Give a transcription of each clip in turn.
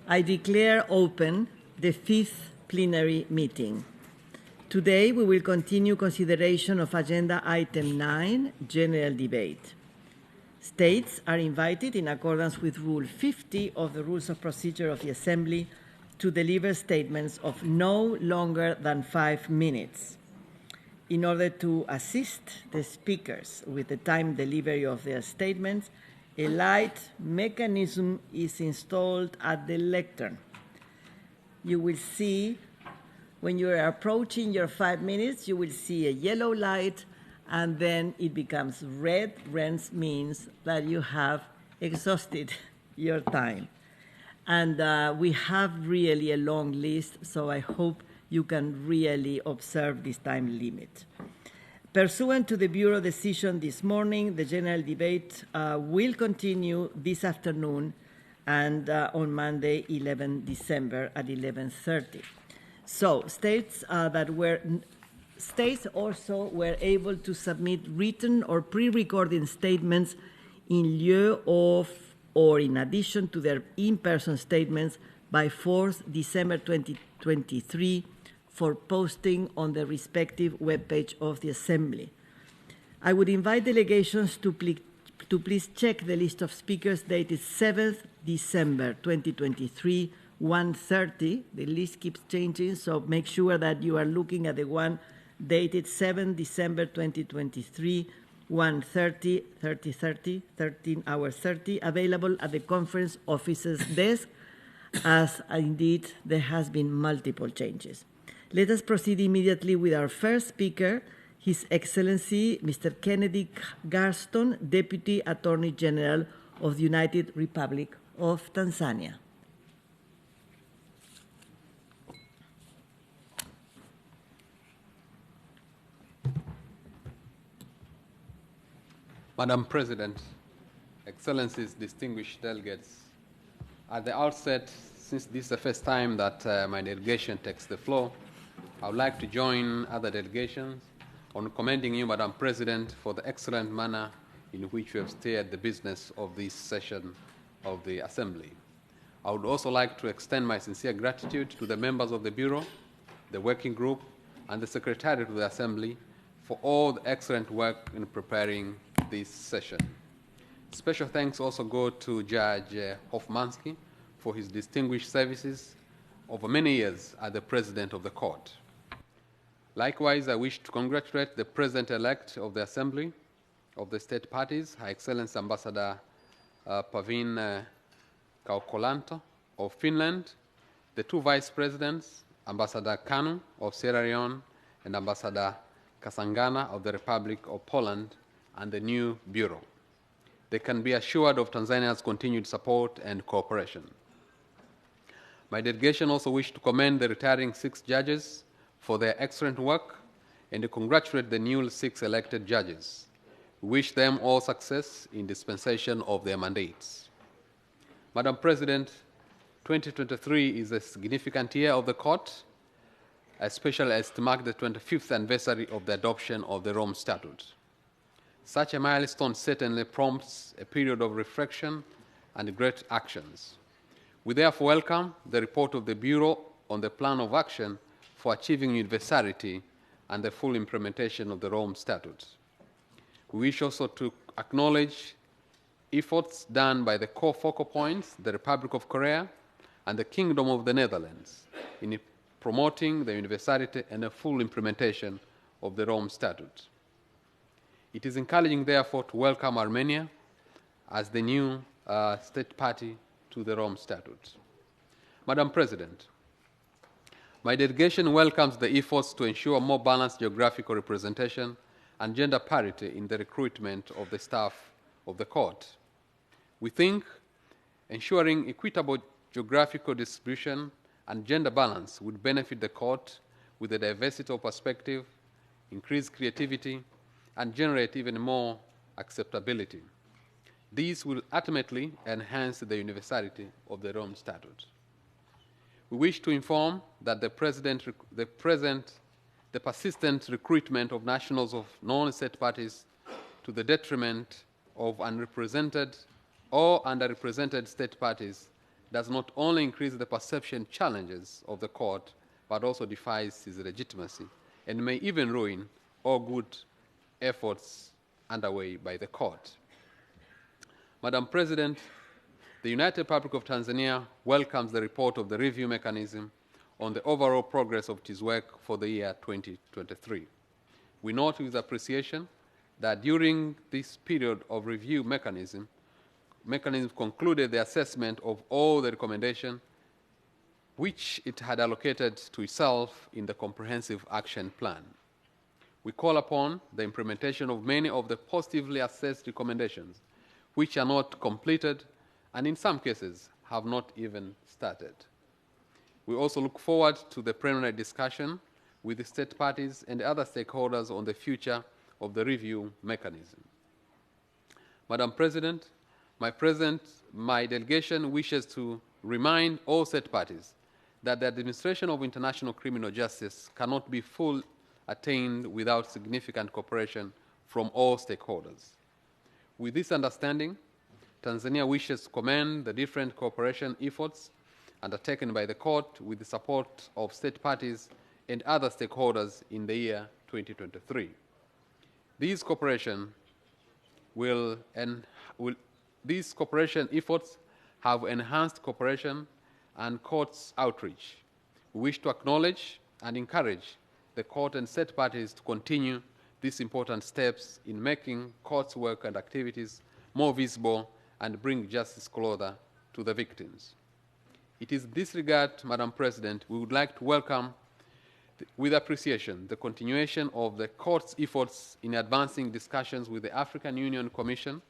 I declare open the fifth plenary meeting. Today we will continue consideration of Agenda Item 9, General Debate. States are invited in accordance with Rule 50 of the Rules of Procedure of the Assembly to deliver statements of no longer than 5 minutes. In order to assist the speakers with the time delivery of their statements, a light mechanism is installed at the lectern. You will see, when you are approaching your 5 minutes, you will see a yellow light, and then it becomes red. Red means that you have exhausted your time. And we have really a long list, so I hope you can really observe this time limit. Pursuant to the Bureau decision this morning, the general debate will continue this afternoon and on Monday, 11 December at 11:30. So states also were able to submit written or pre-recorded statements in lieu of or in addition to their in-person statements by 4th December 2023 for posting on the respective webpage of the Assembly. I would invite delegations to please check the list of speakers dated 7th December 2023, 1:30. The list keeps changing, so make sure that you are looking at the one dated 7th December 2023, 1:30, 30:30, 13:30, available at the conference officer's desk, as indeed there has been multiple changes. Let us proceed immediately with our first speaker, His Excellency Mr. Kennedy Garston, Deputy Attorney General of the United Republic of Tanzania. Madam President, Excellencies, distinguished delegates, at the outset, since this is the first time that my delegation takes the floor, I would like to join other delegations on commending you, Madam President, for the excellent manner in which you have steered the business of this session of the Assembly. I would also like to extend my sincere gratitude to the members of the Bureau, the Working Group, and the Secretariat of the Assembly for all the excellent work in preparing this session. Special thanks also go to Judge Hofmansky for his distinguished services over many years as the President of the Court. Likewise, I wish to congratulate the President-elect of the Assembly of the State Parties, Her Excellency Ambassador Pavin Kaukolanto of Finland, the two Vice Presidents, Ambassador Kanu of Sierra Leone and Ambassador Kasangana of the Republic of Poland, and the new Bureau. They can be assured of Tanzania's continued support and cooperation. My delegation also wishes to commend the retiring 6 judges for their excellent work and to congratulate the new 6 elected judges. We wish them all success in dispensation of their mandates. Madam President, 2023 is a significant year of the Court, especially as to mark the 25th anniversary of the adoption of the Rome Statute. Such a milestone certainly prompts a period of reflection and great actions. We therefore welcome the report of the Bureau on the plan of action for achieving universality and the full implementation of the Rome Statute. We wish also to acknowledge efforts done by the core focal points, the Republic of Korea and the Kingdom of the Netherlands, in promoting the universality and the full implementation of the Rome Statute. It is encouraging, therefore, to welcome Armenia as the new state party to the Rome Statute. Madam President, my delegation welcomes the efforts to ensure more balanced geographical representation and gender parity in the recruitment of the staff of the Court. We think ensuring equitable geographical distribution and gender balance would benefit the Court with a diversity of perspective, increase creativity, and generate even more acceptability. These will ultimately enhance the universality of the Rome Statute. We wish to inform that the persistent recruitment of nationals of non-state parties to the detriment of unrepresented or underrepresented state parties does not only increase the perception challenges of the court, but also defies its legitimacy and may even ruin all good efforts underway by the court. Madam President, the United Republic of Tanzania welcomes the report of the review mechanism on the overall progress of its work for the year 2023. We note with appreciation that during this period of review mechanism concluded the assessment of all the recommendations which it had allocated to itself in the Comprehensive Action Plan. We call upon the implementation of many of the positively assessed recommendations which are not completed and in some cases have not even started. We also look forward to the preliminary discussion with the state parties and other stakeholders on the future of the review mechanism. Madam President, my delegation wishes to remind all state parties that the administration of international criminal justice cannot be fully attained without significant cooperation from all stakeholders. With this understanding, Tanzania wishes to commend the different cooperation efforts undertaken by the court with the support of state parties and other stakeholders in the year 2023. These cooperation efforts have enhanced cooperation and courts outreach. We wish to acknowledge and encourage the court and state parties to continue these important steps in making courts' work and activities more visible and bring justice closer to the victims. It is in this regard, Madam President, we would like to welcome with appreciation the continuation of the court's efforts in advancing discussions with the African Union Commission,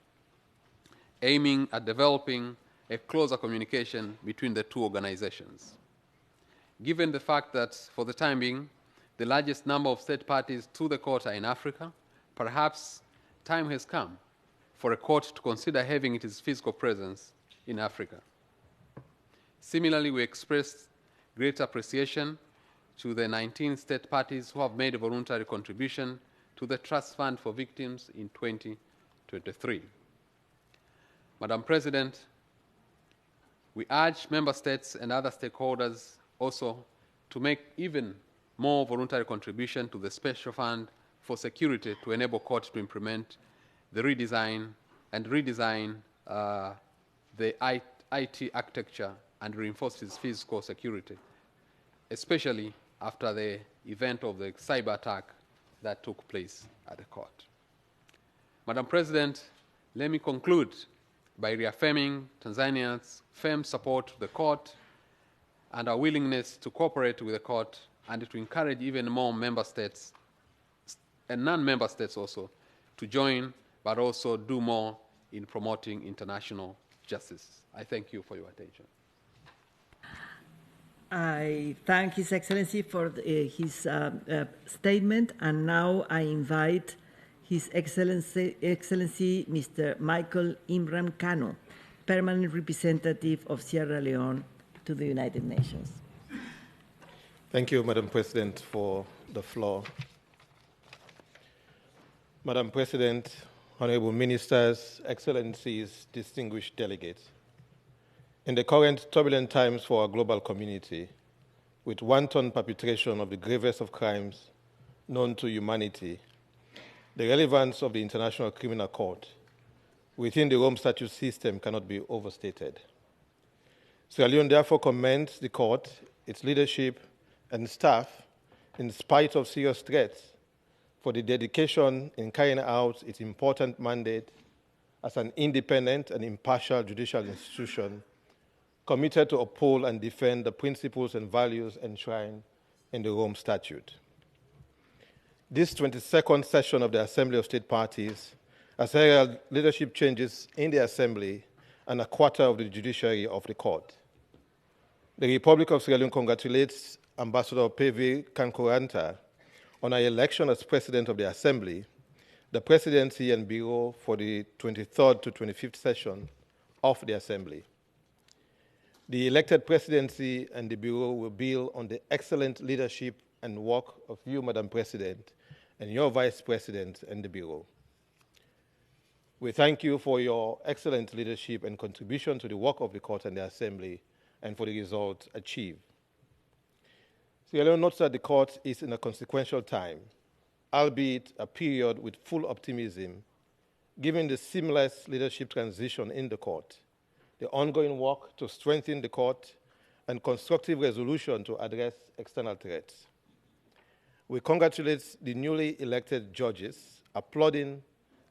aiming at developing a closer communication between the two organizations. Given the fact that, for the time being, the largest number of state parties to the court are in Africa, perhaps time has come for a court to consider having its physical presence in Africa. Similarly, we express great appreciation to the 19 state parties who have made a voluntary contribution to the Trust Fund for Victims in 2023. Madam President, we urge member states and other stakeholders also to make even more voluntary contribution to the Special Fund for Security to enable courts to implement the redesign the IT architecture and reinforce its physical security, especially after the event of the cyber attack that took place at the court. Madam President, let me conclude by reaffirming Tanzania's firm support to the court and our willingness to cooperate with the court and to encourage even more member states and non-member states also to join, but also do more in promoting international justice. I thank you for your attention. I thank His Excellency for his statement, and now I invite His Excellency Mr. Michael Imran Kano, Permanent Representative of Sierra Leone to the United Nations. Thank you, Madam President, for the floor. Madam President, Honorable Ministers, Excellencies, distinguished delegates. In the current turbulent times for our global community, with wanton perpetration of the gravest of crimes known to humanity, the relevance of the International Criminal Court within the Rome Statute system cannot be overstated. Sierra Leone therefore commends the court, its leadership, and staff, in spite of serious threats, for the dedication in carrying out its important mandate as an independent and impartial judicial institution committed to uphold and defend the principles and values enshrined in the Rome Statute. This 22nd session of the Assembly of State Parties has heralded leadership changes in the Assembly and a quarter of the judiciary of the court. The Republic of Sierra Leone congratulates Ambassador Pevi Kankuranta on her election as President of the Assembly, the Presidency and Bureau for the 23rd to 25th session of the Assembly. The elected Presidency and the Bureau will build on the excellent leadership and work of you, Madam President, and your Vice President and the Bureau. We thank you for your excellent leadership and contribution to the work of the Court and the Assembly, and for the results achieved. Sierra Leone notes that the court is in a consequential time, albeit a period with full optimism, given the seamless leadership transition in the court, the ongoing work to strengthen the court, and constructive resolution to address external threats. We congratulate the newly elected judges, applauding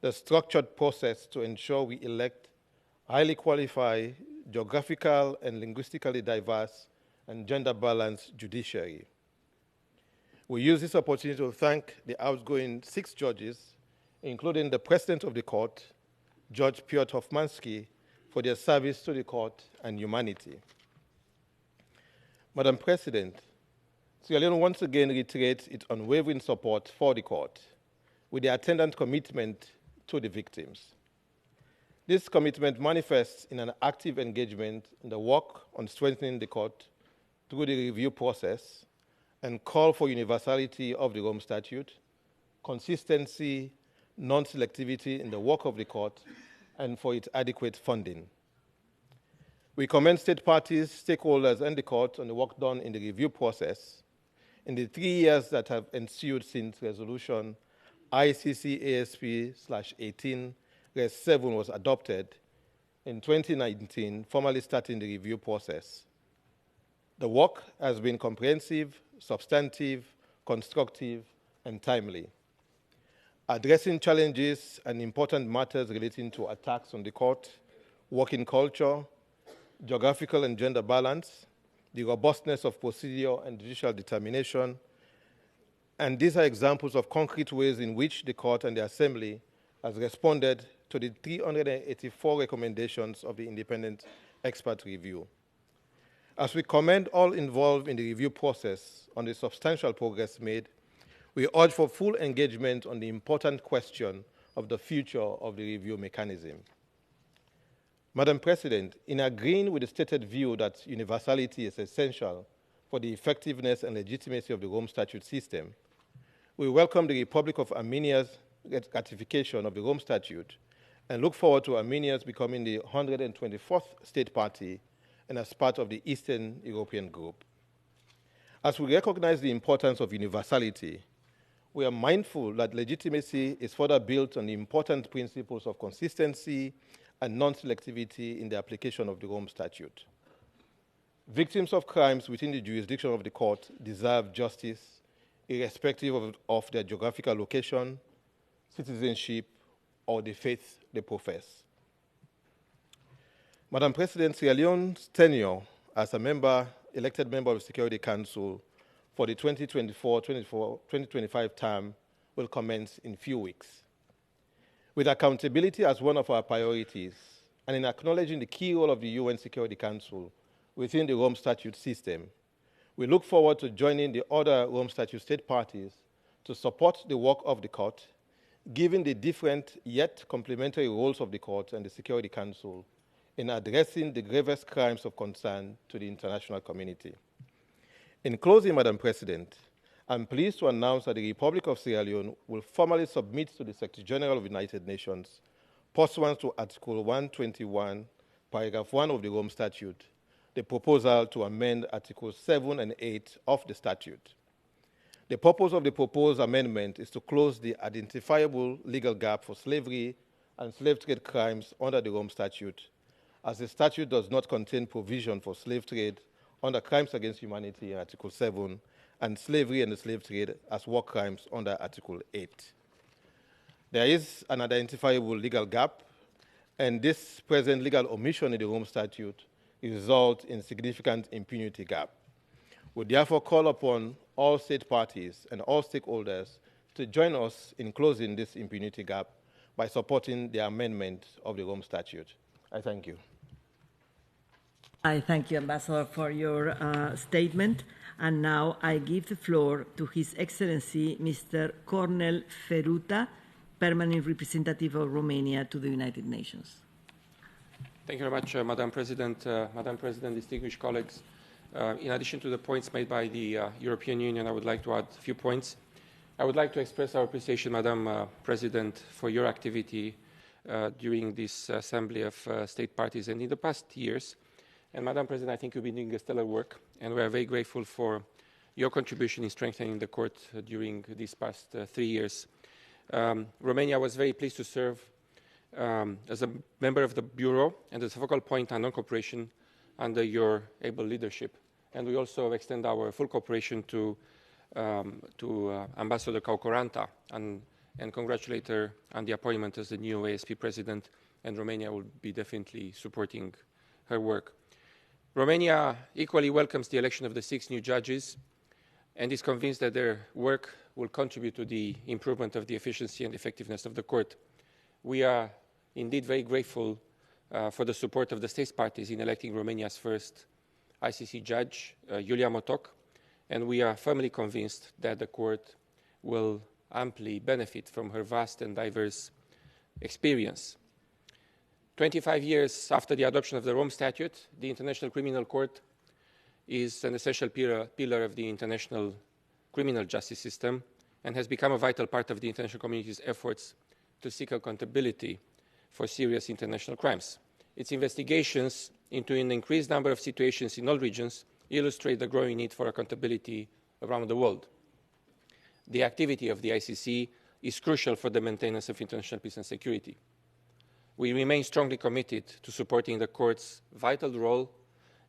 the structured process to ensure we elect highly qualified, geographical and linguistically diverse, and gender-balanced judiciary. We use this opportunity to thank the outgoing 6 judges, including the President of the Court, Judge Piotr Hofmanski, for their service to the court and humanity. Madam President, Sierra Leone once again reiterates its unwavering support for the court, with the attendant commitment to the victims. This commitment manifests in an active engagement in the work on strengthening the court through the review process and call for universality of the Rome Statute, consistency, non-selectivity in the work of the court, and for its adequate funding. We commend state parties, stakeholders, and the court on the work done in the review process in the 3 years that have ensued since resolution ICC ASP/18-7 was adopted in 2019, formally starting the review process. The work has been comprehensive, substantive, constructive, and timely, addressing challenges and important matters relating to attacks on the court, working culture, geographical and gender balance, the robustness of procedure and judicial determination, and these are examples of concrete ways in which the court and the Assembly has responded to the 384 recommendations of the independent expert review. As we commend all involved in the review process on the substantial progress made, we urge for full engagement on the important question of the future of the review mechanism. Madam President, in agreeing with the stated view that universality is essential for the effectiveness and legitimacy of the Rome Statute system, we welcome the Republic of Armenia's ratification of the Rome Statute and look forward to Armenia's becoming the 124th state party and as part of the Eastern European Group. As we recognize the importance of universality, we are mindful that legitimacy is further built on the important principles of consistency and non-selectivity in the application of the Rome Statute. Victims of crimes within the jurisdiction of the court deserve justice, irrespective of their geographical location, citizenship, or the faith they profess. Madam President, Sierra Leone's tenure as elected member of the Security Council for the 2024-2025 term will commence in few weeks. With accountability as one of our priorities, and in acknowledging the key role of the UN Security Council within the Rome Statute system, we look forward to joining the other Rome Statute state parties to support the work of the court, given the different yet complementary roles of the court and the Security Council in addressing the gravest crimes of concern to the international community. In closing, Madam President, I'm pleased to announce that the Republic of Sierra Leone will formally submit to the Secretary General of the United Nations, pursuant to Article 121, Paragraph 1 of the Rome Statute, the proposal to amend Articles 7 and 8 of the statute. The purpose of the proposed amendment is to close the identifiable legal gap for slavery and slave trade crimes under the Rome Statute, as the statute does not contain provision for slave trade under Crimes Against Humanity in Article 7 and slavery and the slave trade as war crimes under Article 8. There is an identifiable legal gap, and this present legal omission in the Rome Statute results in significant impunity gap. We therefore call upon all state parties and all stakeholders to join us in closing this impunity gap by supporting the amendment of the Rome Statute. I thank you. I thank you, Ambassador, for your statement. And now I give the floor to His Excellency, Mr. Cornel Feruta, Permanent Representative of Romania to the United Nations. Thank you very much, Madam President. Madam President, distinguished colleagues, in addition to the points made by the European Union, I would like to add a few points. I would like to express our appreciation, Madam President, for your activity during this assembly of state parties and in the past years. And Madam President, I think you've been doing a stellar work, and we are very grateful for your contribution in strengthening the court during these past 3 years. Romania was very pleased to serve as a member of the Bureau and as a focal point on non-cooperation under your able leadership. And we also extend our full cooperation to Ambassador Caucoranta and congratulate her on the appointment as the new ASP president, and Romania will be definitely supporting her work. Romania equally welcomes the election of the 6 new judges and is convinced that their work will contribute to the improvement of the efficiency and effectiveness of the court. We are indeed very grateful for the support of the state parties in electing Romania's first ICC judge, Iulia Motoc, and we are firmly convinced that the court will amply benefit from her vast and diverse experience. 25 years after the adoption of the Rome Statute, the International Criminal Court is an essential pillar of the international criminal justice system and has become a vital part of the international community's efforts to seek accountability for serious international crimes. Its investigations into an increased number of situations in all regions illustrate the growing need for accountability around the world. The activity of the ICC is crucial for the maintenance of international peace and security. We remain strongly committed to supporting the court's vital role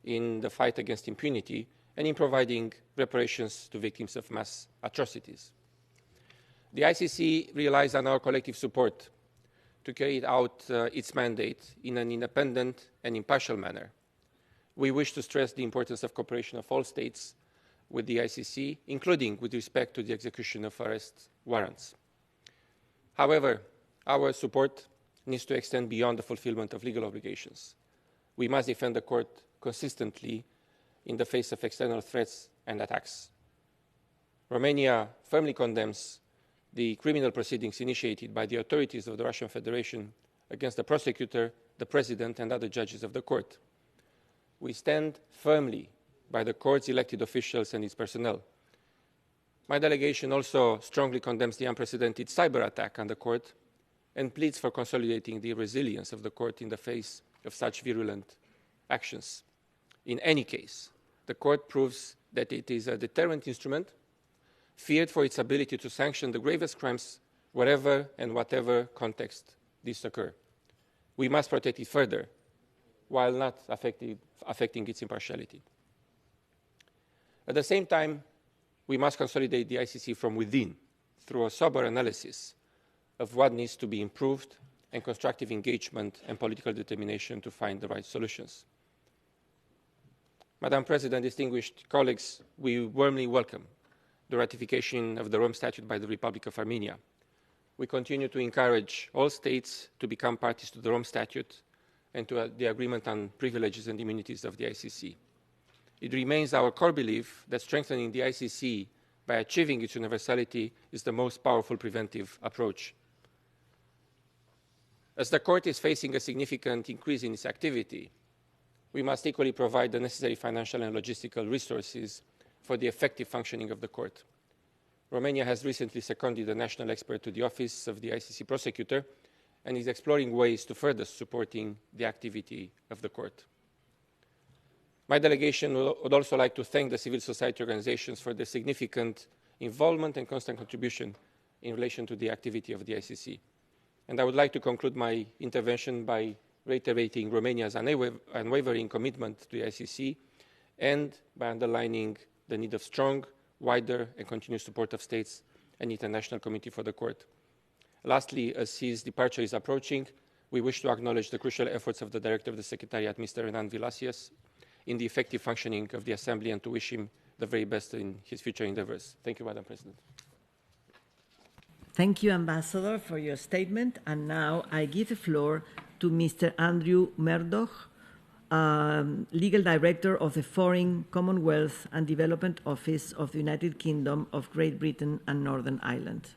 in the fight against impunity and in providing reparations to victims of mass atrocities. The ICC relies on our collective support to carry out its mandate in an independent and impartial manner. We wish to stress the importance of cooperation of all states with the ICC, including with respect to the execution of arrest warrants. However, our support needs to extend beyond the fulfillment of legal obligations. We must defend the court consistently in the face of external threats and attacks. Romania firmly condemns the criminal proceedings initiated by the authorities of the Russian Federation against the prosecutor, the president, and other judges of the court. We stand firmly by the court's elected officials and its personnel. My delegation also strongly condemns the unprecedented cyber attack on the court and pleads for consolidating the resilience of the court in the face of such virulent actions. In any case, the court proves that it is a deterrent instrument, feared for its ability to sanction the gravest crimes wherever and whatever context these occur. We must protect it further, while not affecting its impartiality. At the same time, we must consolidate the ICC from within through a sober analysis of what needs to be improved and constructive engagement and political determination to find the right solutions. Madam President, distinguished colleagues, we warmly welcome the ratification of the Rome Statute by the Republic of Armenia. We continue to encourage all states to become parties to the Rome Statute and to the Agreement on Privileges and Immunities of the ICC. It remains our core belief that strengthening the ICC by achieving its universality is the most powerful preventive approach. As the court is facing a significant increase in its activity, we must equally provide the necessary financial and logistical resources for the effective functioning of the court. Romania has recently seconded a national expert to the office of the ICC prosecutor and is exploring ways to further supporting the activity of the court. My delegation would also like to thank the civil society organizations for their significant involvement and constant contribution in relation to the activity of the ICC. And I would like to conclude my intervention by reiterating Romania's unwavering commitment to the ICC and by underlining the need of strong, wider and continuous support of states and international community for the court. Lastly, as his departure is approaching, we wish to acknowledge the crucial efforts of the Director of the Secretariat, Mr. Renan Vilasius, in the effective functioning of the Assembly and to wish him the very best in his future endeavors. Thank you, Madam President. Thank you, Ambassador, for your statement. And now I give the floor to Mr. Andrew Murdoch, Legal Director of the Foreign, Commonwealth and Development Office of the United Kingdom of Great Britain and Northern Ireland.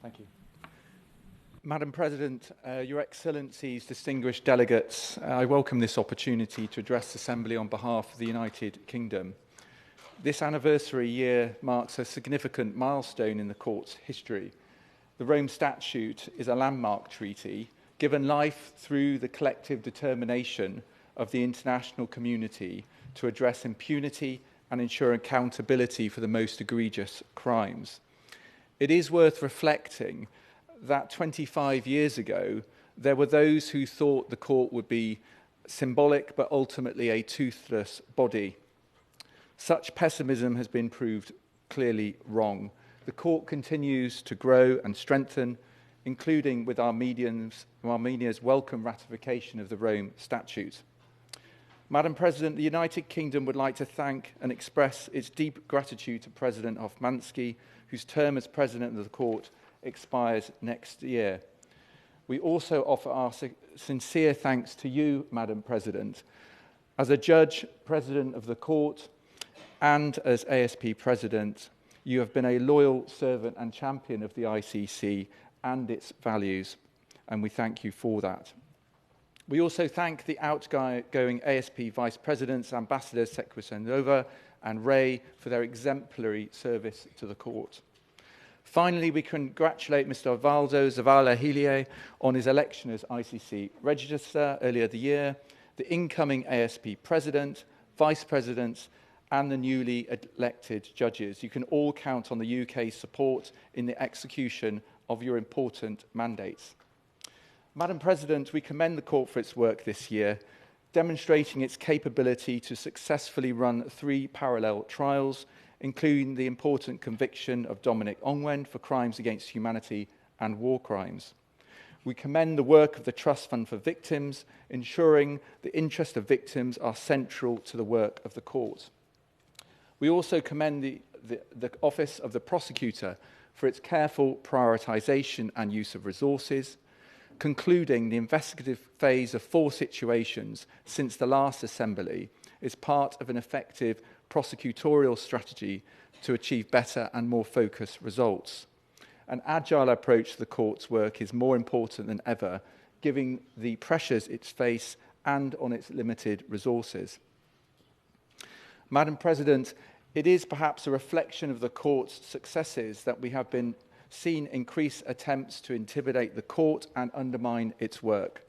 Thank you. Madam President, Your Excellencies, distinguished delegates, I welcome this opportunity to address the Assembly on behalf of the United Kingdom. This anniversary year marks a significant milestone in the Court's history. The Rome Statute is a landmark treaty given life through the collective determination of the international community to address impunity and ensure accountability for the most egregious crimes. It is worth reflecting that 25 years ago, there were those who thought the court would be symbolic but ultimately a toothless body. Such pessimism has been proved clearly wrong. The court continues to grow and strengthen, including with Armenia's welcome ratification of the Rome Statute. Madam President, the United Kingdom would like to thank and express its deep gratitude to President Hofmansky, whose term as President of the Court expires next year. We also offer our sincere thanks to you, Madam President. As a judge, President of the Court, and as ASP President, you have been a loyal servant and champion of the ICC and its values, and we thank you for that. We also thank the outgoing ASP Vice Presidents, Ambassadors Sekwisanova and Ray for their exemplary service to the Court. Finally, we congratulate Mr. Valdo Zavala-Hilie on his election as ICC Registrar earlier the year, the incoming ASP President, Vice Presidents, and the newly elected judges. You can all count on the UK's support in the execution of your important mandates. Madam President, we commend the Court for its work this year, demonstrating its capability to successfully run 3 parallel trials, including the important conviction of Dominic Ongwen for crimes against humanity and war crimes. We commend the work of the Trust Fund for Victims, ensuring the interests of victims are central to the work of the Court. We also commend the Office of the Prosecutor for its careful prioritisation and use of resources, concluding the investigative phase of 4 situations since the last Assembly is part of an effective prosecutorial strategy to achieve better and more focused results. An agile approach to the Court's work is more important than ever, given the pressures it faces and on its limited resources. Madam President, it is perhaps a reflection of the Court's successes that we have been seen increased attempts to intimidate the Court and undermine its work.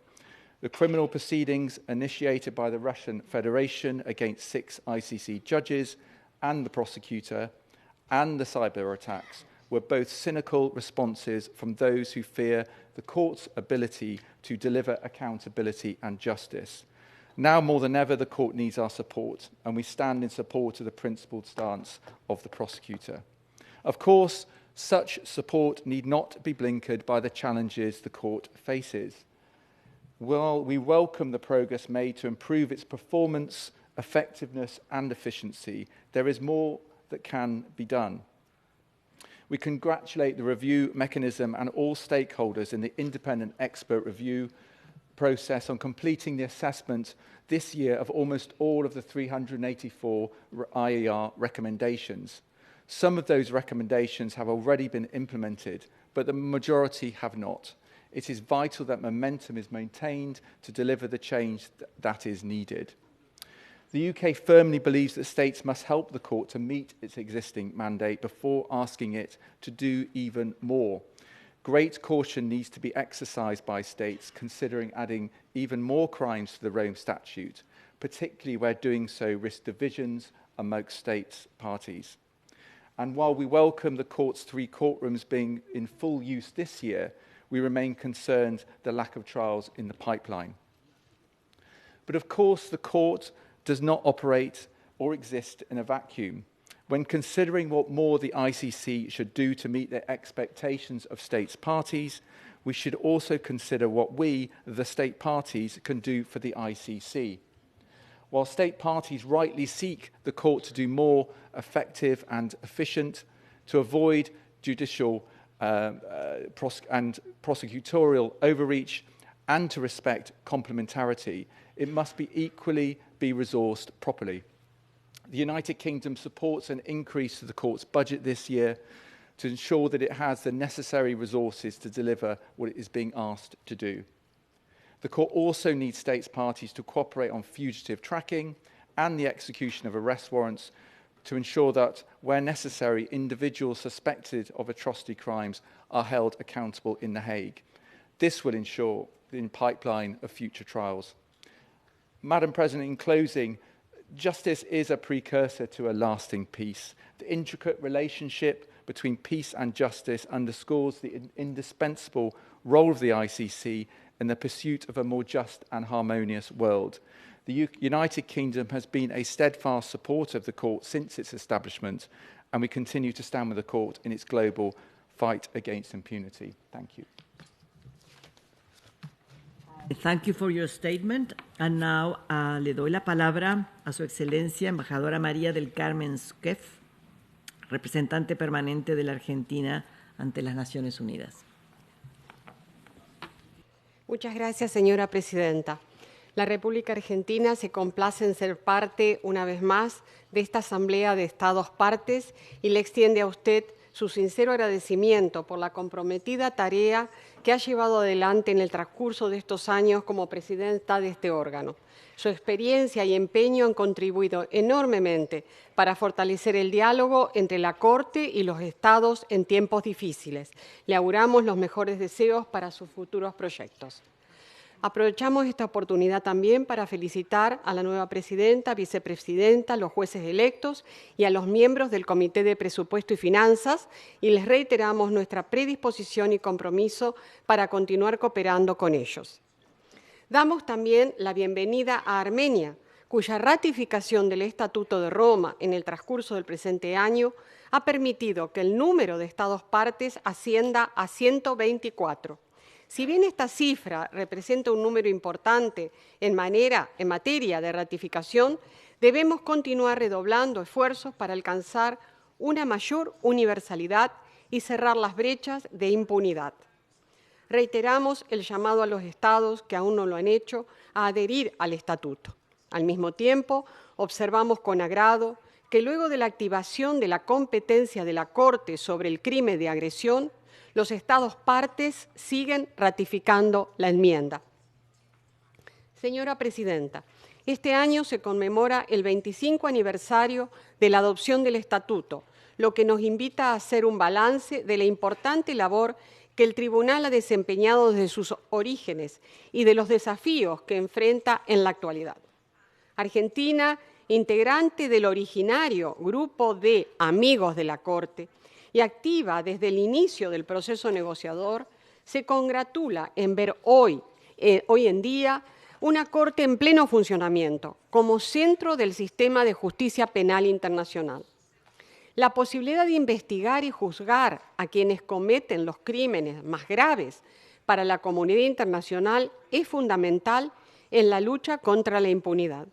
The criminal proceedings initiated by the Russian Federation against 6 ICC judges and the prosecutor, and the cyber attacks were both cynical responses from those who fear the Court's ability to deliver accountability and justice. Now more than ever, the Court needs our support, and we stand in support of the principled stance of the prosecutor. Of course, such support need not be blinkered by the challenges the Court faces. While we welcome the progress made to improve its performance, effectiveness and efficiency, there is more that can be done. We congratulate the review mechanism and all stakeholders in the independent expert review process on completing the assessment this year of almost all of the 384 IER recommendations. Some of those recommendations have already been implemented, but the majority have not. It is vital that momentum is maintained to deliver the change that is needed. The UK firmly believes that states must help the Court to meet its existing mandate before asking it to do even more. Great caution needs to be exercised by states considering adding even more crimes to the Rome Statute, particularly where doing so risks divisions amongst states parties. And while we welcome the Court's 3 courtrooms being in full use this year, we remain concerned the lack of trials in the pipeline. But of course, the Court does not operate or exist in a vacuum. When considering what more the ICC should do to meet the expectations of states parties, we should also consider what we, the state parties, can do for the ICC. While state parties rightly seek the Court to do more effective and efficient, to avoid judicial and prosecutorial overreach, and to respect complementarity, it must be equally be resourced properly. The United Kingdom supports an increase to the Court's budget this year to ensure that it has the necessary resources to deliver what it is being asked to do. The Court also needs states parties to cooperate on fugitive tracking and the execution of arrest warrants to ensure that, where necessary, individuals suspected of atrocity crimes are held accountable in The Hague. This will ensure in pipeline of future trials. Madam President, in closing, justice is a precursor to a lasting peace. The intricate relationship between peace and justice underscores the indispensable role of the ICC in the pursuit of a more just and harmonious world. The United Kingdom has been a steadfast supporter of the court since its establishment, and we continue to stand with the court in its global fight against impunity. Thank you. Thank you for your statement. And now le doy la palabra a Su Excelencia, Embajadora María del Carmen Squef, representante permanente de la Argentina ante las Naciones Unidas. Muchas gracias, señora presidenta. La República Argentina se complace en ser parte, una vez más, de esta Asamblea de Estados Partes y le extiende a usted su sincero agradecimiento por la comprometida tarea que ha llevado adelante en el transcurso de estos años como presidenta de este órgano. Su experiencia y empeño han contribuido enormemente para fortalecer el diálogo entre la Corte y los Estados en tiempos difíciles. Le auguramos los mejores deseos para sus futuros proyectos. Aprovechamos esta oportunidad también para felicitar a la nueva presidenta, vicepresidenta, los jueces electos y a los miembros del Comité de Presupuesto y Finanzas y les reiteramos nuestra predisposición y compromiso para continuar cooperando con ellos. Damos también la bienvenida a Armenia, cuya ratificación del Estatuto de Roma en el transcurso del presente año ha permitido que el número de Estados partes ascienda a 124. Si bien esta cifra representa un número importante en materia de ratificación, debemos continuar redoblando esfuerzos para alcanzar una mayor universalidad y cerrar las brechas de impunidad. Reiteramos el llamado a los Estados que aún no lo han hecho a adherir al Estatuto. Al mismo tiempo, observamos con agrado que luego de la activación de la competencia de la Corte sobre el crimen de agresión, los Estados partes siguen ratificando la enmienda. Señora Presidenta, este año se conmemora el 25 aniversario de la adopción del Estatuto, lo que nos invita a hacer un balance de la importante labor que el Tribunal ha desempeñado desde sus orígenes y de los desafíos que enfrenta en la actualidad. Argentina, integrante del originario grupo de amigos de la Corte, y activa desde el inicio del proceso negociador, se congratula en ver hoy en día una Corte en pleno funcionamiento como centro del sistema de justicia penal internacional. La posibilidad de investigar y juzgar a quienes cometen los crímenes más graves para la comunidad internacional es fundamental en la lucha contra la impunidad.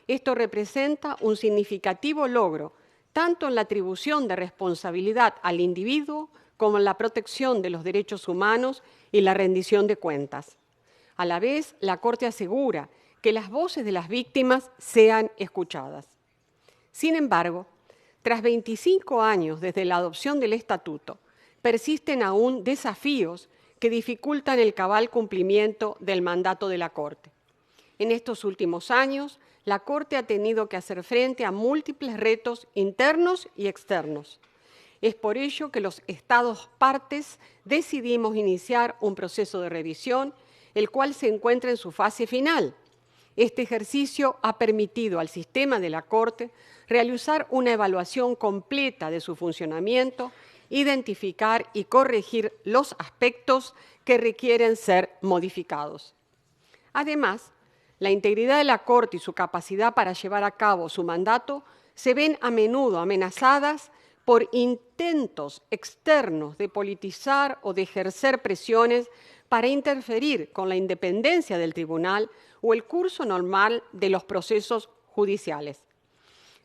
Esto representa un significativo logro tanto en la atribución de responsabilidad al individuo como en la protección de los derechos humanos y la rendición de cuentas. A la vez, la Corte asegura que las voces de las víctimas sean escuchadas. Sin embargo, tras 25 años desde la adopción del Estatuto, persisten aún desafíos que dificultan el cabal cumplimiento del mandato de la Corte. En estos últimos años, la Corte ha tenido que hacer frente a múltiples retos internos y externos. Es por ello que los Estados partes decidimos iniciar un proceso de revisión, el cual se encuentra en su fase final. Este ejercicio ha permitido al sistema de la Corte realizar una evaluación completa de su funcionamiento, identificar y corregir los aspectos que requieren ser modificados. Además, la integridad de la Corte y su capacidad para llevar a cabo su mandato se ven a menudo amenazadas por intentos externos de politizar o de ejercer presiones para interferir con la independencia del tribunal o el curso normal de los procesos judiciales.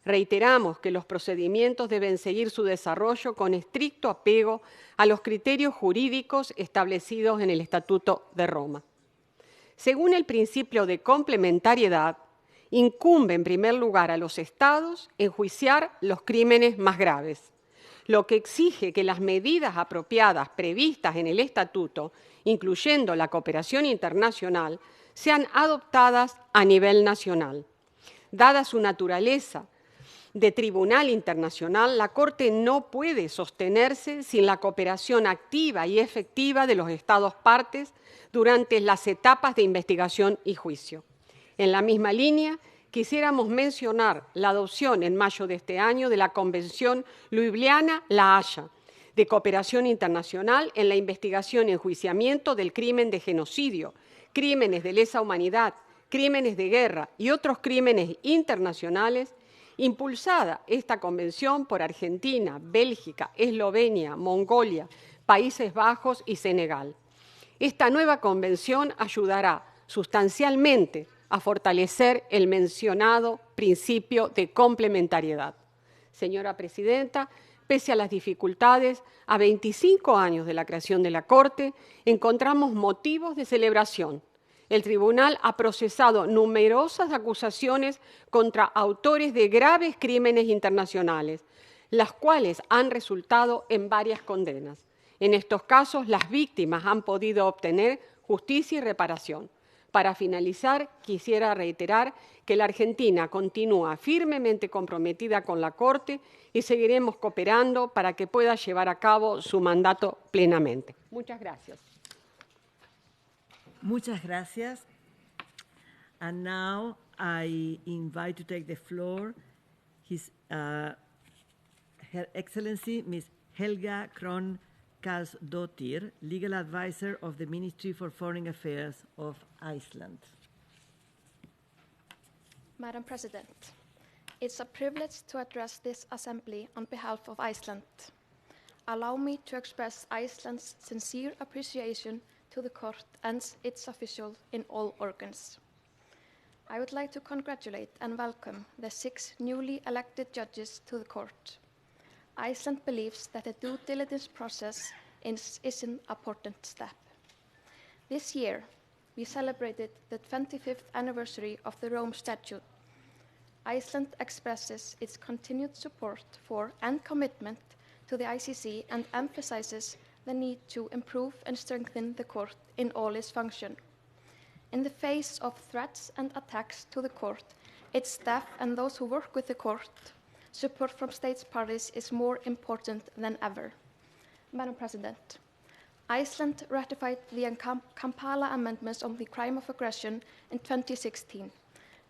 Reiteramos que los procedimientos deben seguir su desarrollo con estricto apego a los criterios jurídicos establecidos en el Estatuto de Roma. Según el principio de complementariedad, incumbe en primer lugar a los Estados enjuiciar los crímenes más graves, lo que exige que las medidas apropiadas previstas en el Estatuto, incluyendo la cooperación internacional, sean adoptadas a nivel nacional. Dada su naturaleza de tribunal internacional, la Corte no puede sostenerse sin la cooperación activa y efectiva de los Estados partes durante las etapas de investigación y juicio. En la misma línea, quisiéramos mencionar la adopción en mayo de este año de la Convención Ljubljana-La Haya de cooperación internacional en la investigación y enjuiciamiento del crimen de genocidio, crímenes de lesa humanidad, crímenes de guerra y otros crímenes internacionales, impulsada esta convención por Argentina, Bélgica, Eslovenia, Mongolia, Países Bajos y Senegal. Esta nueva convención ayudará sustancialmente a fortalecer el mencionado principio de complementariedad. Señora Presidenta, pese a las dificultades, a 25 años de la creación de la Corte, encontramos motivos de celebración. El Tribunal ha procesado numerosas acusaciones contra autores de graves crímenes internacionales, las cuales han resultado en varias condenas. En estos casos, las víctimas han podido obtener justicia y reparación. Para finalizar, quisiera reiterar que la Argentina continúa firmemente comprometida con la Corte y seguiremos cooperando para que pueda llevar a cabo su mandato plenamente. Muchas gracias. Muchas gracias. And now I invite to take the floor Her Excellency Ms. Helga Kron-Karlsdottir, Legal Advisor of the Ministry for Foreign Affairs of Iceland. Madam President, it's a privilege to address this Assembly on behalf of Iceland. Allow me to express Iceland's sincere appreciation to the Court and its officials in all organs. I would like to congratulate and welcome the 6 newly elected judges to the Court. Iceland believes that the due diligence process is an important step. This year, we celebrated the 25th anniversary of the Rome Statute. Iceland expresses its continued support for and commitment to the ICC and emphasizes the need to improve and strengthen the Court in all its function. In the face of threats and attacks to the Court, its staff and those who work with the Court, support from states parties is more important than ever. Madam President, Iceland ratified the Kampala Amendments on the crime of aggression in 2016,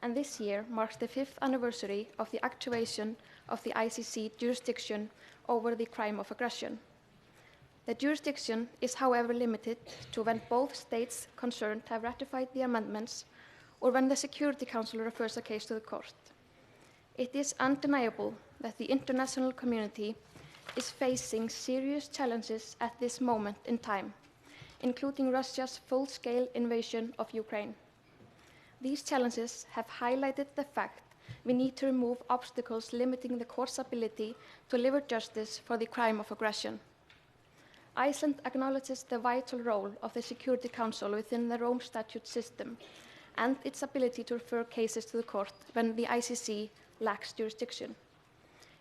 and this year marks the 5th anniversary of the activation of the ICC jurisdiction over the crime of aggression. The jurisdiction is, however, limited to when both states concerned have ratified the amendments or when the Security Council refers a case to the Court. It is undeniable that the international community is facing serious challenges at this moment in time, including Russia's full-scale invasion of Ukraine. These challenges have highlighted the fact we need to remove obstacles limiting the Court's ability to deliver justice for the crime of aggression. Iceland acknowledges the vital role of the Security Council within the Rome Statute system and its ability to refer cases to the Court when the ICC lacks jurisdiction.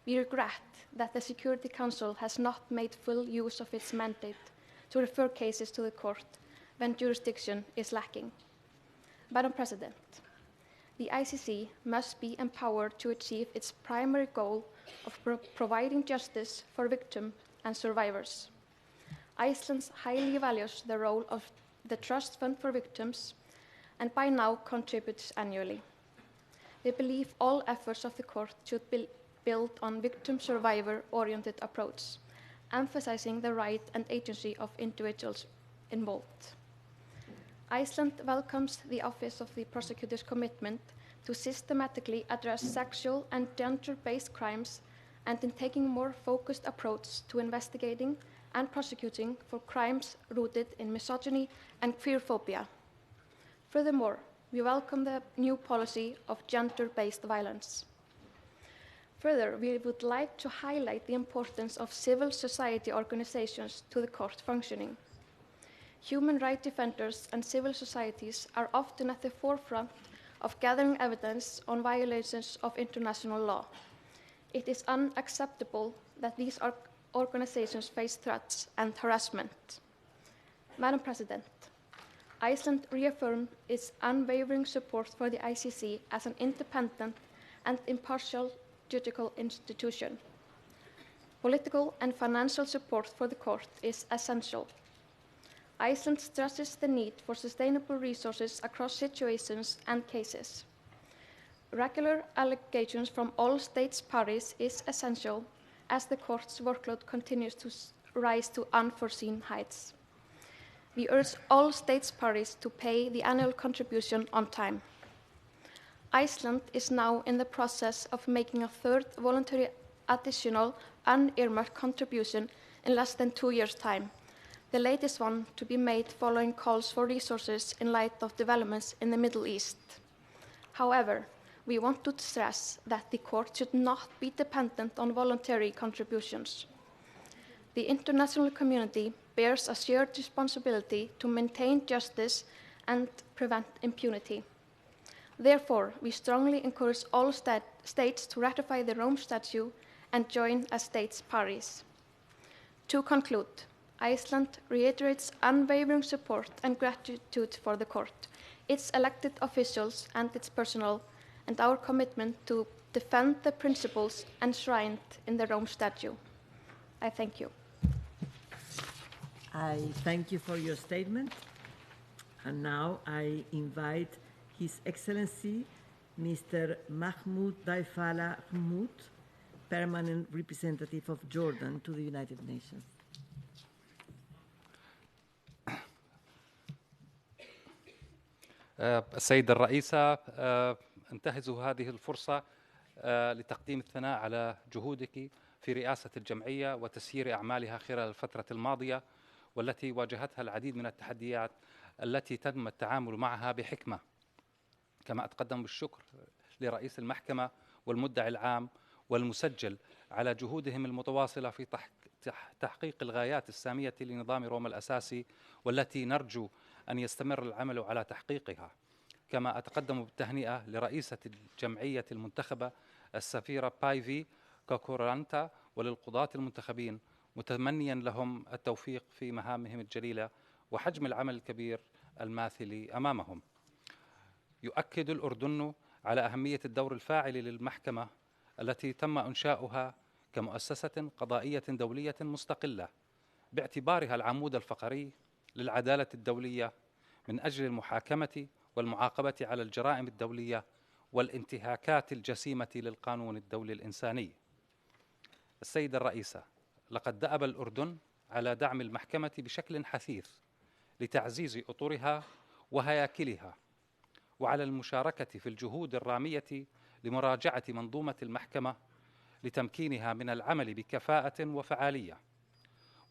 We regret that the Security Council has not made full use of its mandate to refer cases to the Court when jurisdiction is lacking. Madam President, the ICC must be empowered to achieve its primary goal of providing justice for victims and survivors. Iceland highly values the role of the Trust Fund for Victims and by now contributes annually. We believe all efforts of the Court should be built on victim-survivor-oriented approach, emphasizing the right and agency of individuals involved. Iceland welcomes the Office of the Prosecutor's commitment to systematically address sexual and gender-based crimes and in taking a more focused approach to investigating and prosecuting for crimes rooted in misogyny and queerphobia. Furthermore, we welcome the new policy of gender-based violence. Further, we would like to highlight the importance of civil society organizations to the Court functioning. Human rights defenders and civil societies are often at the forefront of gathering evidence on violations of international law. It is unacceptable that these organizations face threats and harassment. Madam President, Iceland reaffirmed its unwavering support for the ICC as an independent and impartial judicial institution. Political and financial support for the court is essential. Iceland stresses the need for sustainable resources across situations and cases. Regular allegations from all states parties is essential as the court's workload continues to rise to unforeseen heights. We urge all states parties to pay the annual contribution on time. Iceland is now in the process of making a third voluntary additional unearmarked contribution in less than 2 years' time, the latest one to be made following calls for resources in light of developments in the Middle East. However, we want to stress that the court should not be dependent on voluntary contributions. The international community bears a shared responsibility to maintain justice and prevent impunity. Therefore, we strongly encourage all states to ratify the Rome Statute and join as states parties. To conclude, Iceland reiterates unwavering support and gratitude for the court, its elected officials and its personnel, and our commitment to defend the principles enshrined in the Rome Statute. I thank you. I thank you for your statement. And now I invite His Excellency, Mr. Mahmoud Daifala Hmoud, Permanent Representative of Jordan to the United Nations. السيدة الرئيسة، انتهز هذه الفرصة لتقديم الثناء على جهودك في رئاسة الجمعية وتسيير أعمالها خلال الفترة الماضية، والتي واجهتها العديد من التحديات التي تم التعامل معها بحكمة. كما أتقدم بالشكر لرئيس المحكمة والمدعي العام والمسجل على جهودهم المتواصلة في تحقيق الغايات السامية لنظام روما الأساسي، والتي نرجو أن يستمر العمل على تحقيقها. كما أتقدم بالتهنئة لرئيسة الجمعية المنتخبة السفيرة بايفي كوكورانتا وللقضاة المنتخبين، متمنيا لهم التوفيق في مهامهم الجليلة وحجم العمل الكبير الماثل أمامهم. يؤكد الأردن على أهمية الدور الفاعل للمحكمة التي تم إنشاؤها كمؤسسة قضائية دولية مستقلة، باعتبارها العمود الفقري للعدالة الدولية من أجل المحاكمة والمعاقبة على الجرائم الدولية والانتهاكات الجسيمة للقانون الدولي الإنساني. السيدة الرئيسة، لقد دأب الأردن على دعم المحكمة بشكل حثيث لتعزيز أطرها وهياكلها، وعلى المشاركة في الجهود الرامية لمراجعة منظومة المحكمة لتمكينها من العمل بكفاءة وفعالية،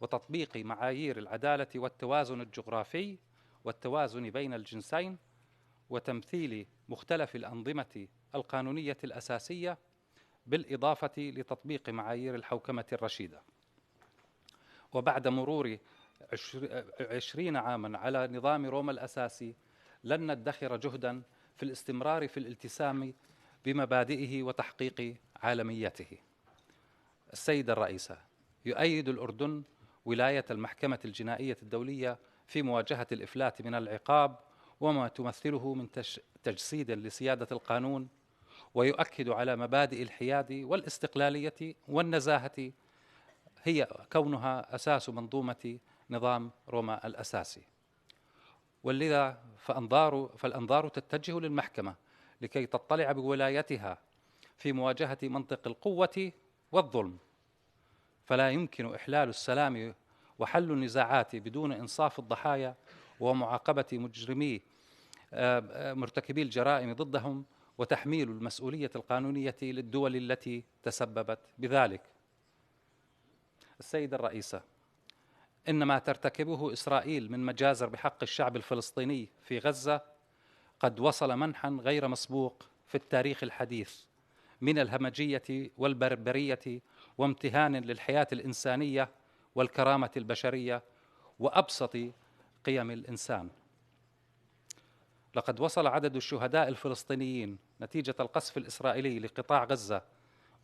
وتطبيق معايير العدالة والتوازن الجغرافي والتوازن بين الجنسين، وتمثيل مختلف الأنظمة القانونية الأساسية، بالإضافة لتطبيق معايير الحوكمة الرشيدة. وبعد مرور 20 عاما على نظام روما الأساسي، لن ندخر جهدا في الاستمرار في الالتزام بمبادئه وتحقيق عالميته. السيدة الرئيسة، يؤيد الأردن ولاية المحكمة الجنائية الدولية في مواجهة الإفلات من العقاب وما تمثله من تجسيد لسيادة القانون، ويؤكد على مبادئ الحياد والاستقلالية والنزاهة، هي كونها أساس منظومة نظام روما الأساسي. ولذا فالأنظار تتجه للمحكمة لكي تطلع بولايتها في مواجهة منطق القوة والظلم، فلا يمكن إحلال السلام وحل النزاعات بدون إنصاف الضحايا ومعاقبة مجرمي مرتكبي الجرائم ضدهم، وتحميل المسؤولية القانونية للدول التي تسببت بذلك. السيدة الرئيسة، إن ما ترتكبه إسرائيل من مجازر بحق الشعب الفلسطيني في غزة قد وصل منحا غير مسبوق في التاريخ الحديث من الهمجية والبربرية وامتهان للحياة الإنسانية والكرامة البشرية وأبسط قيم الإنسان. لقد وصل عدد الشهداء الفلسطينيين نتيجة القصف الإسرائيلي لقطاع غزة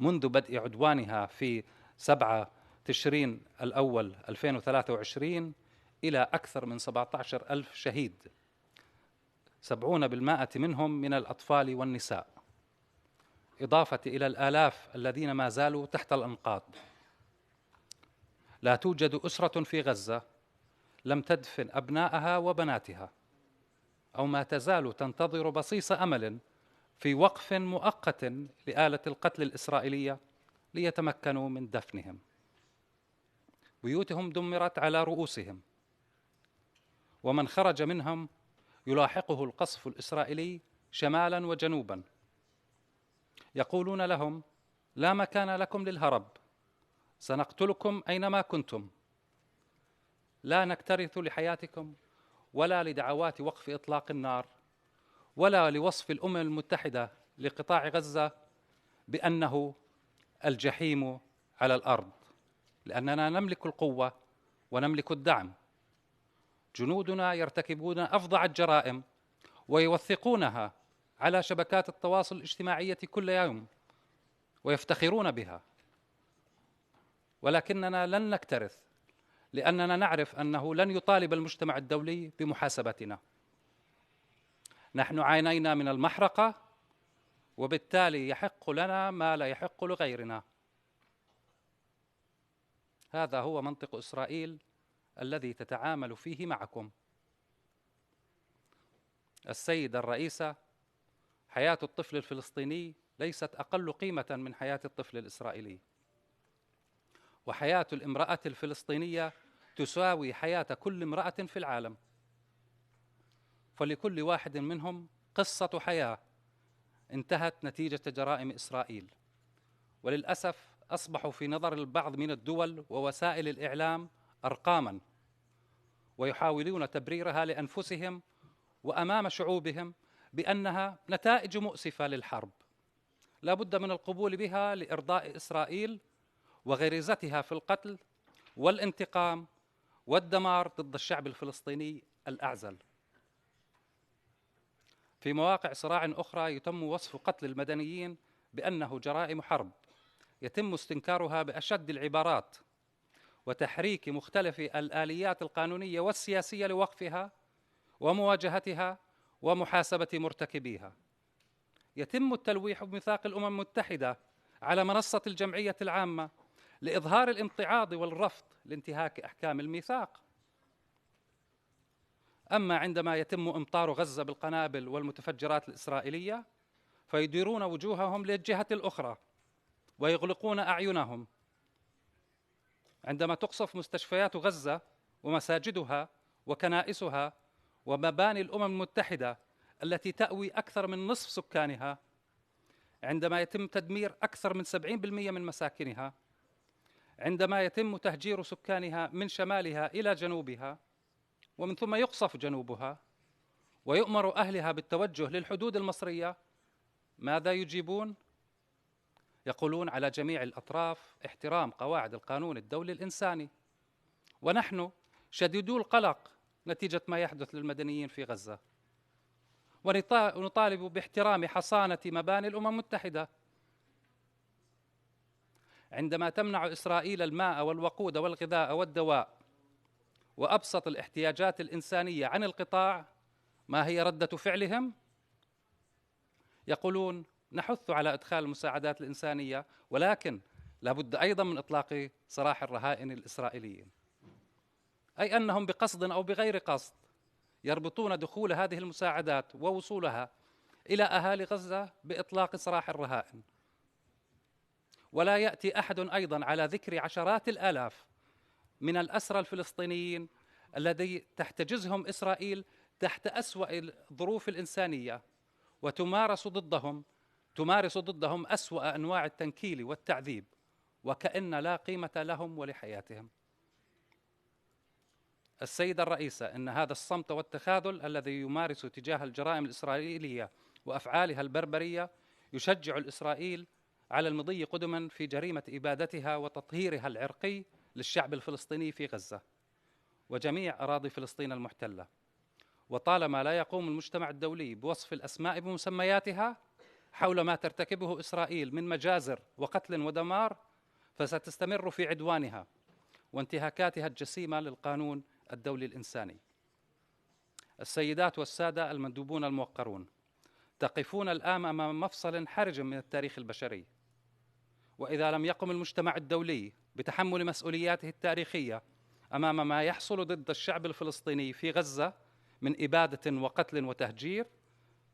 منذ بدء عدوانها في 7 تشرين الأول 2023 إلى أكثر من 17,000 شهيد، 70% منهم من الأطفال والنساء. إضافة إلى الآلاف الذين ما زالوا تحت الأنقاض. لا توجد أسرة في غزة لم تدفن أبنائها وبناتها، أو ما تزال تنتظر بصيص أمل في وقف مؤقت لآلة القتل الإسرائيلية ليتمكنوا من دفنهم. بيوتهم دمرت على رؤوسهم، ومن خرج منهم يلاحقه القصف الإسرائيلي شمالا وجنوبا. يقولون لهم: لا مكان لكم للهرب، سنقتلكم أينما كنتم. لا نكترث لحياتكم ولا لدعوات وقف إطلاق النار ولا لوصف الأمم المتحدة لقطاع غزة بأنه الجحيم على الأرض، لأننا نملك القوة ونملك الدعم. جنودنا يرتكبون أفظع الجرائم ويوثقونها على شبكات التواصل الاجتماعي كل يوم ويفتخرون بها، ولكننا لن نكترث، لأننا نعرف أنه لن يطالب المجتمع الدولي بمحاسبتنا. نحن عانينا من المحرقة، وبالتالي يحق لنا ما لا يحق لغيرنا. هذا هو منطق إسرائيل الذي تتعامل فيه معكم. السيدة الرئيسة، حياة الطفل الفلسطيني ليست أقل قيمة من حياة الطفل الإسرائيلي، وحياة الامرأة الفلسطينية تساوي حياة كل امرأة في العالم، فلكل واحد منهم قصة حياة انتهت نتيجة جرائم إسرائيل، وللأسف أصبحوا في نظر البعض من الدول ووسائل الإعلام أرقاماً، ويحاولون تبريرها لأنفسهم وأمام شعوبهم بأنها نتائج مؤسفة للحرب لا بد من القبول بها لإرضاء إسرائيل وغريزتها في القتل والانتقام والدمار ضد الشعب الفلسطيني الأعزل. في مواقع صراع أخرى يتم وصف قتل المدنيين بأنه جرائم حرب، يتم استنكارها بأشد العبارات وتحريك مختلف الآليات القانونية والسياسية لوقفها ومواجهتها ومحاسبة مرتكبيها. يتم التلويح بميثاق الأمم المتحدة على منصة الجمعية العامة لإظهار الامتعاض والرفض لانتهاك أحكام الميثاق. أما عندما يتم إمطار غزة بالقنابل والمتفجرات الإسرائيلية فيديرون وجوههم للجهة الأخرى ويغلقون أعينهم. عندما تقصف مستشفيات غزة ومساجدها وكنائسها ومباني الأمم المتحدة التي تأوي أكثر من نصف سكانها، عندما يتم تدمير أكثر من 70% من مساكنها، عندما يتم تهجير سكانها من شمالها إلى جنوبها ومن ثم يقصف جنوبها ويؤمر أهلها بالتوجه للحدود المصرية، ماذا يجيبون؟ يقولون على جميع الأطراف احترام قواعد القانون الدولي الإنساني، ونحن شديدو القلق نتيجة ما يحدث للمدنيين في غزة، ونطالب باحترام حصانة مباني الأمم المتحدة. عندما تمنع إسرائيل الماء والوقود والغذاء والدواء وأبسط الاحتياجات الإنسانية عن القطاع، ما هي ردة فعلهم؟ يقولون نحث على إدخال المساعدات الإنسانية، ولكن لابد أيضا من إطلاق سراح الرهائن الإسرائيليين، أي أنهم بقصد أو بغير قصد يربطون دخول هذه المساعدات ووصولها إلى أهالي غزة بإطلاق سراح الرهائن. ولا يأتي أحد أيضا على ذكر عشرات الآلاف من الأسرى الفلسطينيين الذي تحتجزهم إسرائيل تحت أسوأ الظروف الإنسانية وتمارس ضدهم أسوأ أنواع التنكيل والتعذيب، وكأن لا قيمة لهم ولحياتهم. السيدة الرئيسة، إن هذا الصمت والتخاذل الذي يمارس تجاه الجرائم الإسرائيلية وأفعالها البربرية يشجع الإسرائيل على المضي قدما في جريمة إبادتها وتطهيرها العرقي للشعب الفلسطيني في غزة وجميع أراضي فلسطين المحتلة. وطالما لا يقوم المجتمع الدولي بوصف الأسماء بمسمياتها حول ما ترتكبه إسرائيل من مجازر وقتل ودمار، فستستمر في عدوانها وانتهاكاتها الجسيمة للقانون الدولي الإنساني. السيدات والسادة المندوبون الموقرون، تقفون الآن أمام مفصل حرج من التاريخ البشري، وإذا لم يقم المجتمع الدولي بتحمل مسؤولياته التاريخية أمام ما يحصل ضد الشعب الفلسطيني في غزة من إبادة وقتل وتهجير،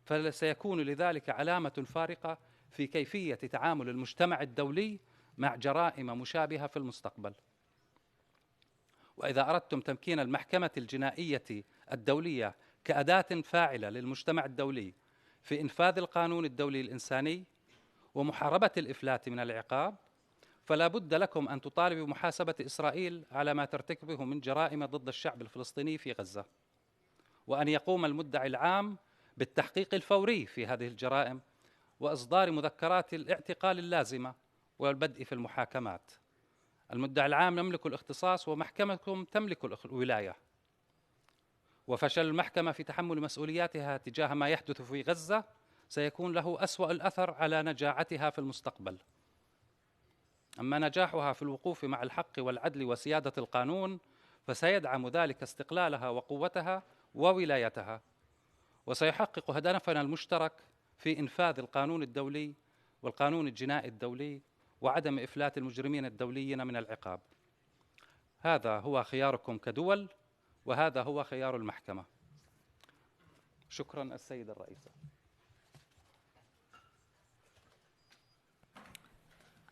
فسيكون لذلك علامة فارقة في كيفية تعامل المجتمع الدولي مع جرائم مشابهة في المستقبل. وإذا أردتم تمكين المحكمة الجنائية الدولية كأداة فاعلة للمجتمع الدولي في إنفاذ القانون الدولي الإنساني ومحاربة الإفلات من العقاب، فلا بد لكم أن تطالبوا بمحاسبة إسرائيل على ما ترتكبه من جرائم ضد الشعب الفلسطيني في غزة، وأن يقوم المدعي العام بالتحقيق الفوري في هذه الجرائم وإصدار مذكرات الاعتقال اللازمة والبدء في المحاكمات. المدعي العام يملك الاختصاص ومحكمتكم تملك الولاية، وفشل المحكمة في تحمل مسؤولياتها تجاه ما يحدث في غزة سيكون له أسوأ الأثر على نجاعتها في المستقبل. أما نجاحها في الوقوف مع الحق والعدل وسيادة القانون فسيدعم ذلك استقلالها وقوتها وولايتها، وسيحقق هدفنا المشترك في إنفاذ القانون الدولي والقانون الجنائي الدولي وعدم إفلات المجرمين الدوليين من العقاب. هذا هو خياركم كدول، وهذا هو خيار المحكمة. شكرا السيدة الرئيسة.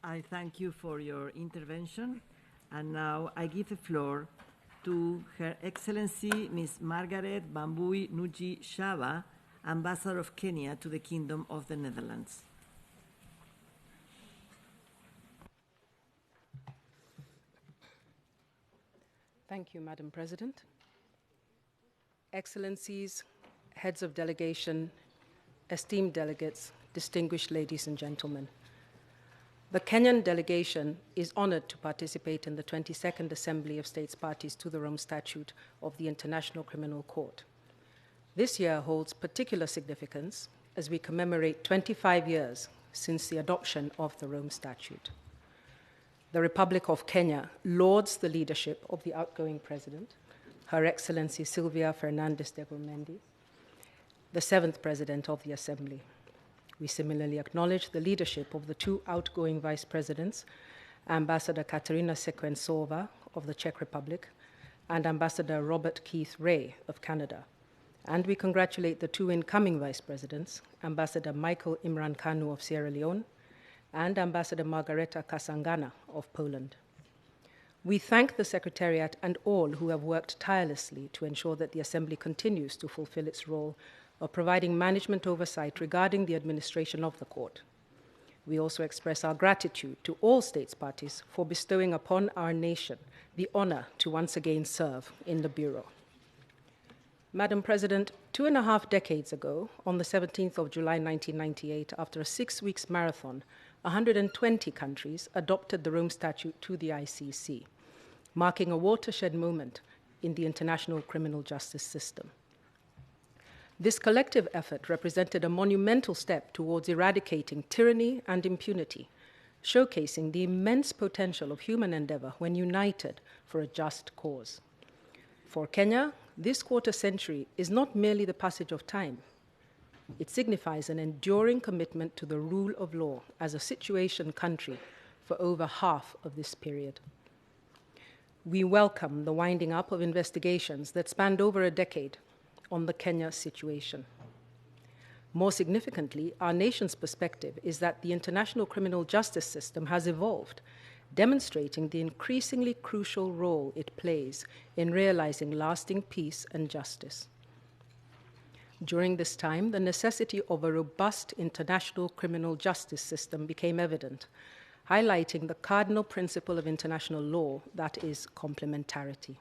I thank you for your intervention, and now I give the floor to Her Excellency Ms. Margaret Bambui Nuji Shaba, Ambassador of Kenya to the Kingdom of the Netherlands. Thank you, Madam President. Excellencies, heads of delegation, esteemed delegates, distinguished ladies and gentlemen. The Kenyan delegation is honored to participate in the 22nd Assembly of States Parties to the Rome Statute of the International Criminal Court. This year holds particular significance as we commemorate 25 years since the adoption of the Rome Statute. The Republic of Kenya lauds the leadership of the outgoing president, Her Excellency Sylvia Fernandez de Gourmendi, the seventh president of the Assembly. We similarly acknowledge the leadership of the two outgoing vice presidents, Ambassador Katerina Sekwensova of the Czech Republic and Ambassador Robert Keith Ray of Canada. And we congratulate the two incoming vice presidents, Ambassador Michael Imran Kanu of Sierra Leone and Ambassador Margareta Kasangana of Poland. We thank the Secretariat and all who have worked tirelessly to ensure that the Assembly continues to fulfill its role of providing management oversight regarding the administration of the Court. We also express our gratitude to all states parties for bestowing upon our nation the honor to once again serve in the Bureau. Madam President, 2.5 decades ago, on the 17th of July 1998, after a 6-week marathon, 120 countries adopted the Rome Statute to the ICC, marking a watershed moment in the international criminal justice system. This collective effort represented a monumental step towards eradicating tyranny and impunity, showcasing the immense potential of human endeavor when united for a just cause. For Kenya, this quarter century is not merely the passage of time. It signifies an enduring commitment to the rule of law as a situation country for over half of this period. We welcome the winding up of investigations that spanned over a decade on the Kenya situation. More significantly, our nation's perspective is that the international criminal justice system has evolved, demonstrating the increasingly crucial role it plays in realizing lasting peace and justice. During this time, the necessity of a robust international criminal justice system became evident, highlighting the cardinal principle of international law, that is, complementarity.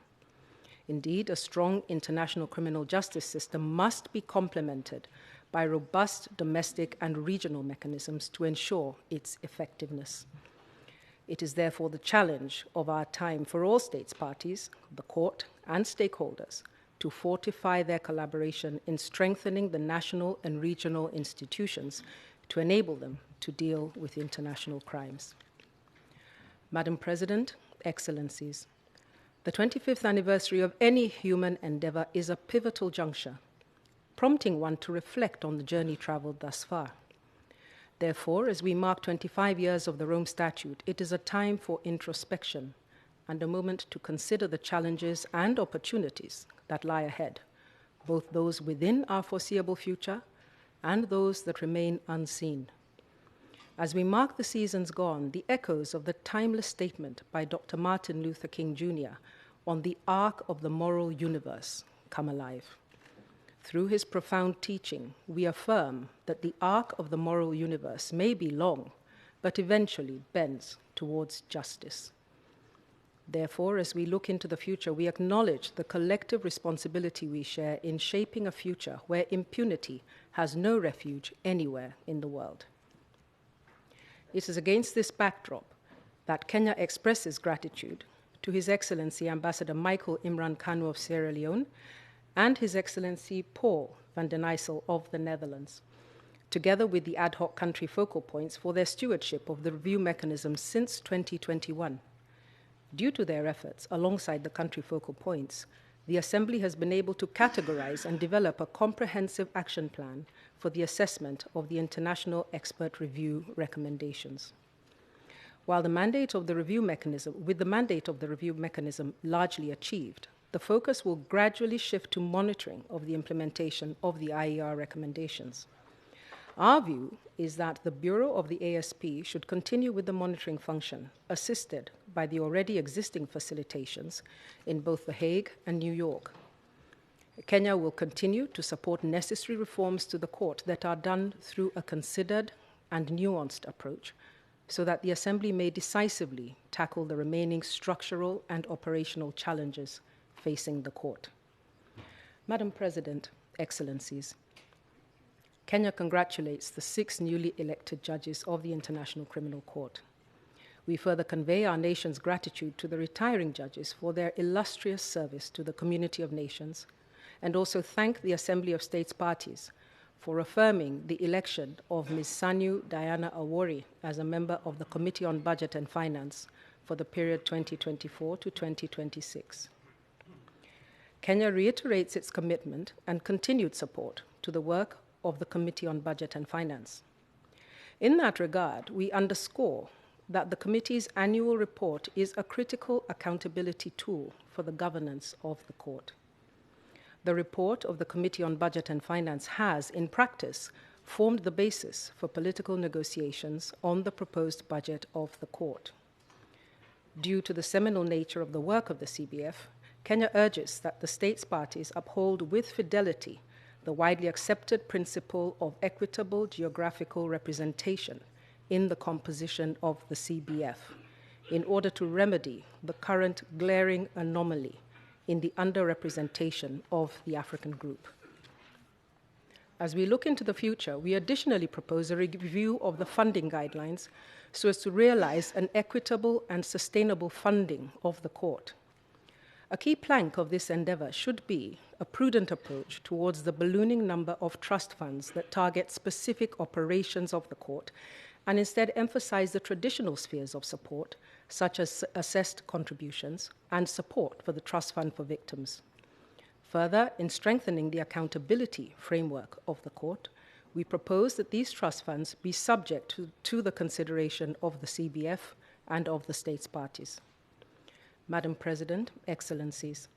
Indeed, a strong international criminal justice system must be complemented by robust domestic and regional mechanisms to ensure its effectiveness. It is therefore the challenge of our time for all states parties, the court, and stakeholders to fortify their collaboration in strengthening the national and regional institutions to enable them to deal with international crimes. Madam President, Excellencies, the 25th anniversary of any human endeavor is a pivotal juncture. prompting one to reflect on the journey traveled thus far. Therefore, as we mark 25 years of the Rome Statute, it is a time for introspection and a moment to consider the challenges and opportunities that lie ahead, both those within our foreseeable future and those that remain unseen. As we mark the seasons gone, the echoes of the timeless statement by Dr. Martin Luther King Jr. on the arc of the moral universe come alive. Through his profound teaching, we affirm that the arc of the moral universe may be long, but eventually bends towards justice. Therefore, as we look into the future, we acknowledge the collective responsibility we share in shaping a future where impunity has no refuge anywhere in the world. It is against this backdrop that Kenya expresses gratitude to His Excellency Ambassador Michael Imran Kanu of Sierra Leone and His Excellency Paul van den Eyssel of the Netherlands, together with the ad hoc country focal points for their stewardship of the review mechanism since 2021. Due to their efforts, alongside the country focal points, the Assembly has been able to categorize and develop a comprehensive action plan for the assessment of the international expert review recommendations. With the mandate of the review mechanism largely achieved, the focus will gradually shift to monitoring of the implementation of the IER recommendations. Our view is that the Bureau of the ASP should continue with the monitoring function, assisted by the already existing facilitations in both The Hague and New York. Kenya will continue to support necessary reforms to the court that are done through a considered and nuanced approach, so that the Assembly may decisively tackle the remaining structural and operational challenges facing the court. Madam President, Excellencies, Kenya congratulates the 6 newly elected judges of the International Criminal Court. We further convey our nation's gratitude to the retiring judges for their illustrious service to the community of nations, and also thank the Assembly of States Parties for affirming the election of Ms. Sanyu Diana Awori as a member of the Committee on Budget and Finance for the period 2024 to 2026. Kenya reiterates its commitment and continued support to the work of the Committee on Budget and Finance. In that regard, we underscore that the committee's annual report is a critical accountability tool for the governance of the court. The report of the Committee on Budget and Finance has, in practice, formed the basis for political negotiations on the proposed budget of the court. Due to the seminal nature of the work of the CBF, Kenya urges that the states parties uphold with fidelity the widely accepted principle of equitable geographical representation in the composition of the CBF in order to remedy the current glaring anomaly in the underrepresentation of the African group. As we look into the future, we additionally propose a review of the funding guidelines so as to realize an equitable and sustainable funding of the court. A key plank of this endeavor should be a prudent approach towards the ballooning number of trust funds that target specific operations of the court and instead emphasize the traditional spheres of support, such as assessed contributions and support for the Trust Fund for Victims. Further, in strengthening the accountability framework of the court, we propose that these trust funds be subject to the consideration of the CBF and of the states parties. Madam President, Excellencies,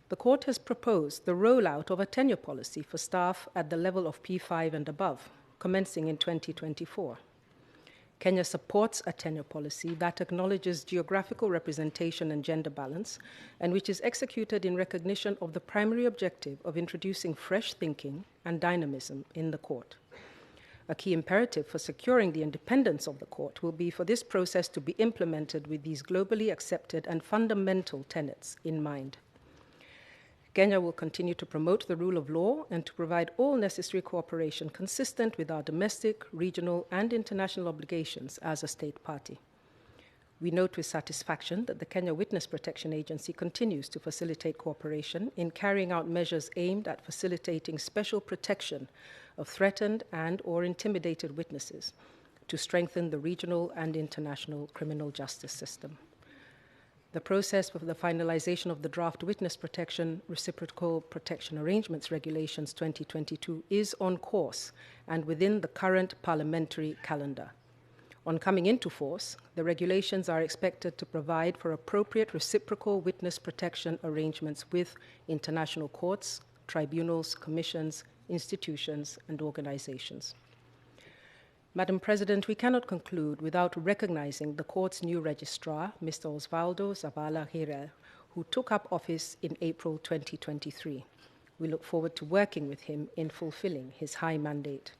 the court has proposed the rollout of a tenure policy for staff at the level of P5 and above, commencing in 2024. Kenya supports a tenure policy that acknowledges geographical representation and gender balance, and which is executed in recognition of the primary objective of introducing fresh thinking and dynamism in the court. A key imperative for securing the independence of the court will be for this process to be implemented with these globally accepted and fundamental tenets in mind. Kenya will continue to promote the rule of law and to provide all necessary cooperation consistent with our domestic, regional, and international obligations as a state party. We note with satisfaction that the Kenya Witness Protection Agency continues to facilitate cooperation in carrying out measures aimed at facilitating special protection of threatened and/or intimidated witnesses to strengthen the regional and international criminal justice system. The process for the finalization of the draft Witness Protection Reciprocal Protection Arrangements Regulations 2022 is on course and within the current parliamentary calendar. On coming into force, the regulations are expected to provide for appropriate reciprocal witness protection arrangements with international courts, tribunals, commissions, institutions, and organizations. Madam President, we cannot conclude without recognizing the court's new registrar, Mr. Osvaldo Zavala Hirel, who took up office in April 2023. We look forward to working with him in fulfilling his high mandate.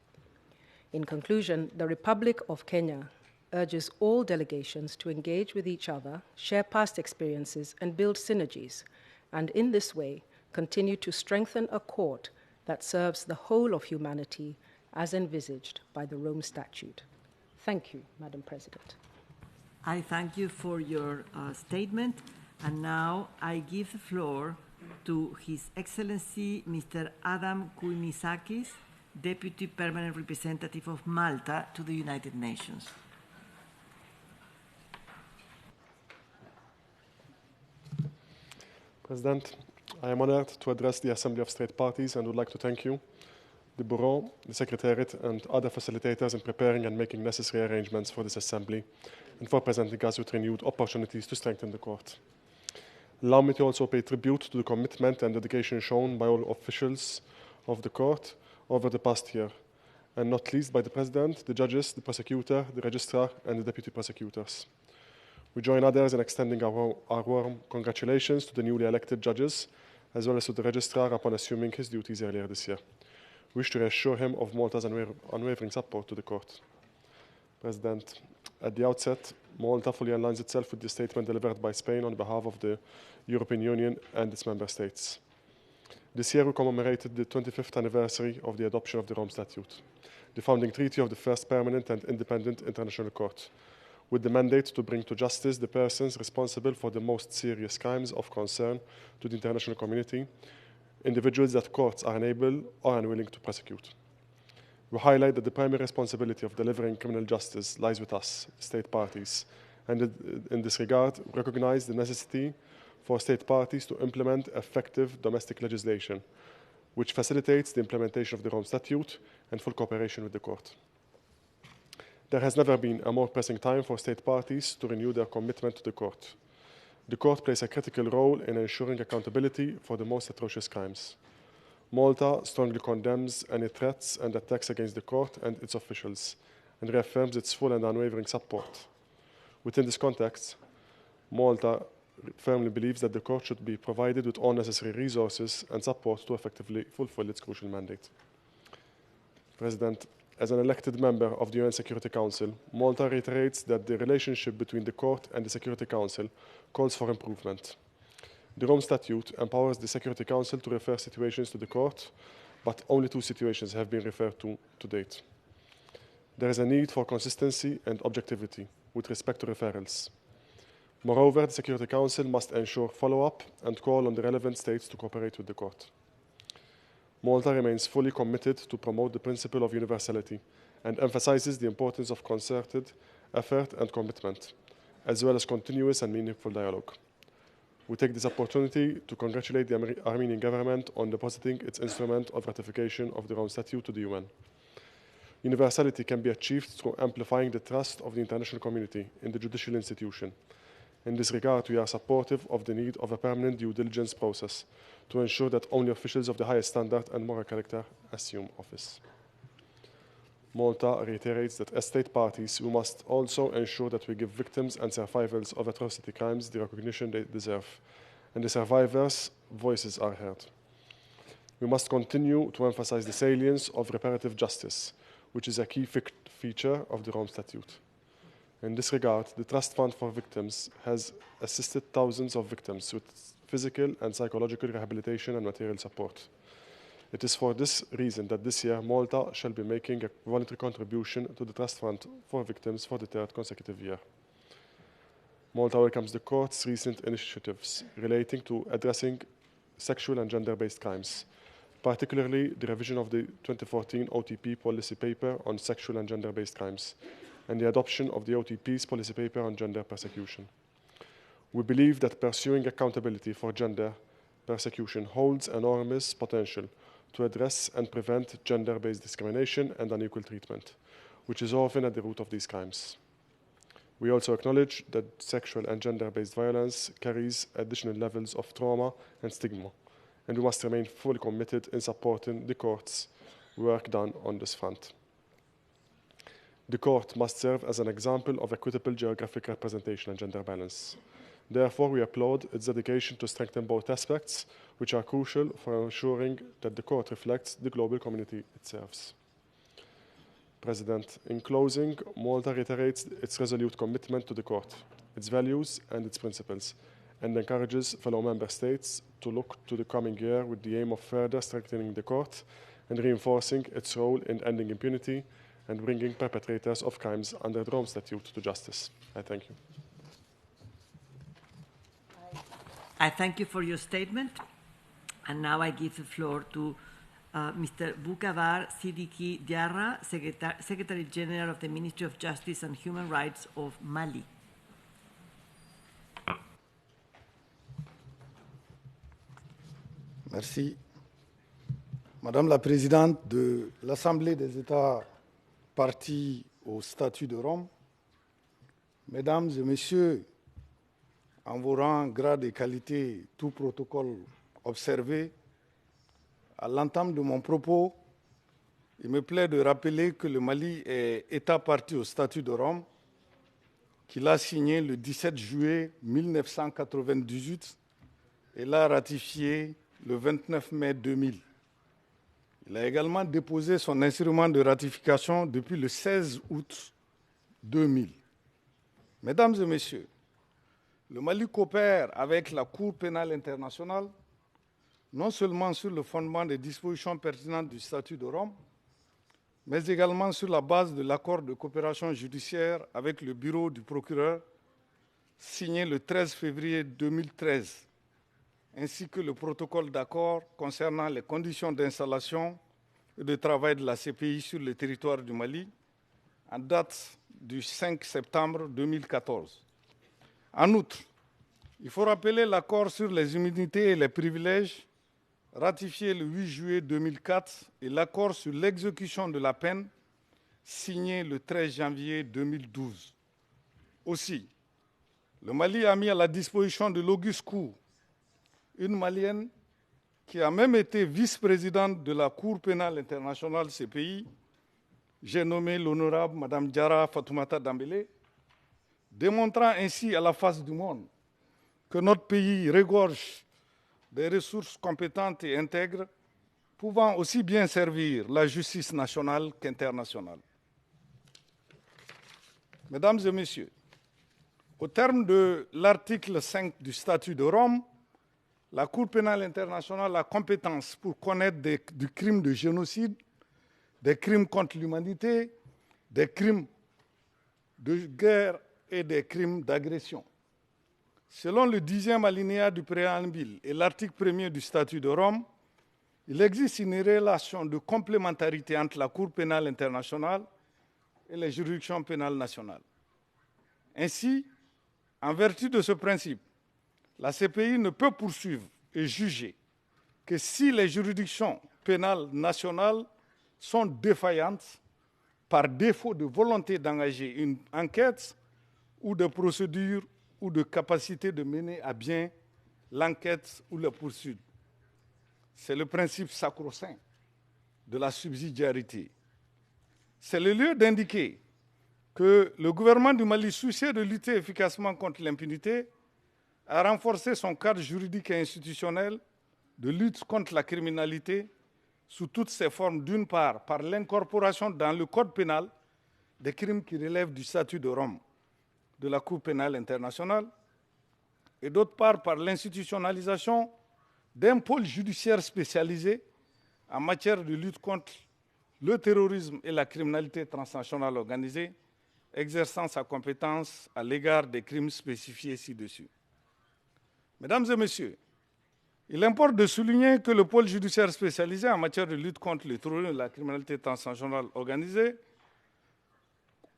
In conclusion, the Republic of Kenya urges all delegations to engage with each other, share past experiences, and build synergies, and in this way, continue to strengthen a court that serves the whole of humanity as envisaged by the Rome Statute. Thank you, Madam President. I thank you for your statement, and now I give the floor to His Excellency Mr. Adam Kounisakis, Deputy Permanent Representative of Malta to the United Nations. President, I am honored to address the Assembly of State Parties and would like to thank you, the Bureau, the Secretariat, and other facilitators in preparing and making necessary arrangements for this Assembly and for presenting us with renewed opportunities to strengthen the Court. Allow me to also pay tribute to the commitment and dedication shown by all officials of the Court over the past year, and not least by the President, the judges, the prosecutor, the registrar, and the deputy prosecutors. We join others in extending our warm congratulations to the newly elected judges, as well as to the registrar upon assuming his duties earlier this year. We wish to reassure him of Malta's unwavering support to the Court. President, at the outset, Malta fully aligns itself with the statement delivered by Spain on behalf of the European Union and its member states. This year we commemorated the 25th anniversary of the adoption of the Rome Statute, the founding treaty of the first permanent and independent international court, with the mandate to bring to justice the persons responsible for the most serious crimes of concern to the international community, individuals that courts are unable or unwilling to prosecute. We highlight that the primary responsibility of delivering criminal justice lies with us, state parties, and in this regard, recognize the necessity for state parties to implement effective domestic legislation, which facilitates the implementation of the Rome Statute and full cooperation with the Court. There has never been a more pressing time for state parties to renew their commitment to the Court. The Court plays a critical role in ensuring accountability for the most atrocious crimes. Malta strongly condemns any threats and attacks against the Court and its officials, and reaffirms its full and unwavering support. Within this context, Malta firmly believes that the Court should be provided with all necessary resources and support to effectively fulfill its crucial mandate. President, as an elected member of the UN Security Council, Malta reiterates that the relationship between the Court and the Security Council calls for improvement. The Rome Statute empowers the Security Council to refer situations to the Court, but only 2 situations have been referred to date. There is a need for consistency and objectivity with respect to referrals. Moreover, the Security Council must ensure follow-up and call on the relevant states to cooperate with the Court. Malta remains fully committed to promote the principle of universality and emphasizes the importance of concerted effort and commitment, as well as continuous and meaningful dialogue. We take this opportunity to congratulate the Armenian government on depositing its instrument of ratification of the Rome Statute to the UN. Universality can be achieved through amplifying the trust of the international community in the judicial institution. In this regard, we are supportive of the need of a permanent due diligence process to ensure that only officials of the highest standard and moral character assume office. Malta reiterates that as state parties, we must also ensure that we give victims and survivors of atrocity crimes the recognition they deserve, and the survivors' voices are heard. We must continue to emphasize the salience of reparative justice, which is a key feature of the Rome Statute. In this regard, the Trust Fund for Victims has assisted thousands of victims with physical and psychological rehabilitation and material support. It is for this reason that this year Malta shall be making a voluntary contribution to the Trust Fund for Victims for the 3rd consecutive year. Malta welcomes the Court's recent initiatives relating to addressing sexual and gender-based crimes, particularly the revision of the 2014 OTP policy paper on sexual and gender-based crimes, and the adoption of the OTP's policy paper on gender persecution. We believe that pursuing accountability for gender persecution holds enormous potential to address and prevent gender-based discrimination and unequal treatment, which is often at the root of these crimes. We also acknowledge that sexual and gender-based violence carries additional levels of trauma and stigma, and we must remain fully committed in supporting the court's work done on this front. The court must serve as an example of equitable geographic representation and gender balance. Therefore, we applaud its dedication to strengthen both aspects, which are crucial for ensuring that the court reflects the global community it serves. President, in closing, Malta reiterates its resolute commitment to the court, its values and its principles, and encourages fellow member states to look to the coming year with the aim of further strengthening the court and reinforcing its role in ending impunity and bringing perpetrators of crimes under the Rome Statute to justice. I thank you. I thank you for your statement. And now I give the floor to Mr. Bukavar Sidiki Diarra, Secretary General of the Ministry of Justice and Human Rights of Mali. Merci. Madame la Présidente de l'Assemblée des États partis au statut de Rome, Mesdames et Messieurs, en vos rangs, grades et qualités, tout protocole observé, à l'entame de mon propos, il me plaît de rappeler que le Mali est État parti au statut de Rome, qu'il a signé le 17 juillet 1998 et l'a ratifié le 29 mai 2000. Il a également déposé son instrument de ratification depuis le 16 août 2000. Mesdames et Messieurs, le Mali coopère avec la Cour pénale internationale, non seulement sur le fondement des dispositions pertinentes du statut de Rome, mais également sur la base de l'accord de coopération judiciaire avec le bureau du procureur, signé le 13 février 2013, ainsi que le protocole d'accord concernant les conditions d'installation et de travail de la CPI sur le territoire du Mali, en date du 5 septembre 2014. En outre, il faut rappeler l'accord sur les immunités et les privilèges ratifié le 8 juillet 2004 et l'accord sur l'exécution de la peine signé le 13 janvier 2012. Aussi, le Mali a mis à la disposition de l'Auguste Cour une Malienne qui a même été vice-présidente de la Cour pénale internationale CPI. J'ai nommé l'honorable Mme Diarra Fatoumata Dambélé, démontrant ainsi à la face du monde que notre pays regorge des ressources compétentes et intègres, pouvant aussi bien servir la justice nationale qu'internationale. Mesdames et Messieurs, au terme de l'article 5 du statut de Rome, la Cour pénale internationale a compétence pour connaître du crime de génocide, des crimes contre l'humanité, des crimes de guerre et des crimes d'agression. Selon le 10e alinéa du préambule et l'article 1er du statut de Rome, il existe une relation de complémentarité entre la Cour pénale internationale et les juridictions pénales nationales. Ainsi, en vertu de ce principe, la CPI ne peut poursuivre et juger que si les juridictions pénales nationales sont défaillantes par défaut de volonté d'engager une enquête ou de procédure ou de capacité de mener à bien l'enquête ou la poursuite. C'est le principe sacro-saint de la subsidiarité. C'est le lieu d'indiquer que le gouvernement du Mali, soucieux de lutter efficacement contre l'impunité, a renforcé son cadre juridique et institutionnel de lutte contre la criminalité sous toutes ses formes, d'une part par l'incorporation dans le code pénal des crimes qui relèvent du statut de Rome de la Cour pénale internationale, et d'autre part par l'institutionnalisation d'un pôle judiciaire spécialisé en matière de lutte contre le terrorisme et la criminalité transnationale organisée, exerçant sa compétence à l'égard des crimes spécifiés ci-dessus. Mesdames et Messieurs, il importe de souligner que le pôle judiciaire spécialisé en matière de lutte contre le terrorisme et la criminalité transnationale organisée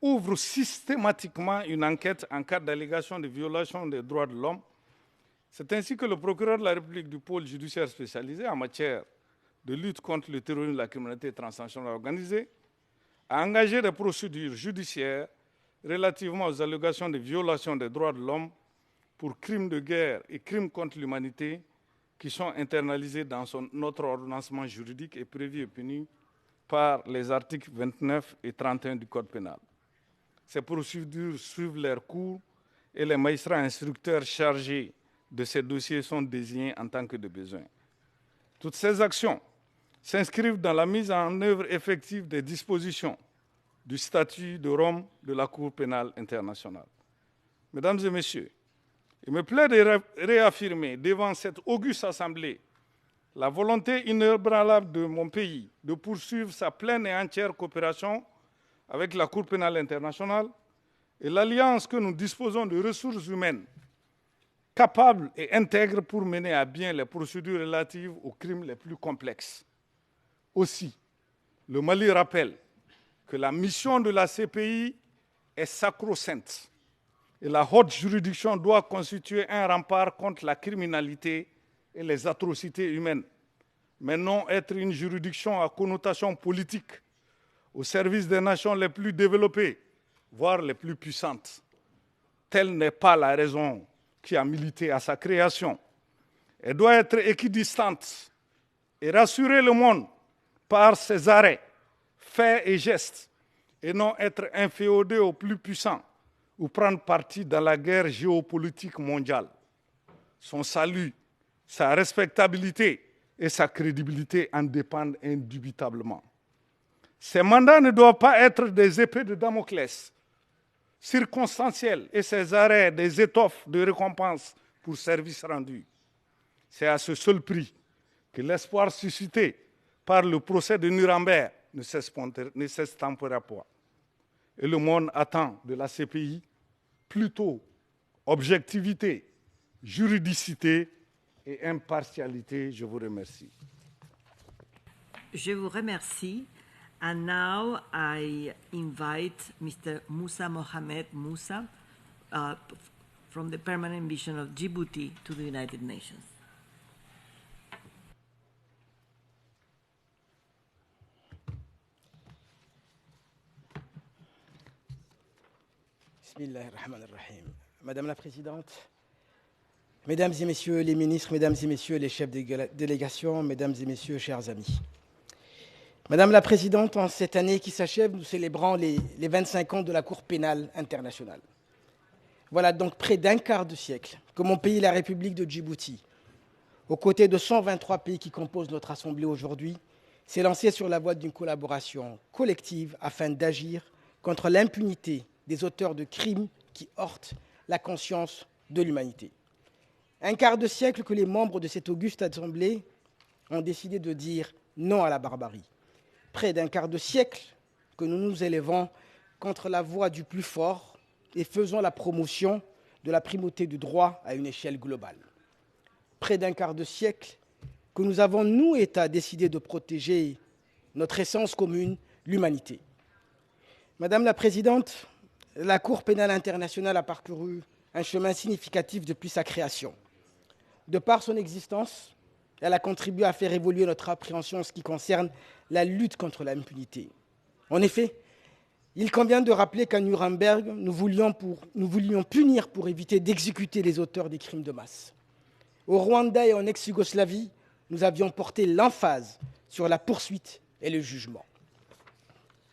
ouvre systématiquement une enquête en cas d'allégation de violation des droits de l'homme. C'est ainsi que le procureur de la République du pôle judiciaire spécialisé en matière de lutte contre le terrorisme et la criminalité transnationale organisée a engagé des procédures judiciaires relativement aux allégations de violation des droits de l'homme pour crimes de guerre et crimes contre l'humanité qui sont internalisés dans notre ordonnancement juridique et prévus et punis par les articles 29 et 31 du Code pénal. Ces procédures suivent leur cours et les magistrats instructeurs chargés de ces dossiers sont désignés en tant que de besoin. Toutes ces actions s'inscrivent dans la mise en œuvre effective des dispositions du statut de Rome de la Cour pénale internationale. Mesdames et messieurs, il me plaît de réaffirmer devant cette auguste assemblée la volonté inébranlable de mon pays de poursuivre sa pleine et entière coopération avec la Cour pénale internationale et l'alliance que nous disposons de ressources humaines capables et intègres pour mener à bien les procédures relatives aux crimes les plus complexes. Aussi, le Mali rappelle que la mission de la CPI est sacro-sainte et la haute juridiction doit constituer un rempart contre la criminalité et les atrocités humaines, mais non être une juridiction à connotation politique au service des nations les plus développées, voire les plus puissantes. Telle n'est pas la raison qui a milité à sa création. Elle doit être équidistante et rassurer le monde par ses arrêts, faits et gestes, et non être inféodée aux plus puissants ou prendre parti dans la guerre géopolitique mondiale. Son salut, sa respectabilité et sa crédibilité en dépendent indubitablement. Ces mandats ne doivent pas être des épées de Damoclès circonstancielles et ces arrêts des étoffes de récompense pour service rendu. C'est à ce seul prix que l'espoir suscité par le procès de Nuremberg ne s'estampera pas. Et le monde attend de la CPI plutôt objectivité, juridicité et impartialité. Je vous remercie. Je vous remercie. And now I invite Mr. Moussa Mohamed Moussa from the Permanent Mission of Djibouti to the United Nations. Bismillahirrahmanirrahim. Madame la Présidente, Mesdames et Messieurs les ministres, Mesdames et Messieurs les chefs de délégation, Mesdames et Messieurs, chers amis. Madame la Présidente, en cette année qui s'achève, nous célébrons les 25 ans de la Cour pénale internationale. Voilà donc près d'un quart de siècle que mon pays, la République de Djibouti, aux côtés de 123 pays qui composent notre Assemblée aujourd'hui, s'est lancé sur la voie d'une collaboration collective afin d'agir contre l'impunité des auteurs de crimes qui heurtent la conscience de l'humanité. Un quart de siècle que les membres de cette auguste Assemblée ont décidé de dire non à la barbarie. Près d'un quart de siècle que nous nous élevons contre la voix du plus fort et faisons la promotion de la primauté du droit à une échelle globale. Près d'un quart de siècle que nous avons, nous, États, décidé de protéger notre essence commune, l'humanité. Madame la Présidente, la Cour pénale internationale a parcouru un chemin significatif depuis sa création. De par son existence, elle a contribué à faire évoluer notre appréhension en ce qui concerne la lutte contre l'impunité. En effet, il convient de rappeler qu'à Nuremberg, nous voulions punir pour éviter d'exécuter les auteurs des crimes de masse. Au Rwanda et en ex-Yougoslavie, nous avions porté l'emphase sur la poursuite et le jugement.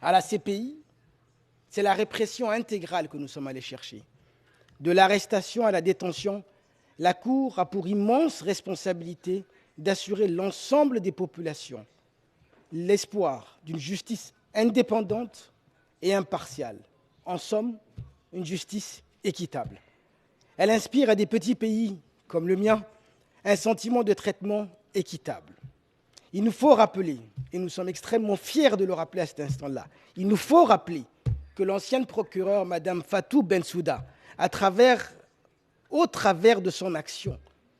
À la CPI, c'est la répression intégrale que nous sommes allés chercher. De l'arrestation à la détention, la Cour a pour immense responsabilité d'assurer l'ensemble des populations l'espoir d'une justice indépendante et impartiale. En somme, une justice équitable. Elle inspire à des petits pays comme le mien un sentiment de traitement équitable. Il nous faut rappeler, et nous sommes extrêmement fiers de le rappeler à cet instant-là, il nous faut rappeler que l'ancienne procureure, Mme Fatou Bensouda, au travers de son action,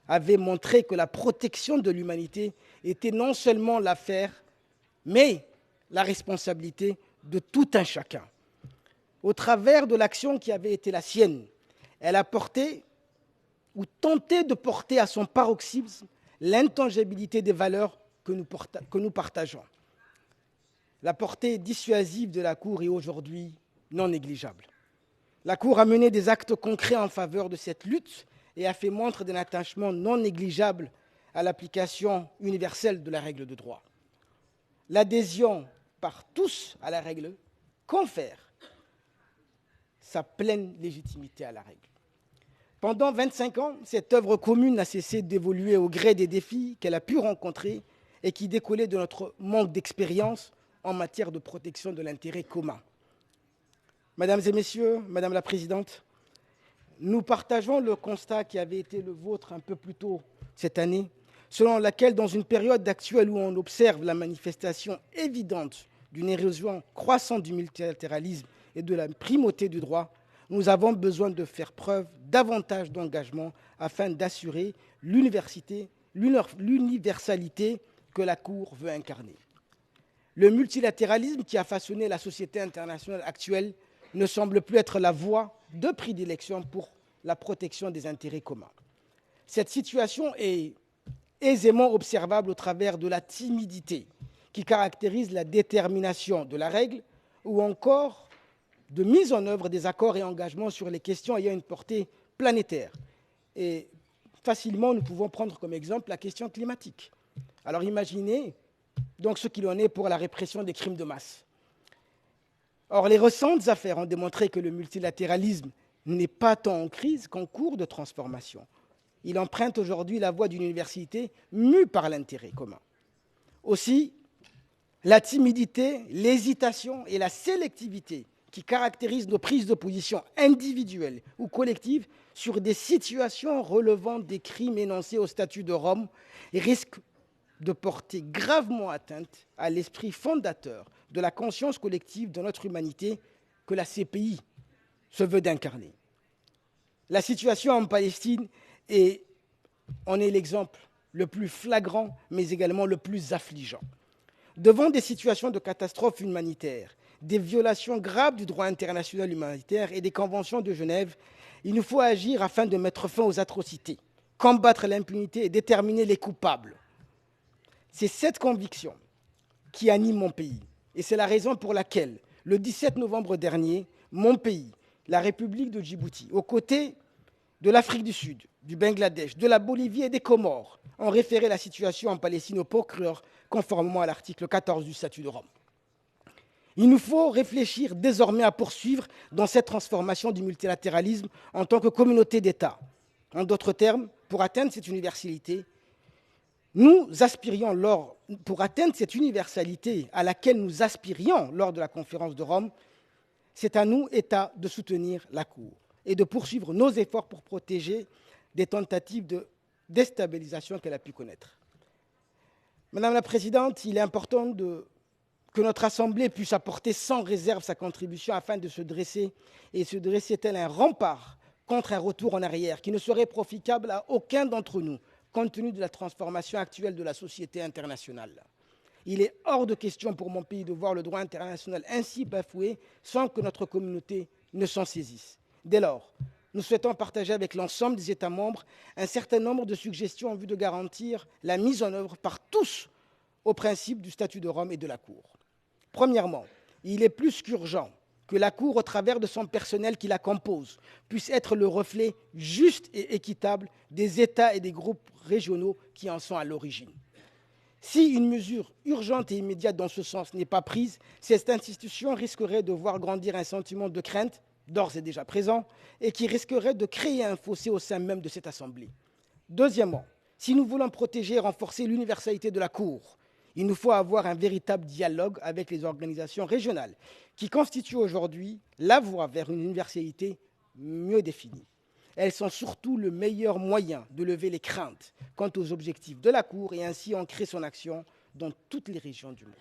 avait montré que la protection de l'humanité était non seulement l'affaire, mais la responsabilité de tout un chacun. au travers de l'action qui avait été la sienne, elle a porté ou tenté de porter à son paroxysme l'intangibilité des valeurs que nous partageons. La portée dissuasive de la Cour est aujourd'hui non négligeable. La Cour a mené des actes concrets en faveur de cette lutte et a fait montre d'un attachement non négligeable à l'application universelle de la règle de droit. L'adhésion par tous à la règle confère sa pleine légitimité à la règle. Pendant 25 ans, cette œuvre commune n'a cessé d'évoluer au gré des défis qu'elle a pu rencontrer et qui découlaient de notre manque d'expérience en matière de protection de l'intérêt commun. Mesdames et messieurs, Madame la Présidente, nous partageons le constat qui avait été le vôtre un peu plus tôt cette année, selon laquelle, dans une période actuelle où on observe la manifestation évidente d'une érosion croissante du multilatéralisme et de la primauté du droit, nous avons besoin de faire preuve davantage d'engagement afin d'assurer l'universalité que la Cour veut incarner. Le multilatéralisme qui a façonné la société internationale actuelle ne semble plus être la voie de prédilection pour la protection des intérêts communs. Cette situation est aisément observable au travers de la timidité qui caractérise la détermination de la règle ou encore de mise en œuvre des accords et engagements sur les questions ayant une portée planétaire. Et facilement, nous pouvons prendre comme exemple la question climatique. Alors imaginez donc ce qu'il en est pour la répression des crimes de masse. Or, les récentes affaires ont démontré que le multilatéralisme n'est pas tant en crise qu'en cours de transformation. Il emprunte aujourd'hui la voie d'une université mue par l'intérêt commun. Aussi, la timidité, l'hésitation et la sélectivité qui caractérisent nos prises de position individuelles ou collectives sur des situations relevant des crimes énoncés au statut de Rome risquent de porter gravement atteinte à l'esprit fondateur de la conscience collective de notre humanité que la CPI se veut d'incarner. La situation en Palestine en est l'exemple le plus flagrant, mais également le plus affligeant. Devant des situations de catastrophe humanitaire, des violations graves du droit international humanitaire et des conventions de Genève, il nous faut agir afin de mettre fin aux atrocités, combattre l'impunité et déterminer les coupables. C'est cette conviction qui anime mon pays. Et c'est la raison pour laquelle, le 17 novembre dernier, mon pays, la République de Djibouti, aux côtés de l'Afrique du Sud, du Bangladesh, de la Bolivie et des Comores, ont référé la situation en Palestine au procureur conformément à l'article 14 du statut de Rome. Il nous faut réfléchir désormais à poursuivre dans cette transformation du multilatéralisme en tant que communauté d'États. En d'autres termes, pour atteindre cette universalité, pour atteindre cette universalité à laquelle nous aspirions lors de la conférence de Rome, c'est à nous, États, de soutenir la Cour et de poursuivre nos efforts pour protéger des tentatives de déstabilisation qu'elle a pu connaître. Madame la Présidente, il est important que notre Assemblée puisse apporter sans réserve sa contribution afin de se dresser tel un rempart contre un retour en arrière qui ne serait profitable à aucun d'entre nous, compte tenu de la transformation actuelle de la société internationale. Il est hors de question pour mon pays de voir le droit international ainsi bafoué sans que notre communauté ne s'en saisisse. Dès lors, nous souhaitons partager avec l'ensemble des États membres un certain nombre de suggestions en vue de garantir la mise en œuvre par tous au principe du statut de Rome et de la Cour. Premièrement, il est plus qu'urgent que la Cour, au travers de son personnel qui la compose, puisse être le reflet juste et équitable des États et des groupes régionaux qui en sont à l'origine. Si une mesure urgente et immédiate dans ce sens n'est pas prise, cette institution risquerait de voir grandir un sentiment de crainte, d'ores et déjà présent, et qui risquerait de créer un fossé au sein même de cette Assemblée. Deuxièmement, si nous voulons protéger et renforcer l'universalité de la Cour, il nous faut avoir un véritable dialogue avec les organisations régionales qui constituent aujourd'hui la voie vers une universalité mieux définie. Elles sont surtout le meilleur moyen de lever les craintes quant aux objectifs de la Cour et ainsi ancrer son action dans toutes les régions du monde.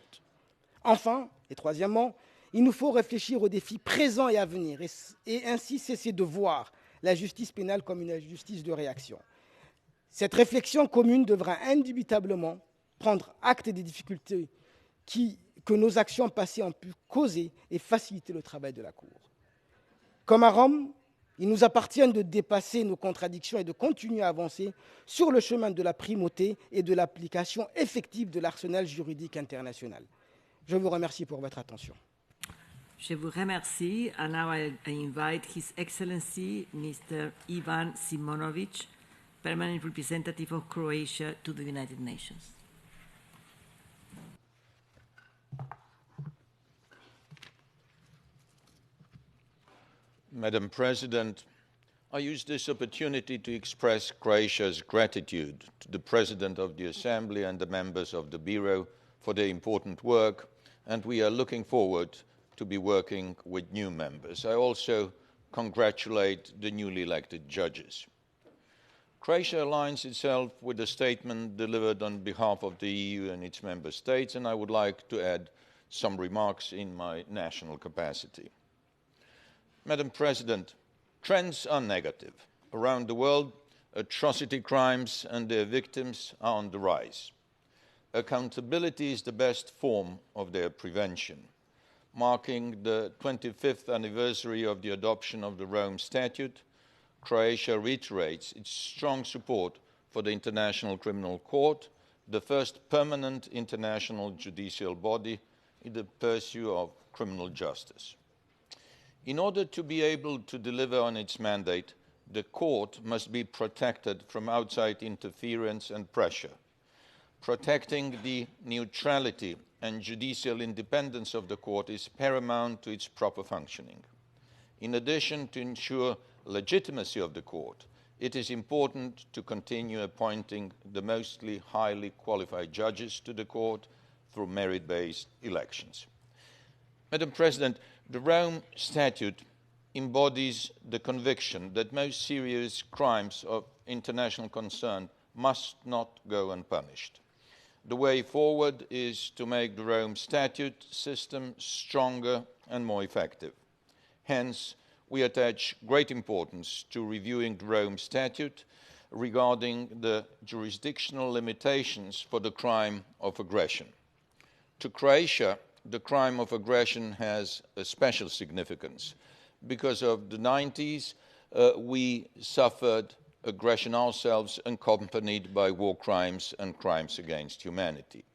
Enfin, et troisièmement, il nous faut réfléchir aux défis présents et à venir et ainsi cesser de voir la justice pénale comme une justice de réaction. Cette réflexion commune devra indubitablement prendre acte des difficultés que nos actions passées ont pu causer et faciliter le travail de la Cour. Comme à Rome, il nous appartient de dépasser nos contradictions et de continuer à avancer sur le chemin de la primauté et de l'application effective de l'arsenal juridique international. Je vous remercie pour votre attention. Je vous remercie. And now I invite His Excellency Mr. Ivan Simonovic, Permanent Representative of Croatia to the United Nations. Madam President, I use this opportunity to express Croatia's gratitude to the President of the Assembly and the members of the Bureau for their important work, and we are looking forward to be working with new members. I also congratulate the newly elected judges. Croatia aligns itself with the statement delivered on behalf of the EU and its member states, and I would like to add some remarks in my national capacity. Madam President, trends are negative. Around the world, atrocity crimes and their victims are on the rise. Accountability is the best form of their prevention. Marking the 25th anniversary of the adoption of the Rome Statute, Croatia reiterates its strong support for the International Criminal Court, the first permanent international judicial body in the pursuit of criminal justice. In order to be able to deliver on its mandate, the court must be protected from outside interference and pressure. Protecting the neutrality and judicial independence of the court is paramount to its proper functioning. In addition, to ensure legitimacy of the court, it is important to continue appointing the mostly highly qualified judges to the court through merit-based elections. Madam President, the Rome Statute embodies the conviction that most serious crimes of international concern must not go unpunished. The way forward is to make the Rome Statute system stronger and more effective. Hence, we attach great importance to reviewing the Rome Statute regarding the jurisdictional limitations for the crime of aggression. To Croatia, the crime of aggression has a special significance. Because of the 90s, we suffered aggression ourselves, accompanied by war crimes and crimes against humanity.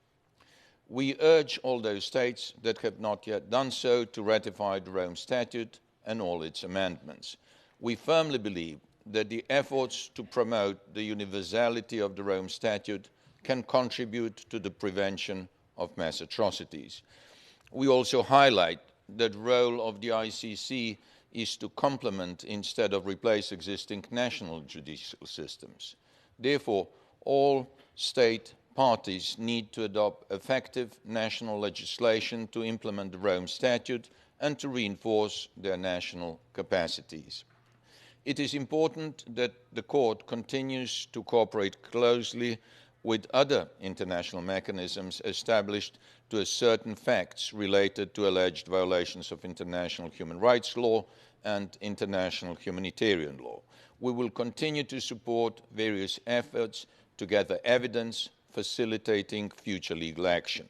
We urge all those states that have not yet done so to ratify the Rome Statute and all its amendments. We firmly believe that the efforts to promote the universality of the Rome Statute can contribute to the prevention of mass atrocities. We also highlight that the role of the ICC is to complement instead of replace existing national judicial systems. Therefore, all state parties need to adopt effective national legislation to implement the Rome Statute and to reinforce their national capacities. It is important that the Court continues to cooperate closely with other international mechanisms established to ascertain facts related to alleged violations of international human rights law and international humanitarian law. We will continue to support various efforts to gather evidence, facilitating future legal action.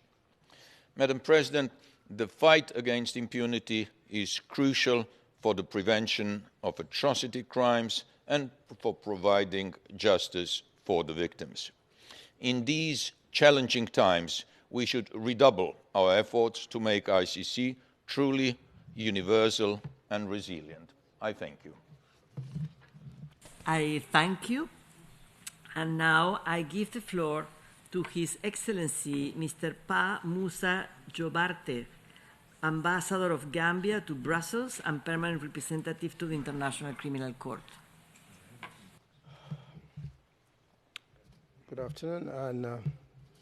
Madam President, the fight against impunity is crucial for the prevention of atrocity crimes and for providing justice for the victims. In these challenging times, we should redouble our efforts to make ICC truly universal and resilient. I thank you. I thank you. And now I give the floor to His Excellency Mr. Pa Musa Jobarte, Ambassador of Gambia to Brussels and Permanent Representative to the International Criminal Court. Good afternoon, and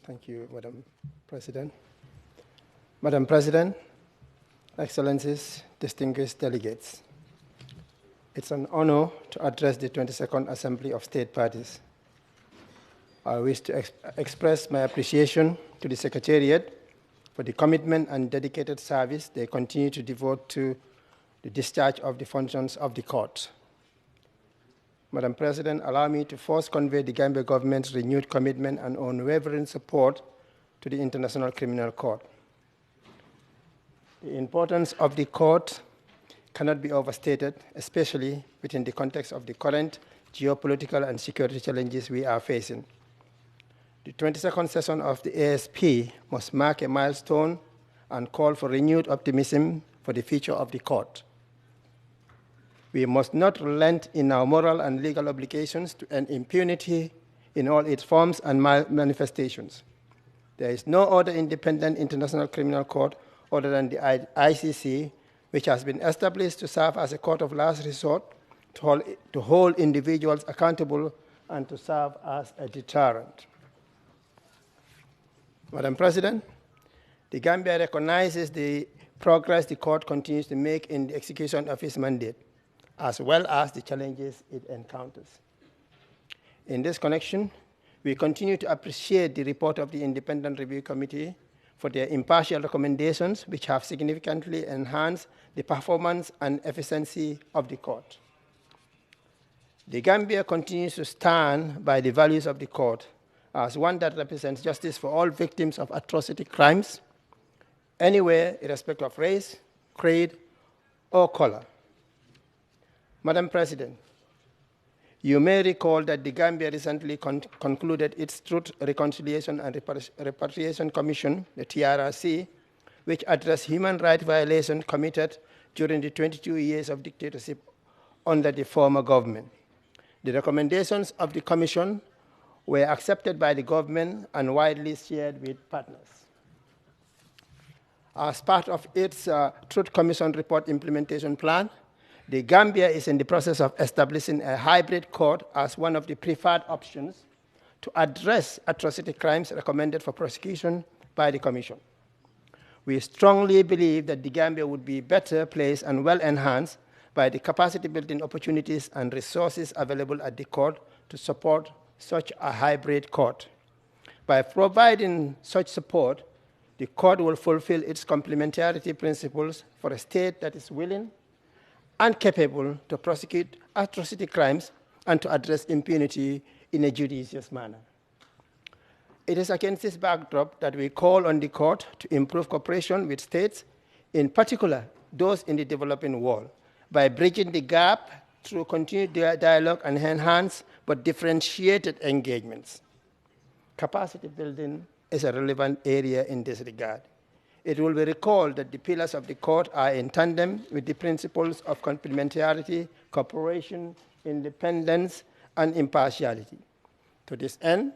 thank you, Madam President. Madam President, Excellencies, distinguished delegates, it's an honor to address the 22nd Assembly of State Parties. I wish to express my appreciation to the Secretariat for the commitment and dedicated service they continue to devote to the discharge of the functions of the Court. Madam President, allow me to first convey the Gambia government's renewed commitment and unwavering support to the International Criminal Court. The importance of the Court cannot be overstated, especially within the context of the current geopolitical and security challenges we are facing. The 22nd session of the ASP must mark a milestone and call for renewed optimism for the future of the court. We must not relent in our moral and legal obligations to end impunity in all its forms and manifestations. There is no other independent international criminal court other than the ICC, which has been established to serve as a court of last resort, to hold individuals accountable, and to serve as a deterrent. Madam President, the Gambia recognizes the progress the court continues to make in the execution of its mandate, as well as the challenges it encounters. In this connection, we continue to appreciate the report of the Independent Review Committee for their impartial recommendations, which have significantly enhanced the performance and efficiency of the court. The Gambia continues to stand by the values of the court as one that represents justice for all victims of atrocity crimes, anywhere, irrespective of race, creed, or color. Madam President, you may recall that the Gambia recently concluded its Truth, Reconciliation and Repatriation Commission, the TRRC, which addressed human rights violations committed during the 22 years of dictatorship under the former government. The recommendations of the Commission were accepted by the government and widely shared with partners. As part of its Truth Commission report implementation plan, the Gambia is in the process of establishing a hybrid court as one of the preferred options to address atrocity crimes recommended for prosecution by the Commission. We strongly believe that the Gambia would be better placed and well enhanced by the capacity building opportunities and resources available at the court to support such a hybrid court. By providing such support, the court will fulfill its complementarity principles for a state that is willing and capable to prosecute atrocity crimes and to address impunity in a judicious manner. It is against this backdrop that we call on the court to improve cooperation with states, in particular those in the developing world, by bridging the gap through continued dialogue and enhanced but differentiated engagements. Capacity building is a relevant area in this regard. It will be recalled that the pillars of the court are in tandem with the principles of complementarity, cooperation, independence, and impartiality. To this end,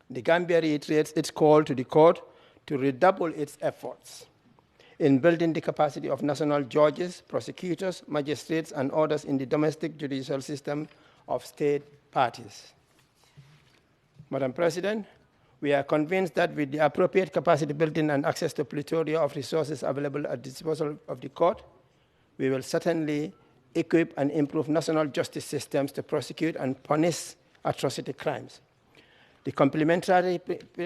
the Gambia reiterates its call to the court to redouble its efforts in building the capacity of national judges, prosecutors, magistrates, and others in the domestic judicial system of state parties. Madam President, we are convinced that with the appropriate capacity building and access to a plethora of resources available at the disposal of the court, we will certainly equip and improve national justice systems to prosecute and punish atrocity crimes. The complementary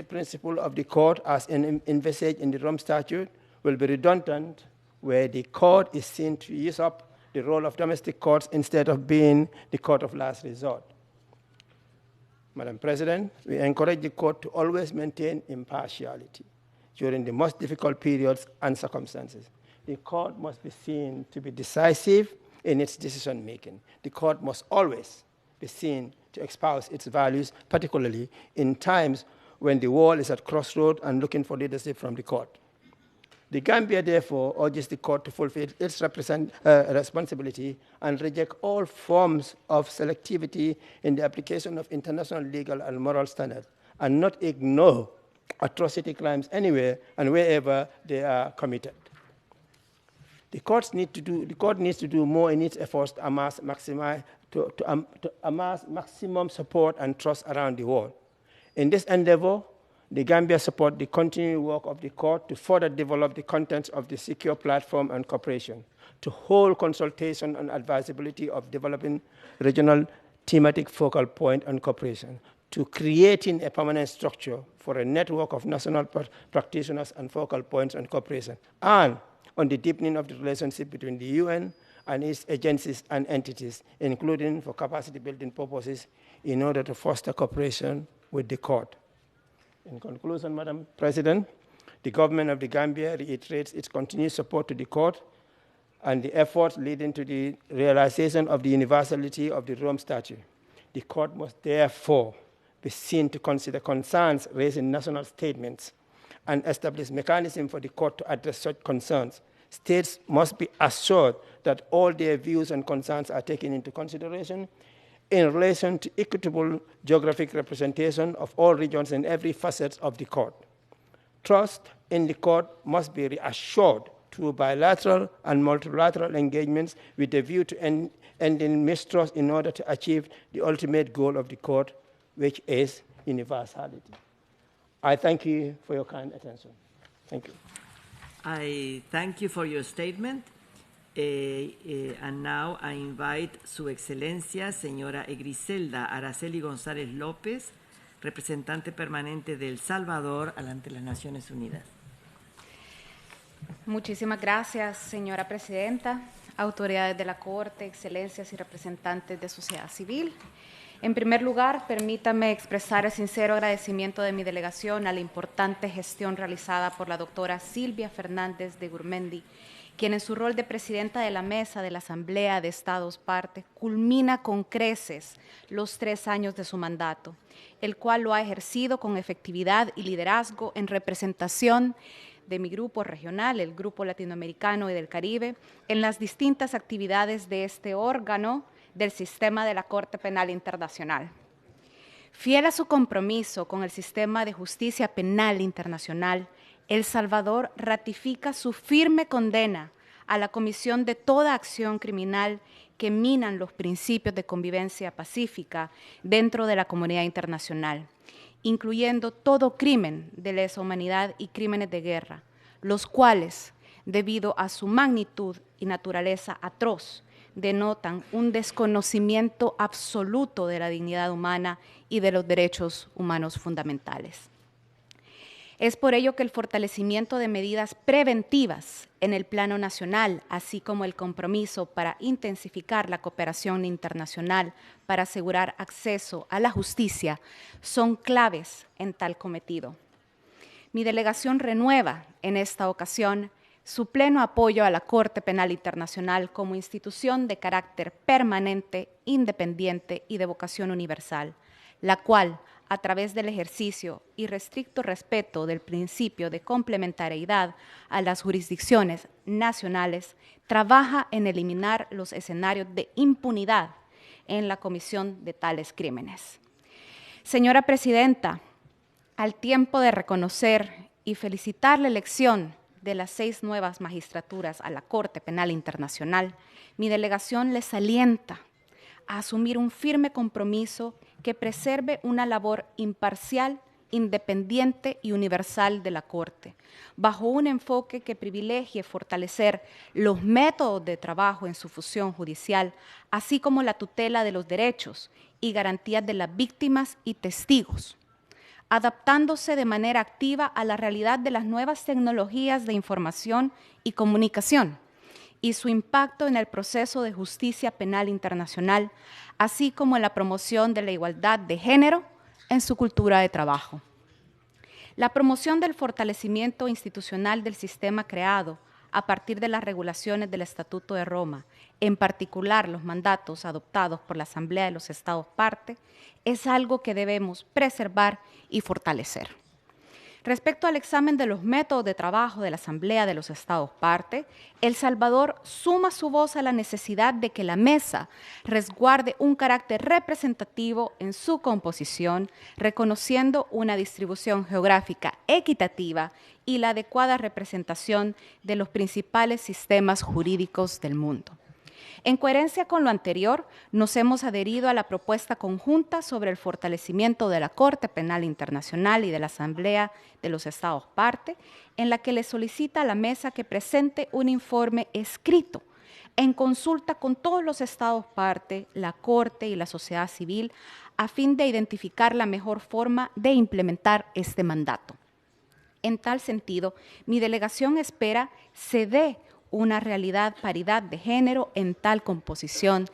principle of the court, as envisaged in the Rome Statute, will be redundant where the court is seen to use up the role of domestic courts instead of being the court of last resort. Madam President, we encourage the court to always maintain impartiality during the most difficult periods and circumstances. The court must be seen to be decisive in its decision-making. The court must always be seen to espouse its values, particularly in times when the world is at crossroads and looking for leadership from the court. The Gambia, therefore, urges the court to fulfill its responsibility and reject all forms of selectivity in the application of international legal and moral standards, and not ignore atrocity crimes anywhere and wherever they are committed. The court needs to do more in its efforts to amass maximum support and trust around the world. In this endeavor, the Gambia supports the continuing work of the court to further develop the contents of the secure platform and cooperation, to hold consultation and advisability of developing regional thematic focal point and cooperation, to creating a permanent structure for a network of national practitioners and focal points and cooperation, and on the deepening of the relationship between the UN and its agencies and entities, including for capacity building purposes, in order to foster cooperation with the court. In conclusion, Madam President, the government of the Gambia reiterates its continued support to the court and the efforts leading to the realization of the universality of the Rome Statute. The Court must therefore be seen to consider concerns raised in national statements and establish mechanisms for the Court to address such concerns. States must be assured that all their views and concerns are taken into consideration in relation to equitable geographic representation of all regions in every facet of the Court. Trust in the Court must be reassured through bilateral and multilateral engagements with a view to ending mistrust in order to achieve the ultimate goal of the Court, which is universality. I thank you for your kind attention. Thank you. I thank you for your statement. And now I invite Su Excelencia, señora Egriselda Araceli González López, representante permanente de El Salvador ante las Naciones Unidas. Muchísimas gracias, señora presidenta, autoridades de la Corte, excelencias y representantes de sociedad civil. En primer lugar, permítame expresar el sincero agradecimiento de mi delegación a la importante gestión realizada por la doctora Silvia Fernández de Gurmendi, quien en su rol de presidenta de la Mesa de la Asamblea de Estados Partes culmina con creces los 3 años de su mandato, el cual lo ha ejercido con efectividad y liderazgo en representación de mi grupo regional, el Grupo Latinoamericano y del Caribe, en las distintas actividades de este órgano del sistema de la Corte Penal Internacional. Fiel a su compromiso con el sistema de justicia penal internacional, El Salvador ratifica su firme condena a la comisión de toda acción criminal que minan los principios de convivencia pacífica dentro de la comunidad internacional, incluyendo todo crimen de lesa humanidad y crímenes de guerra, los cuales, debido a su magnitud y naturaleza atroz, denotan un desconocimiento absoluto de la dignidad humana y de los derechos humanos fundamentales. Es por ello que el fortalecimiento de medidas preventivas en el plano nacional, así como el compromiso para intensificar la cooperación internacional para asegurar acceso a la justicia, son claves en tal cometido. Mi delegación renueva en esta ocasión su pleno apoyo a la Corte Penal Internacional como institución de carácter permanente, independiente y de vocación universal, la cual, a través del ejercicio y restricto respeto del principio de complementariedad a las jurisdicciones nacionales, trabaja en eliminar los escenarios de impunidad en la comisión de tales crímenes. Señora Presidenta, al tiempo de reconocer y felicitar la elección de las 6 nuevas magistraturas a la Corte Penal Internacional, mi delegación les alienta a asumir un firme compromiso que preserve una labor imparcial, independiente y universal de la Corte, bajo un enfoque que privilegie fortalecer los métodos de trabajo en su función judicial, así como la tutela de los derechos y garantías de las víctimas y testigos, adaptándose de manera activa a la realidad de las nuevas tecnologías de información y comunicación y su impacto en el proceso de justicia penal internacional, así como en la promoción de la igualdad de género en su cultura de trabajo. La promoción del fortalecimiento institucional del sistema creado a partir de las regulaciones del Estatuto de Roma, en particular los mandatos adoptados por la Asamblea de los Estados Partes, es algo que debemos preservar y fortalecer. Respecto al examen de los métodos de trabajo de la Asamblea de los Estados Partes, El Salvador suma su voz a la necesidad de que la mesa resguarde un carácter representativo en su composición, reconociendo una distribución geográfica equitativa y la adecuada representación de los principales sistemas jurídicos del mundo. En coherencia con lo anterior, nos hemos adherido a la propuesta conjunta sobre el fortalecimiento de la Corte Penal Internacional y de la Asamblea de los Estados Partes, en la que le solicita a la mesa que presente un informe escrito en consulta con todos los Estados Partes, la Corte y la sociedad civil, a fin de identificar la mejor forma de implementar este mandato. En tal sentido, mi delegación espera se dé una paridad de género en tal composición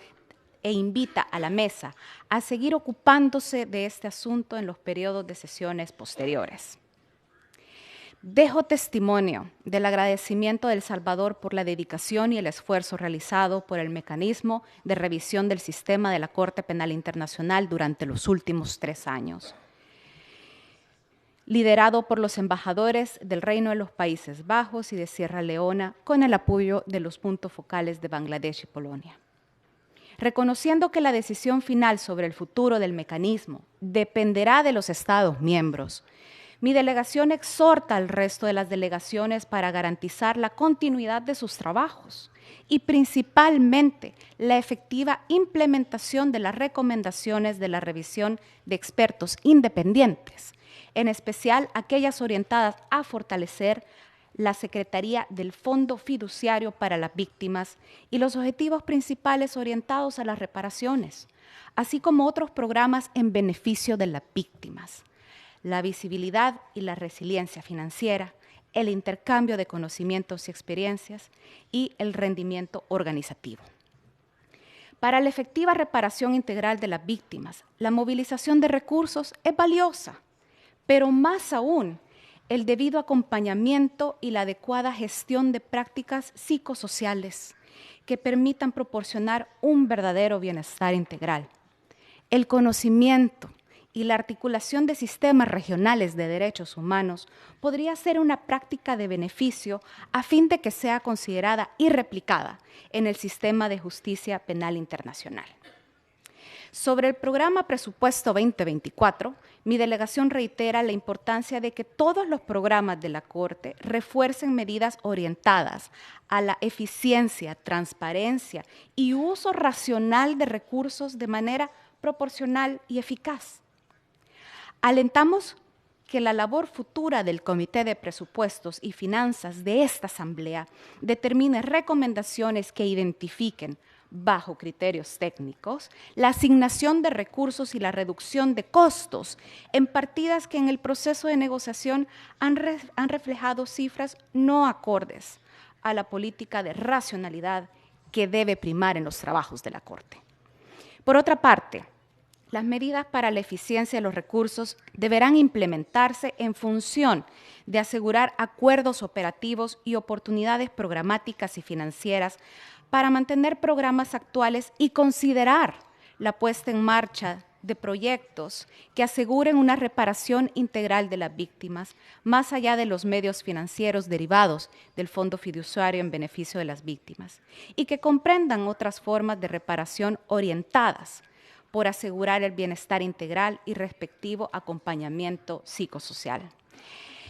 e invita a la mesa a seguir ocupándose de este asunto en los periodos de sesiones posteriores. Dejo testimonio del agradecimiento de El Salvador por la dedicación y el esfuerzo realizado por el mecanismo de revisión del sistema de la Corte Penal Internacional durante los últimos 3 años, liderado por los embajadores del Reino de los Países Bajos y de Sierra Leona, con el apoyo de los puntos focales de Bangladesh y Polonia. Reconociendo que la decisión final sobre el futuro del mecanismo dependerá de los Estados miembros, mi delegación exhorta al resto de las delegaciones para garantizar la continuidad de sus trabajos y principalmente la efectiva implementación de las recomendaciones de la revisión de expertos independientes, en especial aquellas orientadas a fortalecer la Secretaría del Fondo Fiduciario para las Víctimas y los objetivos principales orientados a las reparaciones, así como otros programas en beneficio de las víctimas, la visibilidad y la resiliencia financiera, el intercambio de conocimientos y experiencias y el rendimiento organizativo. Para la efectiva reparación integral de las víctimas, la movilización de recursos es valiosa, pero más aún, el debido acompañamiento y la adecuada gestión de prácticas psicosociales que permitan proporcionar un verdadero bienestar integral. El conocimiento y la articulación de sistemas regionales de derechos humanos podría ser una práctica de beneficio a fin de que sea considerada y replicada en el sistema de justicia penal internacional. Sobre el programa Presupuesto 2024, mi delegación reitera la importancia de que todos los programas de la Corte refuercen medidas orientadas a la eficiencia, transparencia y uso racional de recursos de manera proporcional y eficaz. Alentamos que la labor futura del Comité de Presupuestos y Finanzas de esta Asamblea determine recomendaciones que identifiquen, bajo criterios técnicos, la asignación de recursos y la reducción de costos en partidas que en el proceso de negociación han reflejado cifras no acordes a la política de racionalidad que debe primar en los trabajos de la Corte. Por otra parte, las medidas para la eficiencia de los recursos deberán implementarse en función de asegurar acuerdos operativos y oportunidades programáticas y financieras para mantener programas actuales y considerar la puesta en marcha de proyectos que aseguren una reparación integral de las víctimas, más allá de los medios financieros derivados del Fondo Fiduciario en beneficio de las víctimas, y que comprendan otras formas de reparación orientadas por asegurar el bienestar integral y respectivo acompañamiento psicosocial.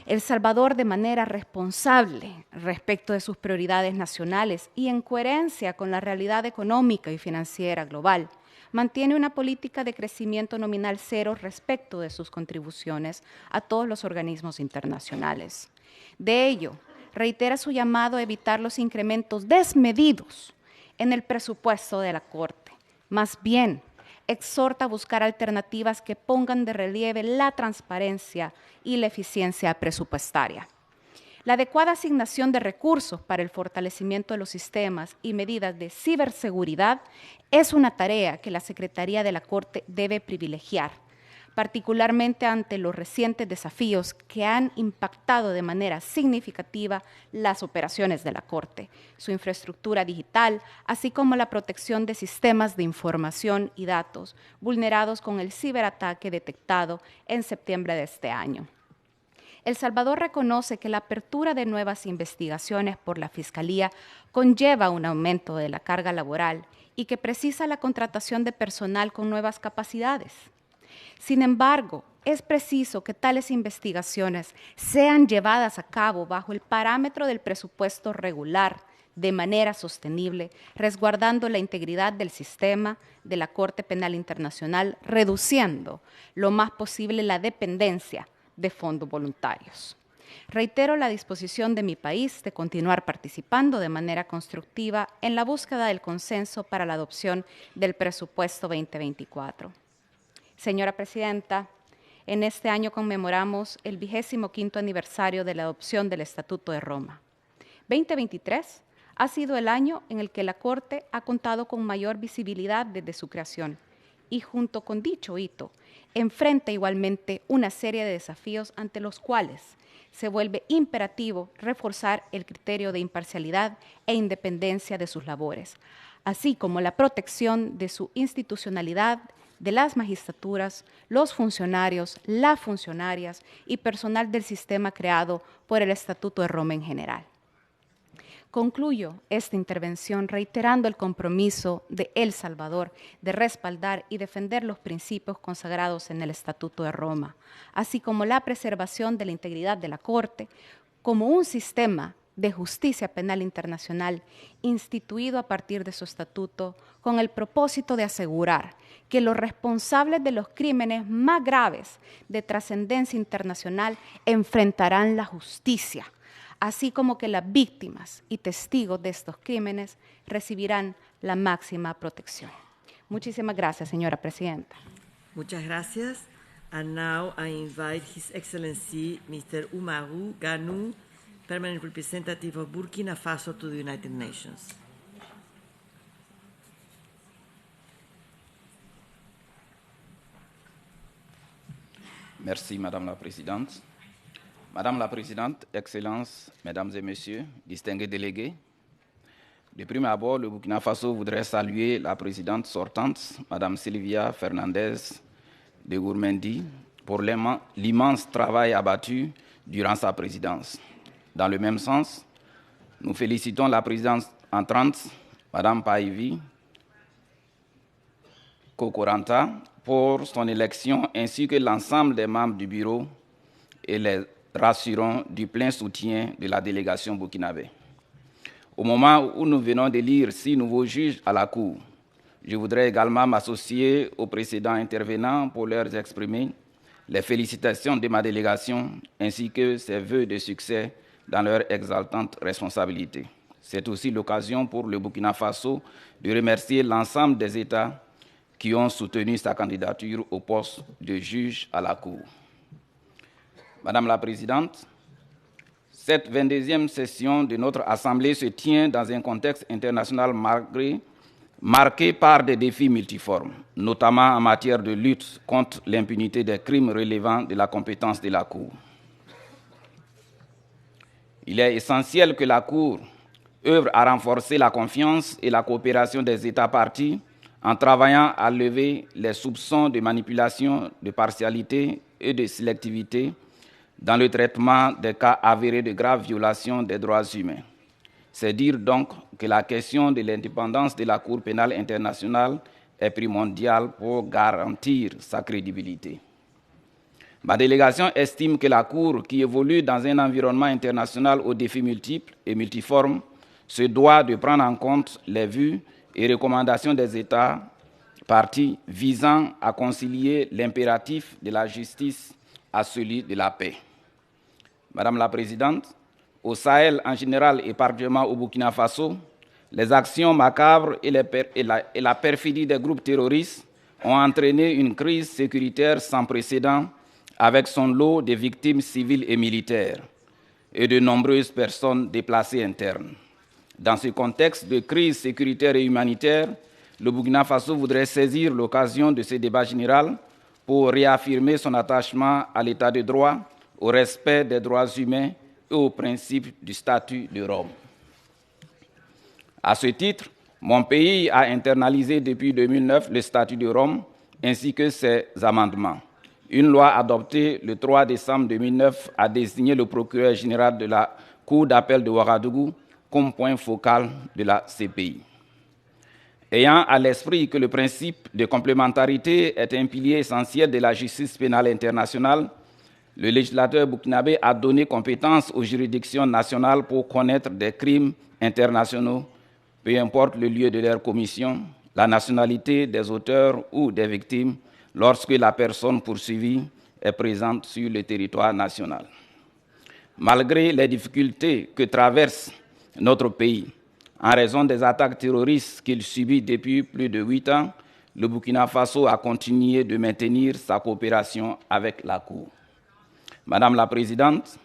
El Salvador, de manera responsable respecto de sus prioridades nacionales y en coherencia con la realidad económica y financiera global, mantiene una política de crecimiento nominal cero respecto de sus contribuciones a todos los organismos internacionales. De ello, reitera su llamado a evitar los incrementos desmedidos en el presupuesto de la Corte. Más bien, exhorta a buscar alternativas que pongan de relieve la transparencia y la eficiencia presupuestaria. La adecuada asignación de recursos para el fortalecimiento de los sistemas y medidas de ciberseguridad es una tarea que la Secretaría de la Corte debe privilegiar, particularmente ante los recientes desafíos que han impactado de manera significativa las operaciones de la Corte, su infraestructura digital, así como la protección de sistemas de información y datos vulnerados con el ciberataque detectado en septiembre de este año. El Salvador reconoce que la apertura de nuevas investigaciones por la Fiscalía conlleva un aumento de la carga laboral y que precisa la contratación de personal con nuevas capacidades. Sin embargo, es preciso que tales investigaciones sean llevadas a cabo bajo el parámetro del presupuesto regular, de manera sostenible, resguardando la integridad del sistema de la Corte Penal Internacional, reduciendo lo más posible la dependencia de fondos voluntarios. Reitero la disposición de mi país de continuar participando de manera constructiva en la búsqueda del consenso para la adopción del presupuesto 2024. Señora Presidenta, en este año conmemoramos el 25º aniversario de la adopción del Estatuto de Roma. 2023 ha sido el año en el que la Corte ha contado con mayor visibilidad desde su creación y junto con dicho hito, enfrenta igualmente una serie de desafíos ante los cuales se vuelve imperativo reforzar el criterio de imparcialidad e independencia de sus labores, así como la protección de su institucionalidad, de las magistraturas, los funcionarios, las funcionarias y personal del sistema creado por el Estatuto de Roma en general. Concluyo esta intervención reiterando el compromiso de El Salvador de respaldar y defender los principios consagrados en el Estatuto de Roma, así como la preservación de la integridad de la Corte como un sistema de justicia penal internacional instituido a partir de su estatuto con el propósito de asegurar que los responsables de los crímenes más graves de trascendencia internacional enfrentarán la justicia, así como que las víctimas y testigos de estos crímenes recibirán la máxima protección. Muchísimas gracias, señora presidenta. Muchas gracias. And now I invite His Excellency Mr. Umaru Ganu, Permanent Representative of Burkina Faso to the United Nations. Merci, Madame la Présidente. Madame la Présidente, Excellences, Mesdames et Messieurs, distingués délégués, de prime abord, le Burkina Faso voudrait saluer la présidente sortante, Madame Sylvia Fernandez de Gourmendi, pour l'immense travail abattu durant sa présidence. Dans le même sens, nous félicitons la présidente entrante, Madame Paivi Kokoranta, pour son élection ainsi que l'ensemble des membres du bureau et les rassurons du plein soutien de la délégation burkinabé. Au moment où nous venons d'élire 6 nouveaux juges à la Cour, je voudrais également m'associer aux précédents intervenants pour leur exprimer les félicitations de ma délégation ainsi que ses vœux de succès dans leur exaltante responsabilité. C'est aussi l'occasion pour le Burkina Faso de remercier l'ensemble des États qui ont soutenu sa candidature au poste de juge à la Cour. Madame la Présidente, cette 22e session de notre Assemblée se tient dans un contexte international marqué par des défis multiformes, notamment en matière de lutte contre l'impunité des crimes relevant de la compétence de la Cour. Il est essentiel que la Cour œuvre à renforcer la confiance et la coopération des États parties en travaillant à lever les soupçons de manipulation, de partialité et de sélectivité dans le traitement des cas avérés de graves violations des droits humains. C'est dire donc que la question de l'indépendance de la Cour pénale internationale est primordiale pour garantir sa crédibilité. Ma délégation estime que la Cour, qui évolue dans un environnement international aux défis multiples et multiformes, se doit de prendre en compte les vues et recommandations des États parties visant à concilier l'impératif de la justice à celui de la paix. Madame la Présidente, au Sahel en général et particulièrement au Burkina Faso, les actions macabres et la perfidie des groupes terroristes ont entraîné une crise sécuritaire sans précédent avec son lot de victimes civiles et militaires et de nombreuses personnes déplacées internes. Dans ce contexte de crise sécuritaire et humanitaire, le Burkina Faso voudrait saisir l'occasion de ce débat général pour réaffirmer son attachement à l'état de droit, au respect des droits humains et aux principes du statut de Rome. À ce titre, mon pays a internalisé depuis 2009 le statut de Rome ainsi que ses amendements. Une loi adoptée le 3 décembre 2009 a désigné le procureur général de la Cour d'appel de Ouagadougou comme point focal de la CPI. Ayant à l'esprit que le principe de complémentarité est un pilier essentiel de la justice pénale internationale, le législateur burkinabé a donné compétence aux juridictions nationales pour connaître des crimes internationaux, peu importe le lieu de leur commission, la nationalité des auteurs ou des victimes, lorsque la personne poursuivie est présente sur le territoire national. Malgré les difficultés que traverse notre pays, en raison des attaques terroristes qu'il subit depuis plus de 8 ans, le Burkina Faso a continué de maintenir sa coopération avec la Cour. Madame la Présidente,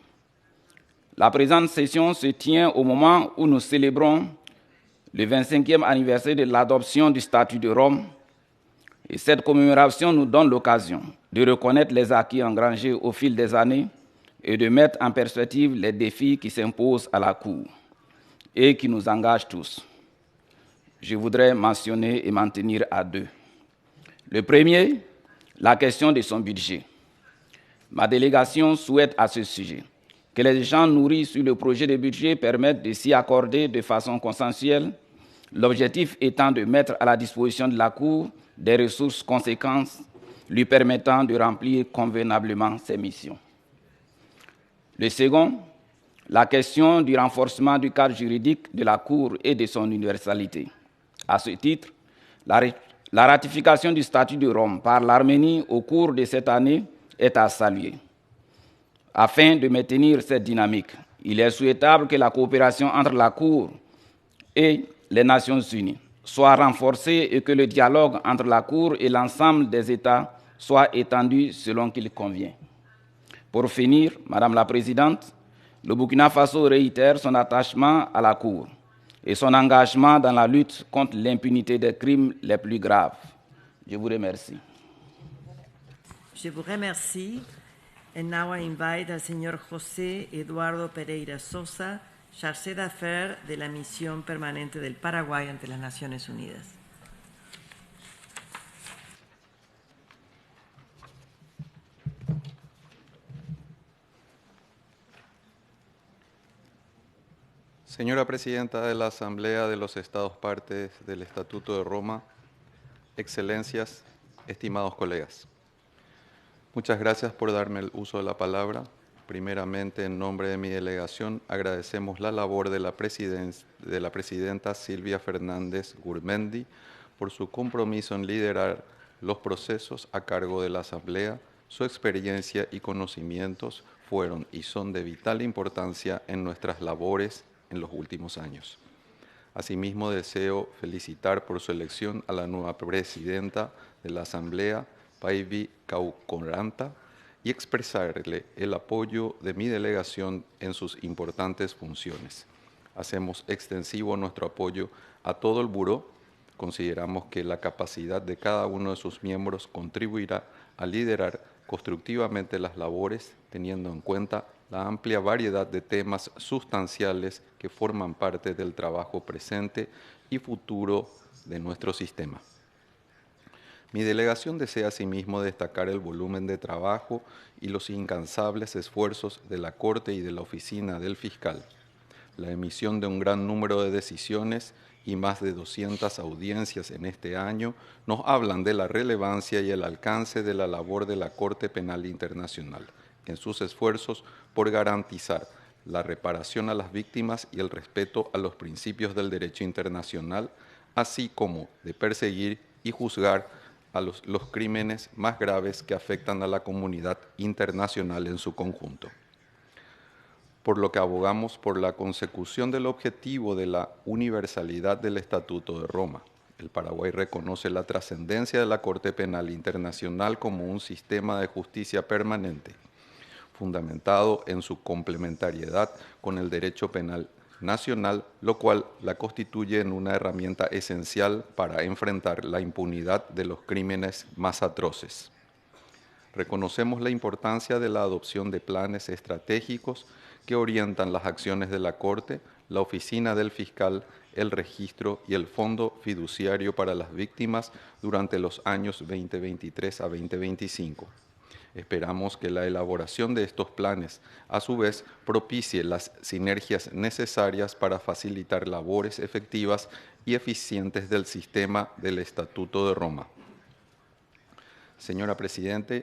la présente session se tient au moment où nous célébrons le 25e anniversaire de l'adoption du statut de Rome, Et cette commémoration nous donne l'occasion de reconnaître les acquis engrangés au fil des années et de mettre en perspective les défis qui s'imposent à la Cour et qui nous engagent tous. Je voudrais mentionner et m'en tenir à deux. Le premier, la question de son budget. Ma délégation souhaite à ce sujet que les échanges nourris sur le projet de budget permettent de s'y accorder de façon consensuelle, l'objectif étant de mettre à la disposition de la Cour des ressources conséquentes lui permettant de remplir convenablement ses missions. Le second, la question du renforcement du cadre juridique de la Cour et de son universalité. À ce titre, la ratification du statut de Rome par l'Arménie au cours de cette année est à saluer. Afin de maintenir cette dynamique, il est souhaitable que la coopération entre la Cour et les Nations Unies soit renforcée et que le dialogue entre la Cour et l'ensemble des États soit étendu selon qu'il convient. Pour finir, Madame la Présidente, le Burkina Faso réitère son attachement à la Cour et son engagement dans la lutte contre l'impunité des crimes les plus graves. Je vous remercie. Je vous remercie. And now I invite al señor José Eduardo Pereira Sosa, chargé d'affaires de la Misión Permanente del Paraguay ante las Naciones Unidas. Señora Presidenta de la Asamblea de los Estados Partes del Estatuto de Roma, Excelencias, estimados colegas. Muchas gracias por darme el uso de la palabra. Primeramente, en nombre de mi delegación, agradecemos la labor de la presidenta Silvia Fernández Gurmendi por su compromiso en liderar los procesos a cargo de la Asamblea. Su experiencia y conocimientos fueron y son de vital importancia en nuestras labores en los últimos años. Asimismo, deseo felicitar por su elección a la nueva presidenta de la Asamblea, Päivi Kaukoranta, y expresarle el apoyo de mi delegación en sus importantes funciones. Hacemos extensivo nuestro apoyo a todo el buró. Consideramos que la capacidad de cada uno de sus miembros contribuirá a liderar constructivamente las labores, teniendo en cuenta la amplia variedad de temas sustanciales que forman parte del trabajo presente y futuro de nuestro sistema. Mi delegación desea asimismo destacar el volumen de trabajo y los incansables esfuerzos de la Corte y de la Oficina del Fiscal. La emisión de un gran número de decisiones y más de 200 audiencias en este año nos hablan de la relevancia y el alcance de la labor de la Corte Penal Internacional en sus esfuerzos por garantizar la reparación a las víctimas y el respeto a los principios del derecho internacional, así como de perseguir y juzgar a los crímenes más graves que afectan a la comunidad internacional en su conjunto. Por lo que abogamos por la consecución del objetivo de la universalidad del Estatuto de Roma. El Paraguay reconoce la trascendencia de la Corte Penal Internacional como un sistema de justicia permanente, fundamentado en su complementariedad con el derecho penal nacional, lo cual la constituye en una herramienta esencial para enfrentar la impunidad de los crímenes más atroces. Reconocemos la importancia de la adopción de planes estratégicos que orientan las acciones de la Corte, la Oficina del Fiscal, el registro y el Fondo Fiduciario para las Víctimas durante los años 2023 a 2025. Esperamos que la elaboración de estos planes, a su vez, propicie las sinergias necesarias para facilitar labores efectivas y eficientes del sistema del Estatuto de Roma. Señora Presidenta,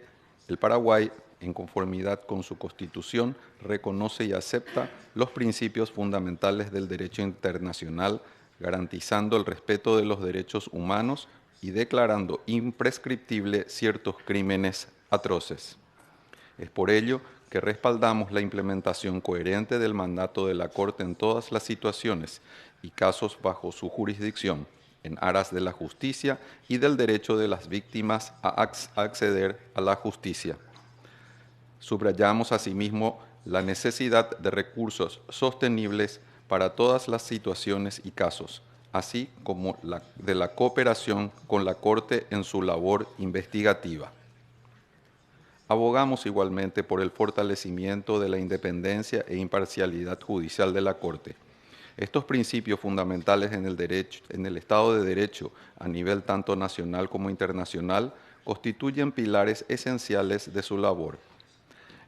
el Paraguay, en conformidad con su Constitución, reconoce y acepta los principios fundamentales del derecho internacional, garantizando el respeto de los derechos humanos y declarando imprescriptible ciertos crímenes atroces. Es por ello que respaldamos la implementación coherente del mandato de la Corte en todas las situaciones y casos bajo su jurisdicción, en aras de la justicia y del derecho de las víctimas a acceder a la justicia. Subrayamos asimismo la necesidad de recursos sostenibles para todas las situaciones y casos, así como de la cooperación con la Corte en su labor investigativa. Abogamos igualmente por el fortalecimiento de la independencia e imparcialidad judicial de la Corte. Estos principios fundamentales en el Estado de Derecho a nivel tanto nacional como internacional constituyen pilares esenciales de su labor.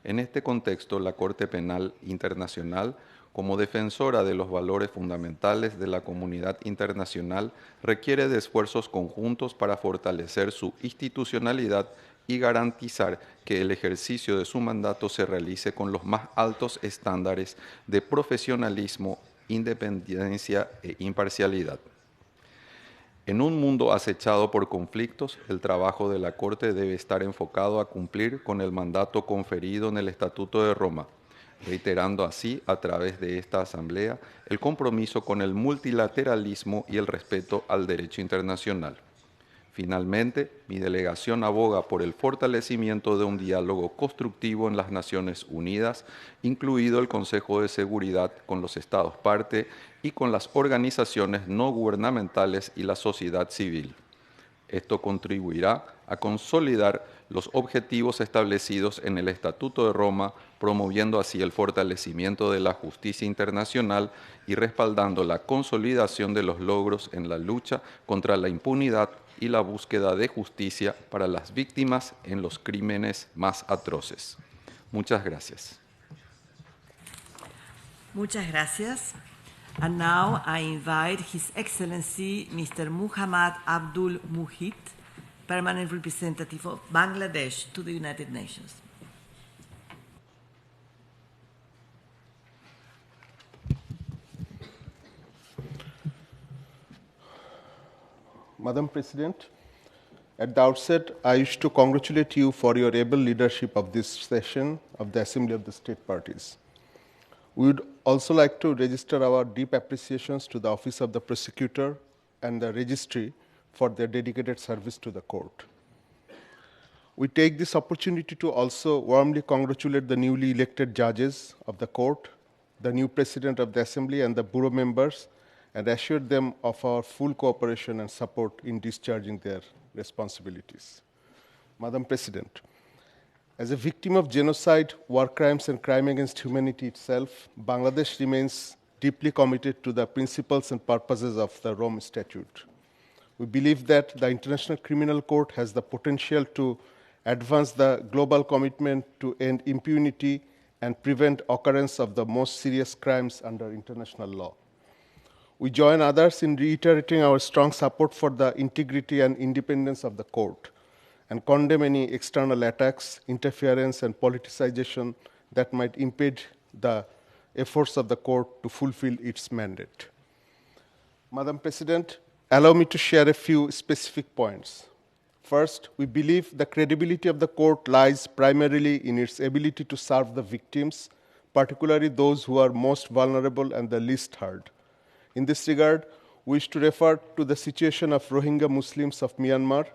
En este contexto, la Corte Penal Internacional, como defensora de los valores fundamentales de la comunidad internacional, requiere de esfuerzos conjuntos para fortalecer su institucionalidad y garantizar que el ejercicio de su mandato se realice con los más altos estándares de profesionalismo, independencia e imparcialidad. En un mundo acechado por conflictos, el trabajo de la Corte debe estar enfocado a cumplir con el mandato conferido en el Estatuto de Roma, reiterando así, a través de esta Asamblea, el compromiso con el multilateralismo y el respeto al derecho internacional. Finalmente, mi delegación aboga por el fortalecimiento de un diálogo constructivo en las Naciones Unidas, incluido el Consejo de Seguridad con los Estados parte y con las organizaciones no gubernamentales y la sociedad civil. Esto contribuirá a consolidar los objetivos establecidos en el Estatuto de Roma, promoviendo así el fortalecimiento de la justicia internacional y respaldando la consolidación de los logros en la lucha contra la impunidad y la búsqueda de justicia para las víctimas en los crímenes más atroces. Muchas gracias. Muchas gracias. And now I invite His Excellency Mr. Muhammad Abdul Muhit, Permanent Representative of Bangladesh to the United Nations. Madam President, at the outset, I wish to congratulate you for your able leadership of this session of the Assembly of the State Parties. We would also like to register our deep appreciations to the Office of the Prosecutor and the Registry for their dedicated service to the court. We take this opportunity to also warmly congratulate the newly elected judges of the court, the new President of the Assembly, and the Bureau members, and assure them of our full cooperation and support in discharging their responsibilities. Madam President, as a victim of genocide, war crimes, and crime against humanity itself, Bangladesh remains deeply committed to the principles and purposes of the Rome Statute. We believe that the International Criminal Court has the potential to advance the global commitment to end impunity and prevent occurrence of the most serious crimes under international law. We join others in reiterating our strong support for the integrity and independence of the court and condemn any external attacks, interference, and politicization that might impede the efforts of the court to fulfill its mandate. Madam President, allow me to share a few specific points. First, we believe the credibility of the court lies primarily in its ability to serve the victims, particularly those who are most vulnerable and the least heard. In this regard, we wish to refer to the situation of Rohingya Muslims of Myanmar,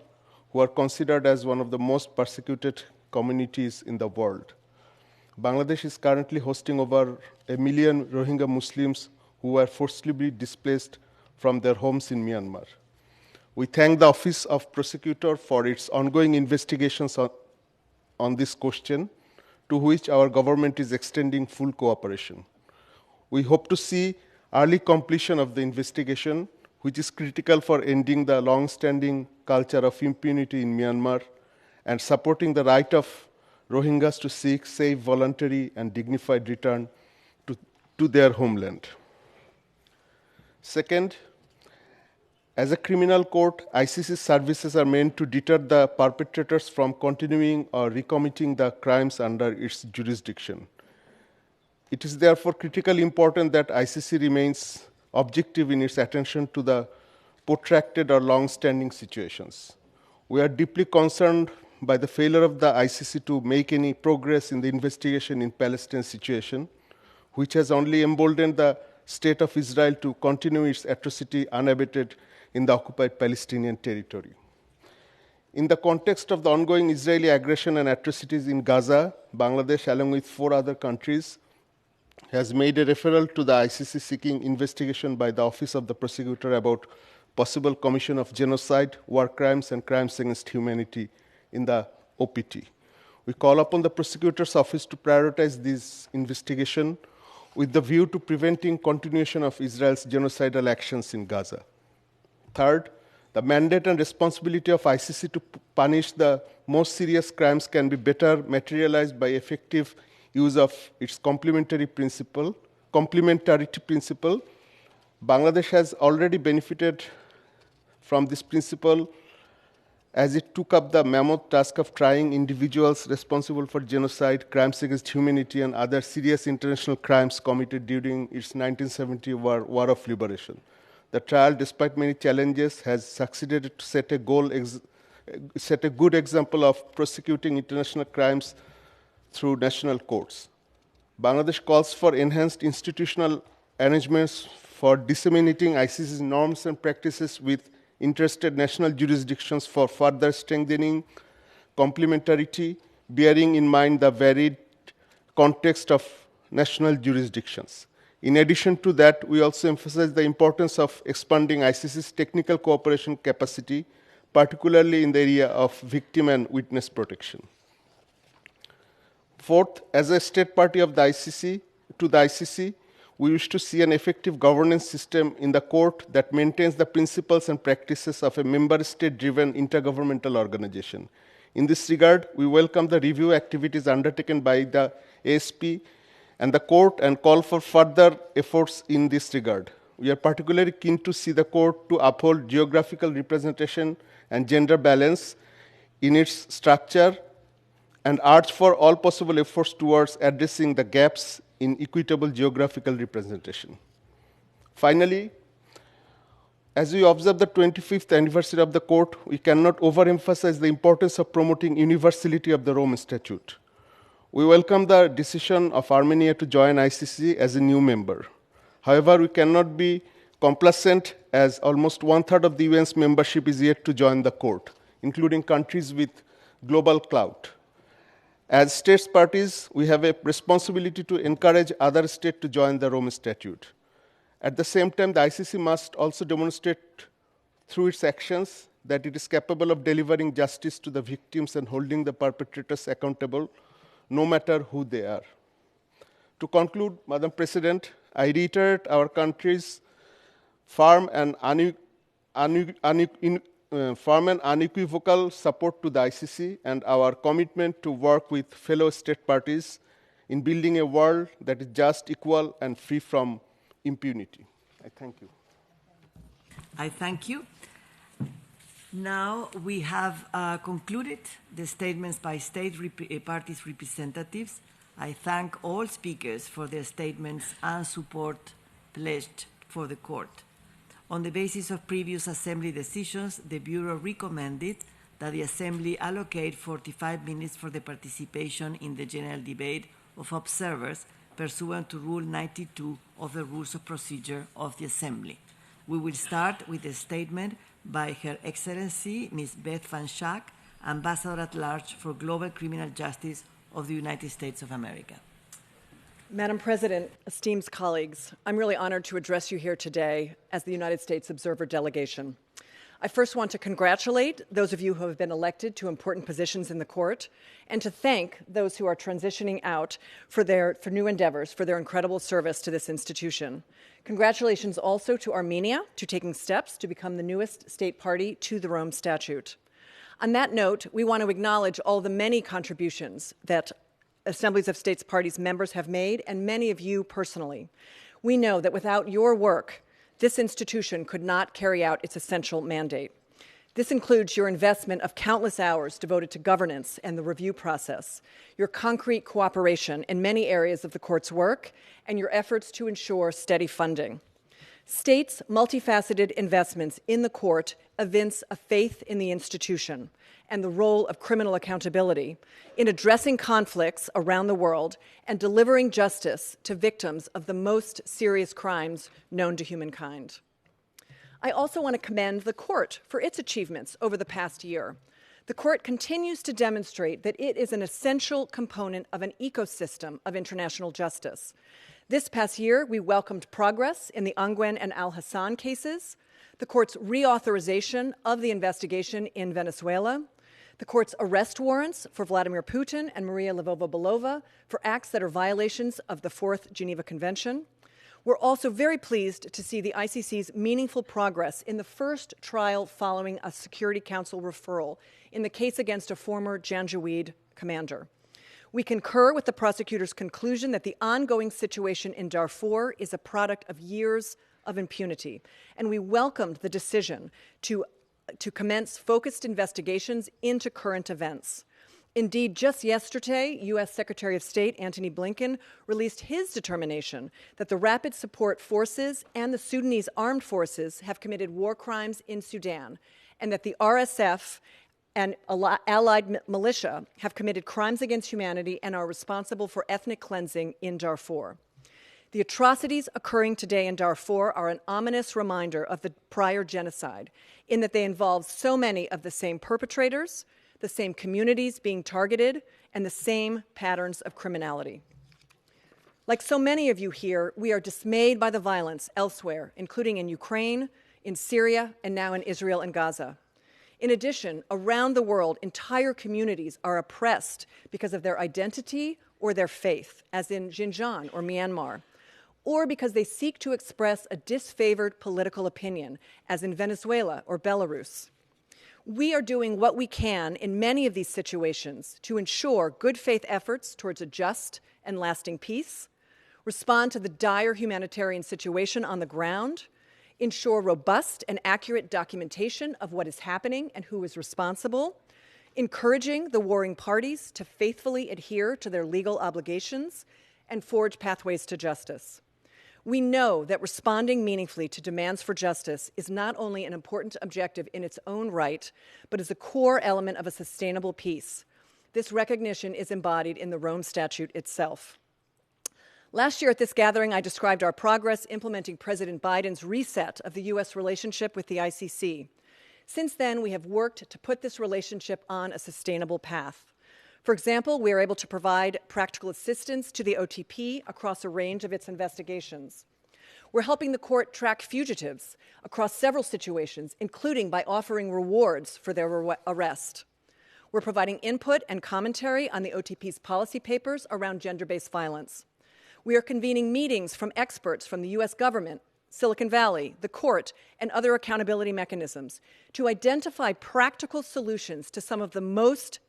who are considered as one of the most persecuted communities in the world. Bangladesh is currently hosting over 1 million Rohingya Muslims who were forcibly displaced from their homes in Myanmar. We thank the Office of Prosecutor for its ongoing investigations on this question, to which our government is extending full cooperation. We hope to see early completion of the investigation, which is critical for ending the long-standing culture of impunity in Myanmar and supporting the right of Rohingyas to seek safe, voluntary, and dignified return to their homeland. Second, as a criminal court, ICC services are meant to deter the perpetrators from continuing or recommitting the crimes under its jurisdiction. It is therefore critically important that ICC remains objective in its attention to the protracted or long-standing situations. We are deeply concerned by the failure of the ICC to make any progress in the investigation in Palestine situation, which has only emboldened the State of Israel to continue its atrocity unabated in the occupied Palestinian territory. In the context of the ongoing Israeli aggression and atrocities in Gaza, Bangladesh, along with 4 other countries, has made a referral to the ICC seeking investigation by the Office of the Prosecutor about possible commission of genocide, war crimes, and crimes against humanity in the OPT. We call upon the Prosecutor's Office to prioritize this investigation with the view to preventing continuation of Israel's genocidal actions in Gaza. Third, the mandate and responsibility of ICC to punish the most serious crimes can be better materialized by effective use of its complementarity principle. Bangladesh has already benefited from this principle as it took up the mammoth task of trying individuals responsible for genocide, crimes against humanity, and other serious international crimes committed during its 1970 War of Liberation. The trial, despite many challenges, has succeeded to set a good example of prosecuting international crimes through national courts. Bangladesh calls for enhanced institutional arrangements for disseminating ICC's norms and practices with interested national jurisdictions for further strengthening complementarity, bearing in mind the varied context of national jurisdictions. In addition to that, we also emphasize the importance of expanding ICC's technical cooperation capacity, particularly in the area of victim and witness protection. Fourth, as a state party of the ICC, we wish to see an effective governance system in the court that maintains the principles and practices of a member state-driven intergovernmental organization. In this regard, we welcome the review activities undertaken by the ASP and the court and call for further efforts in this regard. We are particularly keen to see the court to uphold geographical representation and gender balance in its structure and urge for all possible efforts towards addressing the gaps in equitable geographical representation. Finally, as we observe the 25th anniversary of the court, we cannot overemphasize the importance of promoting universality of the Rome Statute. We welcome the decision of Armenia to join ICC as a new member. However, we cannot be complacent as almost one-third of the UN's membership is yet to join the court, including countries with global clout. As states parties, we have a responsibility to encourage other states to join the Rome Statute. At the same time, the ICC must also demonstrate through its actions that it is capable of delivering justice to the victims and holding the perpetrators accountable, no matter who they are. To conclude, Madam President, I reiterate our country's firm and unequivocal support to the ICC and our commitment to work with fellow state parties in building a world that is just, equal, and free from impunity. I thank you. I thank you. Now we have concluded the statements by state parties representatives. I thank all speakers for their statements and support pledged for the court. On the basis of previous Assembly decisions, the Bureau recommended that the Assembly allocate 45 minutes for the participation in the general debate of observers pursuant to Rule 92 of the Rules of Procedure of the Assembly. We will start with a statement by Her Excellency Ms. Beth Van Schaak, Ambassador at Large for Global Criminal Justice of the United States of America. Madam President, esteemed colleagues, I'm really honored to address you here today as the United States Observer Delegation. I first want to congratulate those of you who have been elected to important positions in the court and to thank those who are transitioning out for new endeavors, for their incredible service to this institution. Congratulations also to Armenia to taking steps to become the newest state party to the Rome Statute. On that note, we want to acknowledge all the many contributions that Assemblies of States Parties members have made, and many of you personally. We know that without your work, this institution could not carry out its essential mandate. This includes your investment of countless hours devoted to governance and the review process, your concrete cooperation in many areas of the court's work, and your efforts to ensure steady funding. States' multifaceted investments in the court evince a faith in the institution and the role of criminal accountability in addressing conflicts around the world and delivering justice to victims of the most serious crimes known to humankind. I also want to commend the court for its achievements over the past year. The court continues to demonstrate that it is an essential component of an ecosystem of international justice. This past year, we welcomed progress in the Anguen and Al-Hassan cases, the court's reauthorization of the investigation in Venezuela, the court's arrest warrants for Vladimir Putin and Maria Lvova-Belova for acts that are violations of the Fourth Geneva Convention. We're also very pleased to see the ICC's meaningful progress in the first trial following a Security Council referral in the case against a former Janjaweed commander. We concur with the prosecutor's conclusion that the ongoing situation in Darfur is a product of years of impunity, and we welcomed the decision to commence focused investigations into current events. Indeed, just yesterday, U.S. Secretary of State Antony Blinken released his determination that the Rapid Support Forces and the Sudanese armed forces have committed war crimes in Sudan, and that the RSF and allied militia have committed crimes against humanity and are responsible for ethnic cleansing in Darfur. The atrocities occurring today in Darfur are an ominous reminder of the prior genocide, in that they involve so many of the same perpetrators, the same communities being targeted, and the same patterns of criminality. Like so many of you here, we are dismayed by the violence elsewhere, including in Ukraine, in Syria, and now in Israel and Gaza. In addition, around the world, entire communities are oppressed because of their identity or their faith, as in Xinjiang or Myanmar, or because they seek to express a disfavored political opinion, as in Venezuela or Belarus. We are doing what we can in many of these situations to ensure good faith efforts towards a just and lasting peace, respond to the dire humanitarian situation on the ground, ensure robust and accurate documentation of what is happening and who is responsible, encouraging the warring parties to faithfully adhere to their legal obligations, and forge pathways to justice. We know that responding meaningfully to demands for justice is not only an important objective in its own right, but is a core element of a sustainable peace. This recognition is embodied in the Rome Statute itself. Last year at this gathering, I described our progress implementing President Biden's reset of the U.S. relationship with the ICC. Since then, we have worked to put this relationship on a sustainable path. For example, we are able to provide practical assistance to the OTP across a range of its investigations. We're helping the court track fugitives across several situations, including by offering rewards for their arrest. We're providing input and commentary on the OTP's policy papers around gender-based violence. We are convening meetings from experts from the U.S. government, Silicon Valley, the court, and other accountability mechanisms to identify practical solutions to some of the most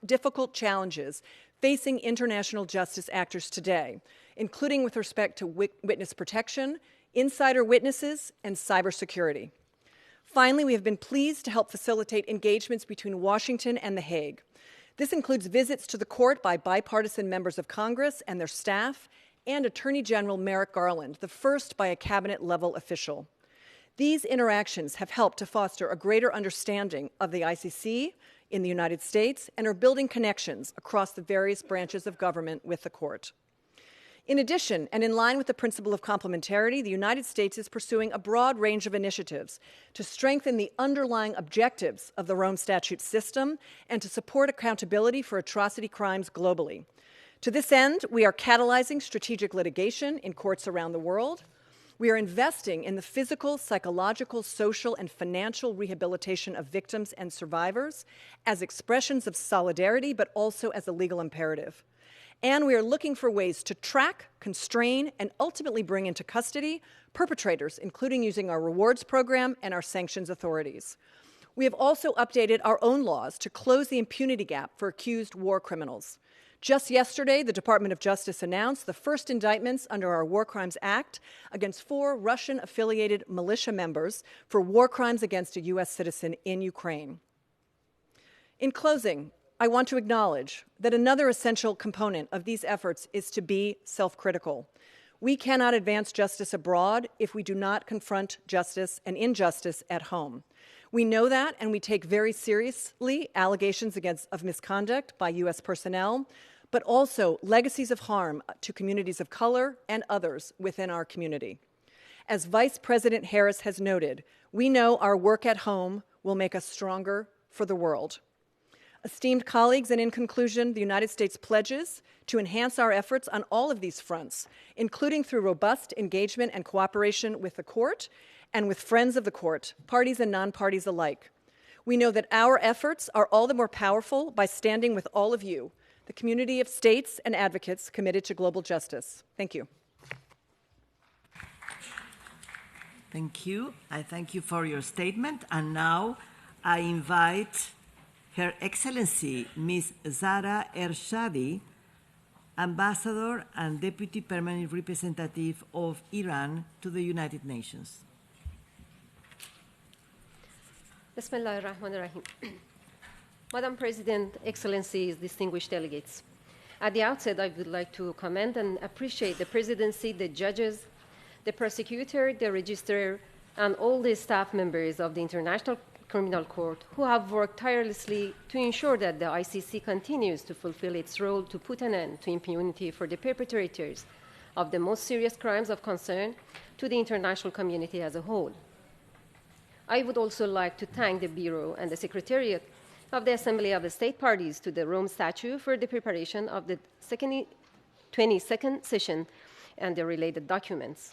difficult challenges facing international justice actors today, including with respect to witness protection, insider witnesses, and cybersecurity. Finally, we have been pleased to help facilitate engagements between Washington and The Hague. This includes visits to the court by bipartisan members of Congress and their staff, and Attorney General Merrick Garland, the first by a cabinet-level official. These interactions have helped to foster a greater understanding of the ICC in the United States and are building connections across the various branches of government with the court. In addition, and in line with the principle of complementarity, the United States is pursuing a broad range of initiatives to strengthen the underlying objectives of the Rome Statute system and to support accountability for atrocity crimes globally. To this end, we are catalyzing strategic litigation in courts around the world. We are investing in the physical, psychological, social, and financial rehabilitation of victims and survivors as expressions of solidarity, but also as a legal imperative. And we are looking for ways to track, constrain, and ultimately bring into custody perpetrators, including using our rewards program and our sanctions authorities. We have also updated our own laws to close the impunity gap for accused war criminals. Just yesterday, the Department of Justice announced the first indictments under our War Crimes Act against 4 Russian-affiliated militia members for war crimes against a U.S. citizen in Ukraine. In closing, I want to acknowledge that another essential component of these efforts is to be self-critical. We cannot advance justice abroad if we do not confront justice and injustice at home. We know that, and we take very seriously allegations of misconduct by U.S. personnel, but also legacies of harm to communities of color and others within our community. As Vice President Harris has noted, we know our work at home will make us stronger for the world. Esteemed colleagues, and in conclusion, the United States pledges to enhance our efforts on all of these fronts, including through robust engagement and cooperation with the Court and with friends of the Court, parties and non-parties alike. We know that our efforts are all the more powerful by standing with all of you, the community of states and advocates committed to global justice. Thank you. Thank you. I thank you for your statement. And now I invite Her Excellency, Ms. Zara Ershadi, Ambassador and Deputy Permanent Representative of Iran to the United Nations. Bismillah ar-Rahman ar-Rahim. Madam President, Excellencies, distinguished delegates. At the outset, I would like to commend and appreciate the Presidency, the judges, the prosecutor, the registrar, and all the staff members of the International Criminal Court who have worked tirelessly to ensure that the ICC continues to fulfill its role to put an end to impunity for the perpetrators of the most serious crimes of concern to the international community as a whole. I would also like to thank the Bureau and the Secretariat of the Assembly of the State Parties to the Rome Statute for the preparation of the 22nd session and the related documents.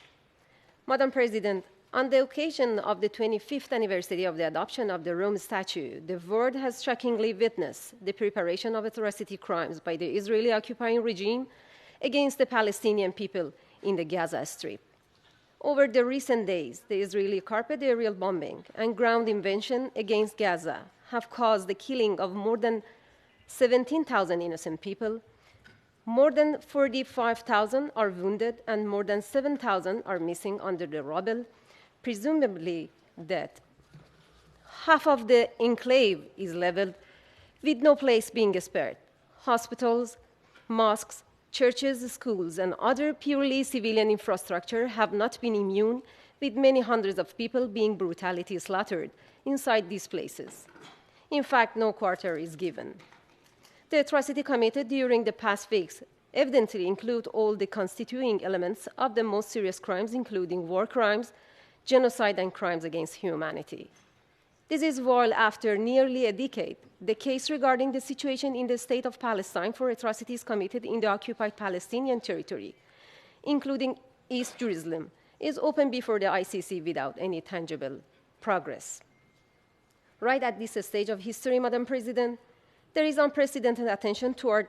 Madam President, on the occasion of the 25th anniversary of the adoption of the Rome Statute, the world has shockingly witnessed the preparation of atrocity crimes by the Israeli occupying regime against the Palestinian people in the Gaza Strip. Over the recent days, the Israeli carpet aerial bombing and ground invasion against Gaza have caused the killing of more than 17,000 innocent people. More than 45,000 are wounded, and more than 7,000 are missing under the rubble, presumably dead. Half of the enclave is leveled, with no place being spared. Hospitals, mosques, churches, schools, and other purely civilian infrastructure have not been immune, with many hundreds of people being brutally slaughtered inside these places. In fact, no quarter is given. The atrocity committed during the past weeks evidently include all the constituting elements of the most serious crimes, including war crimes, genocide, and crimes against humanity. This is while, after nearly a decade, the case regarding the situation in the state of Palestine for atrocities committed in the occupied Palestinian territory, including East Jerusalem, is open before the ICC without any tangible progress. Right at this stage of history, Madam President, there is unprecedented attention toward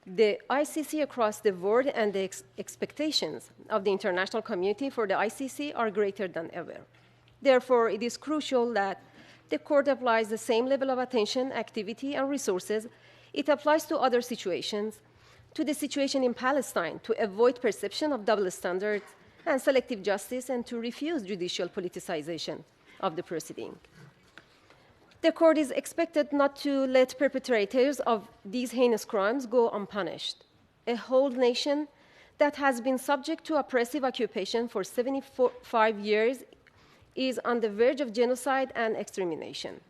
the ICC across the world, and the expectations of the international community for the ICC are greater than ever. Therefore, it is crucial that the Court applies the same level of attention, activity, and resources it applies to other situations, to the situation in Palestine, to avoid perception of double standards and selective justice, and to refuse judicial politicization of the proceeding. The Court is expected not to let perpetrators of these heinous crimes go unpunished. A whole nation that has been subject to oppressive occupation for 75 years is on the verge of genocide and extermination.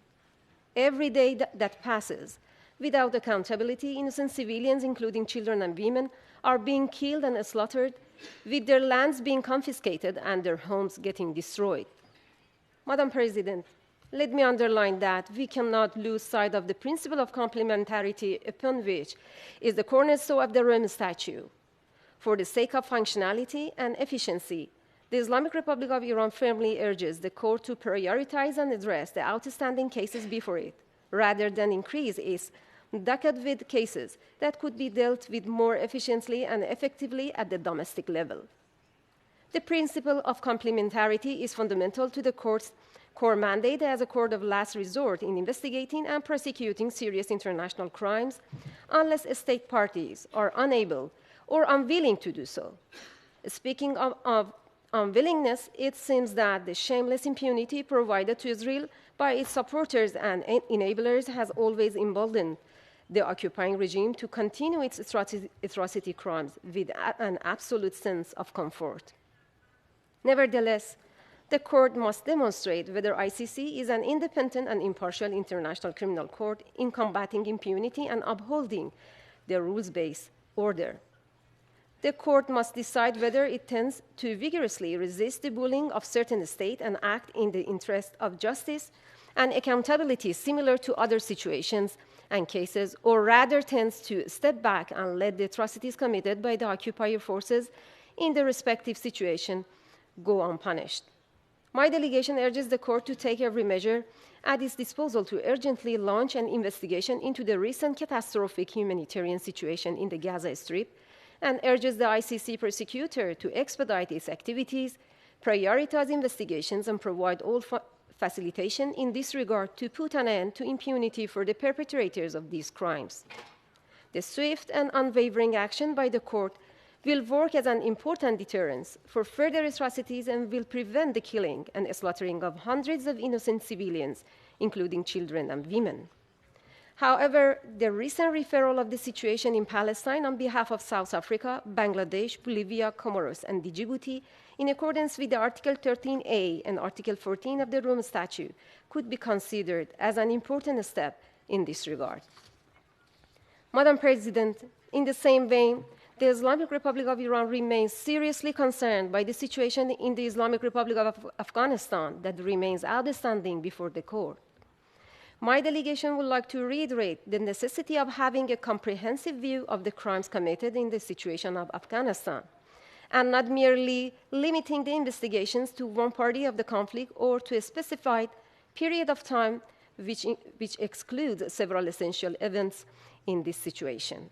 Every day that passes without accountability, innocent civilians, including children and women, are being killed and slaughtered, with their lands being confiscated and their homes getting destroyed. Madam President, let me underline that we cannot lose sight of the principle of complementarity, upon which is the cornerstone of the Rome Statute. For the sake of functionality and efficiency, the Islamic Republic of Iran firmly urges the Court to prioritize and address the outstanding cases before it, rather than increase its docket with cases that could be dealt with more efficiently and effectively at the domestic level. The principle of complementarity is fundamental to the Court's core mandate as a court of last resort in investigating and prosecuting serious international crimes, unless state parties are unable or unwilling to do so. Speaking of unwillingness, it seems that the shameless impunity provided to Israel by its supporters and enablers has always emboldened the occupying regime to continue its atrocity crimes with an absolute sense of comfort. Nevertheless, the Court must demonstrate whether ICC is an independent and impartial international criminal court in combating impunity and upholding the rules-based order. The Court must decide whether it tends to vigorously resist the bullying of certain states and act in the interest of justice and accountability similar to other situations and cases, or rather tends to step back and let the atrocities committed by the occupier forces in the respective situation go unpunished. My delegation urges the court to take every measure at its disposal to urgently launch an investigation into the recent catastrophic humanitarian situation in the Gaza Strip, and urges the ICC prosecutor to expedite its activities, prioritize investigations, and provide all facilitation in this regard to put an end to impunity for the perpetrators of these crimes. The swift and unwavering action by the court will work as an important deterrence for further atrocities and will prevent the killing and slaughtering of hundreds of innocent civilians, including children and women. However, the recent referral of the situation in Palestine on behalf of South Africa, Bangladesh, Bolivia, Comoros, and Djibouti, in accordance with the Article 13A and Article 14 of the Rome Statute, could be considered as an important step in this regard. Madam President, in the same vein, the Islamic Republic of Iran remains seriously concerned by the situation in the Islamic Republic of Afghanistan that remains outstanding before the court. My delegation would like to reiterate the necessity of having a comprehensive view of the crimes committed in the situation of Afghanistan, and not merely limiting the investigations to one party of the conflict or to a specified period of time which excludes several essential events in this situation.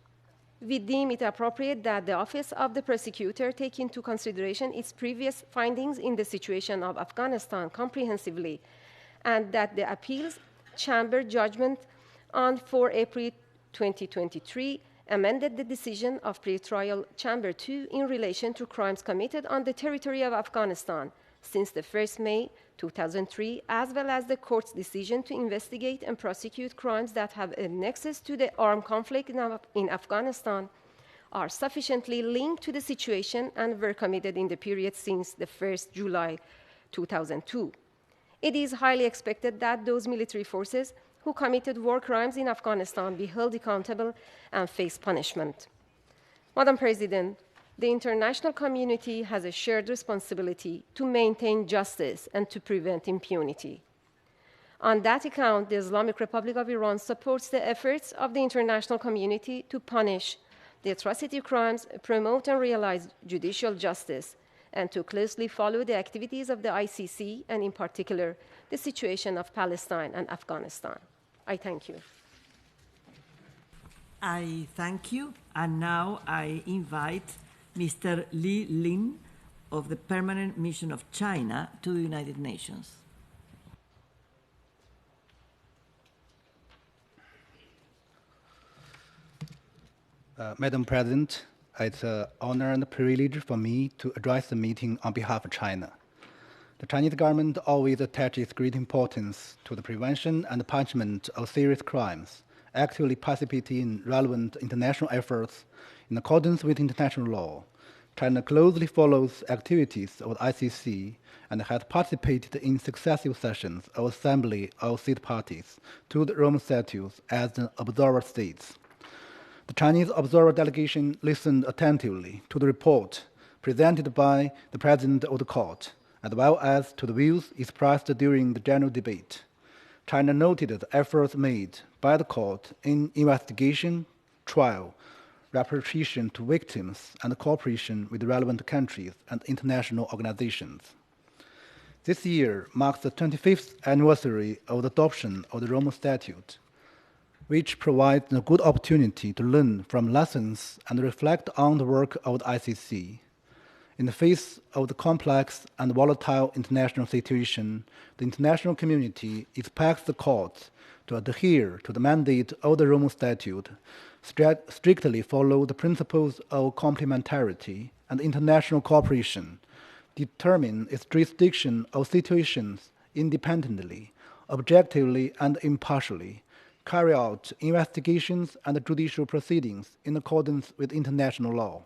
We deem it appropriate that the Office of the Prosecutor take into consideration its previous findings in the situation of Afghanistan comprehensively, and that the appeals chamber judgment on 4 April 2023 amended the decision of pretrial chamber 2 in relation to crimes committed on the territory of Afghanistan since the 1st May 2003, as well as the court's decision to investigate and prosecute crimes that have a nexus to the armed conflict in Afghanistan, are sufficiently linked to the situation and were committed in the period since the 1st July 2002. It is highly expected that those military forces who committed war crimes in Afghanistan be held accountable and face punishment. Madam President, the international community has a shared responsibility to maintain justice and to prevent impunity. On that account, the Islamic Republic of Iran supports the efforts of the international community to punish the atrocity crimes, promote and realize judicial justice, and to closely follow the activities of the ICC, and in particular, the situation of Palestine and Afghanistan. I thank you. I thank you, and now I invite Mr. Li Lin of the Permanent Mission of China to the United Nations. Madam President, it's an honor and a privilege for me to address the meeting on behalf of China. The Chinese government always attaches great importance to the prevention and punishment of serious crimes, actively participating in relevant international efforts in accordance with international law. China closely follows activities of the ICC and has participated in successive sessions of Assembly of State Parties to the Rome Statute as an observer state. The Chinese observer delegation listened attentively to the report presented by the President of the Court, as well as to the views expressed during the general debate. China noted the efforts made by the Court in investigation, trial, repatriation to victims, and cooperation with relevant countries and international organizations. This year marks the 25th anniversary of the adoption of the Rome Statute, which provides a good opportunity to learn from lessons and reflect on the work of the ICC. In the face of the complex and volatile international situation, the international community expects the courts to adhere to the mandate of the Rome Statute, strictly follow the principles of complementarity and international cooperation, determine its jurisdiction of situations independently, objectively, and impartially, carry out investigations and judicial proceedings in accordance with international law,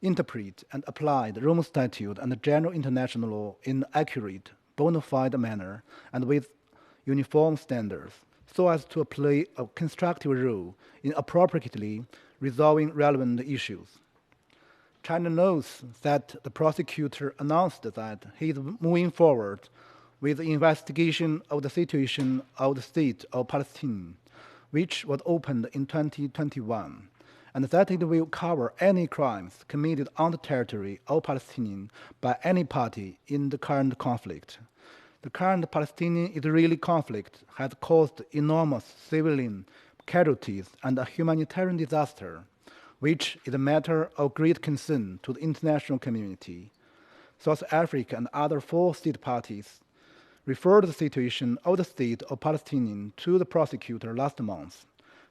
interpret and apply the Rome Statute and the general international law in an accurate, bona fide manner and with uniform standards, so as to play a constructive role in appropriately resolving relevant issues. China knows that the prosecutor announced that he is moving forward with the investigation of the situation of the state of Palestine, which was opened in 2021, and that it will cover any crimes committed on the territory of Palestinians by any party in the current conflict. The current Palestinian-Israeli conflict has caused enormous civilian casualties and a humanitarian disaster, which is a matter of great concern to the international community. South Africa and other 4 state parties referred the situation of the state of Palestine to the prosecutor last month.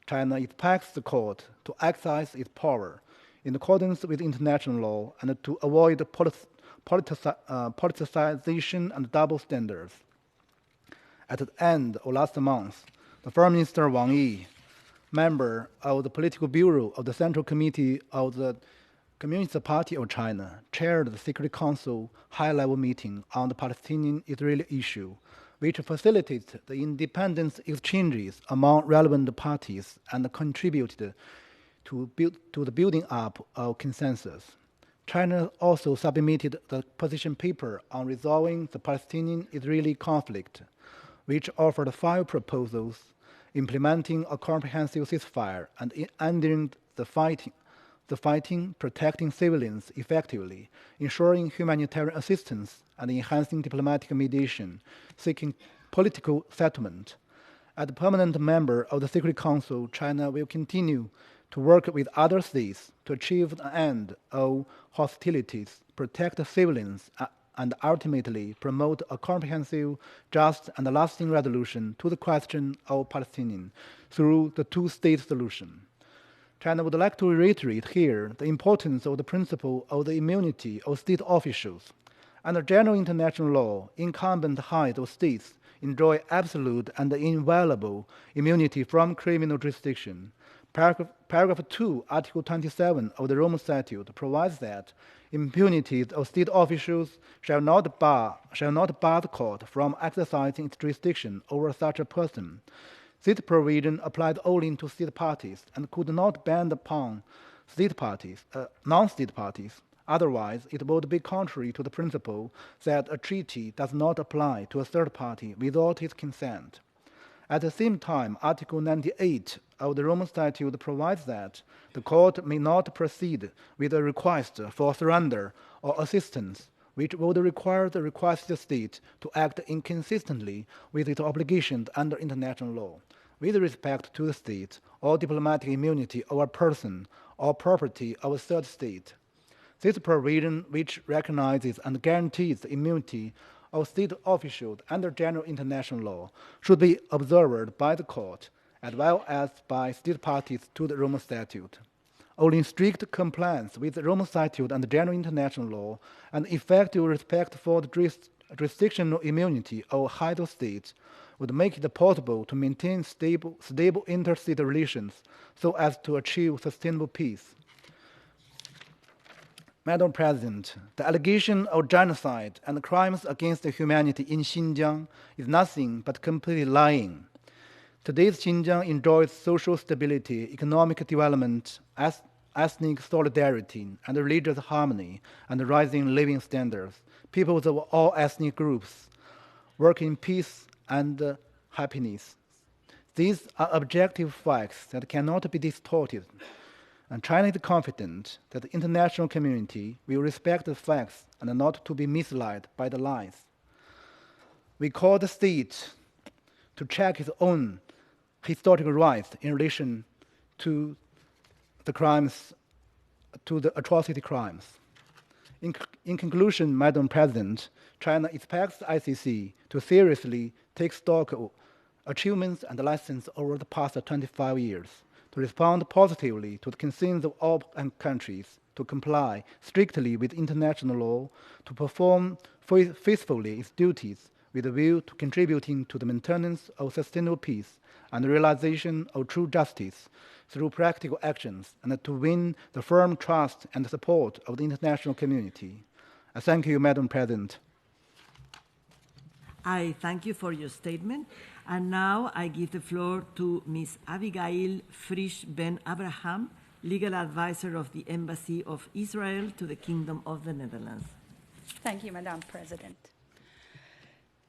China expects the court to exercise its power in accordance with international law and to avoid politicization and double standards. At the end of last month, the Foreign Minister Wang Yi, member of the Political Bureau of the Central Committee of the Communist Party of China, chaired the Security Council high-level meeting on the Palestinian-Israeli issue, which facilitated the independent exchanges among relevant parties and contributed to the building up of consensus. China also submitted the position paper on resolving the Palestinian-Israeli conflict, which offered 5 proposals implementing a comprehensive ceasefire and ending the fighting, protecting civilians effectively, ensuring humanitarian assistance, and enhancing diplomatic mediation, seeking political settlement. As a permanent member of the Security Council, China will continue to work with other states to achieve the end of hostilities, protect civilians, and ultimately promote a comprehensive, just, and lasting resolution to the question of Palestine through the 2-state solution. China would like to reiterate here the importance of the principle of the immunity of state officials. Under general international law, incumbent heads of states enjoy absolute and inviolable immunity from criminal jurisdiction. Paragraph 2, Article 27 of the Rome Statute provides that impunity of state officials shall not bar the court from exercising its jurisdiction over such a person. This provision applied only to state parties and could not bend upon non-state parties. Otherwise, it would be contrary to the principle that a treaty does not apply to a third party without its consent. At the same time, Article 98 of the Roman Statute provides that the court may not proceed with a request for surrender or assistance, which would require the requested state to act inconsistently with its obligations under international law, with respect to the state or diplomatic immunity of a person or property of a third state. This provision, which recognizes and guarantees the immunity of state officials under general international law, should be observed by the court as well as by state parties to the Roman Statute. Only strict compliance with the Roman Statute and general international law and effective respect for the jurisdictional immunity of heads of states would make it possible to maintain stable interstate relations so as to achieve sustainable peace. Madam President, the allegation of genocide and crimes against humanity in Xinjiang is nothing but completely lying. Today's Xinjiang enjoys social stability, economic development, ethnic solidarity, and religious harmony, and rising living standards. Peoples of all ethnic groups work in peace and happiness. These are objective facts that cannot be distorted. And China is confident that the international community will respect the facts and not to be misled by the lies. We call the state to check its own historical rights in relation to the crimes, to the atrocity crimes. In conclusion, Madam President, China expects the ICC to seriously take stock of achievements and lessons over the past 25 years, to respond positively to the concerns of all countries, to comply strictly with international law, to perform faithfully its duties with a view to contributing to the maintenance of sustainable peace and the realization of true justice through practical actions, and to win the firm trust and support of the international community. I thank you, Madam President. I thank you for your statement. And now I give the floor to Ms. Abigail Frisch Ben Abraham, legal advisor of the Embassy of Israel to the Kingdom of the Netherlands. Thank you, Madam President.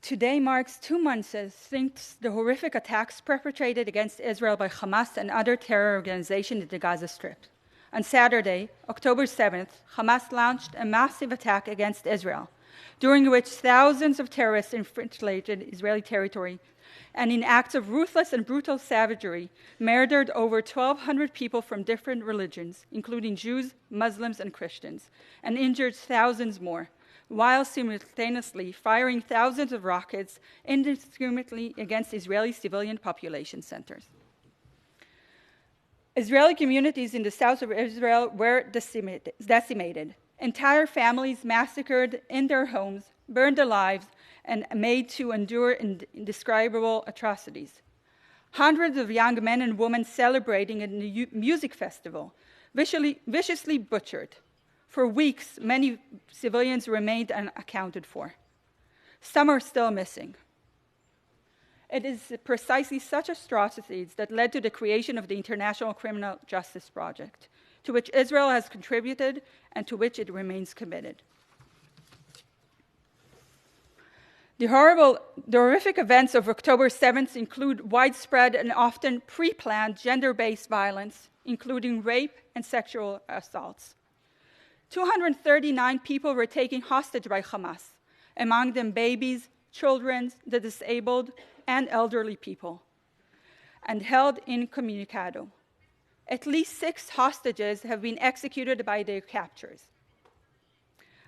Today marks 2 months since the horrific attacks perpetrated against Israel by Hamas and other terror organizations in the Gaza Strip. On Saturday, October 7th, Hamas launched a massive attack against Israel, during which thousands of terrorists infiltrated Israeli territory and in acts of ruthless and brutal savagery, murdered over 1,200 people from different religions, including Jews, Muslims, and Christians, and injured thousands more, while simultaneously firing thousands of rockets indiscriminately against Israeli civilian population centers. Israeli communities in the south of Israel were decimated. Entire families massacred in their homes, burned alive, and made to endure indescribable atrocities. Hundreds of young men and women celebrating a music festival, viciously butchered. For weeks, many civilians remained unaccounted for. Some are still missing. It is precisely such atrocities that led to the creation of the International Criminal Justice Project, to which Israel has contributed and to which it remains committed. The horrific events of October 7th include widespread and often pre-planned gender-based violence, including rape and sexual assaults. 239 people were taken hostage by Hamas, among them babies, children, the disabled, and elderly people, and held incommunicado. At least 6 hostages have been executed by their captors.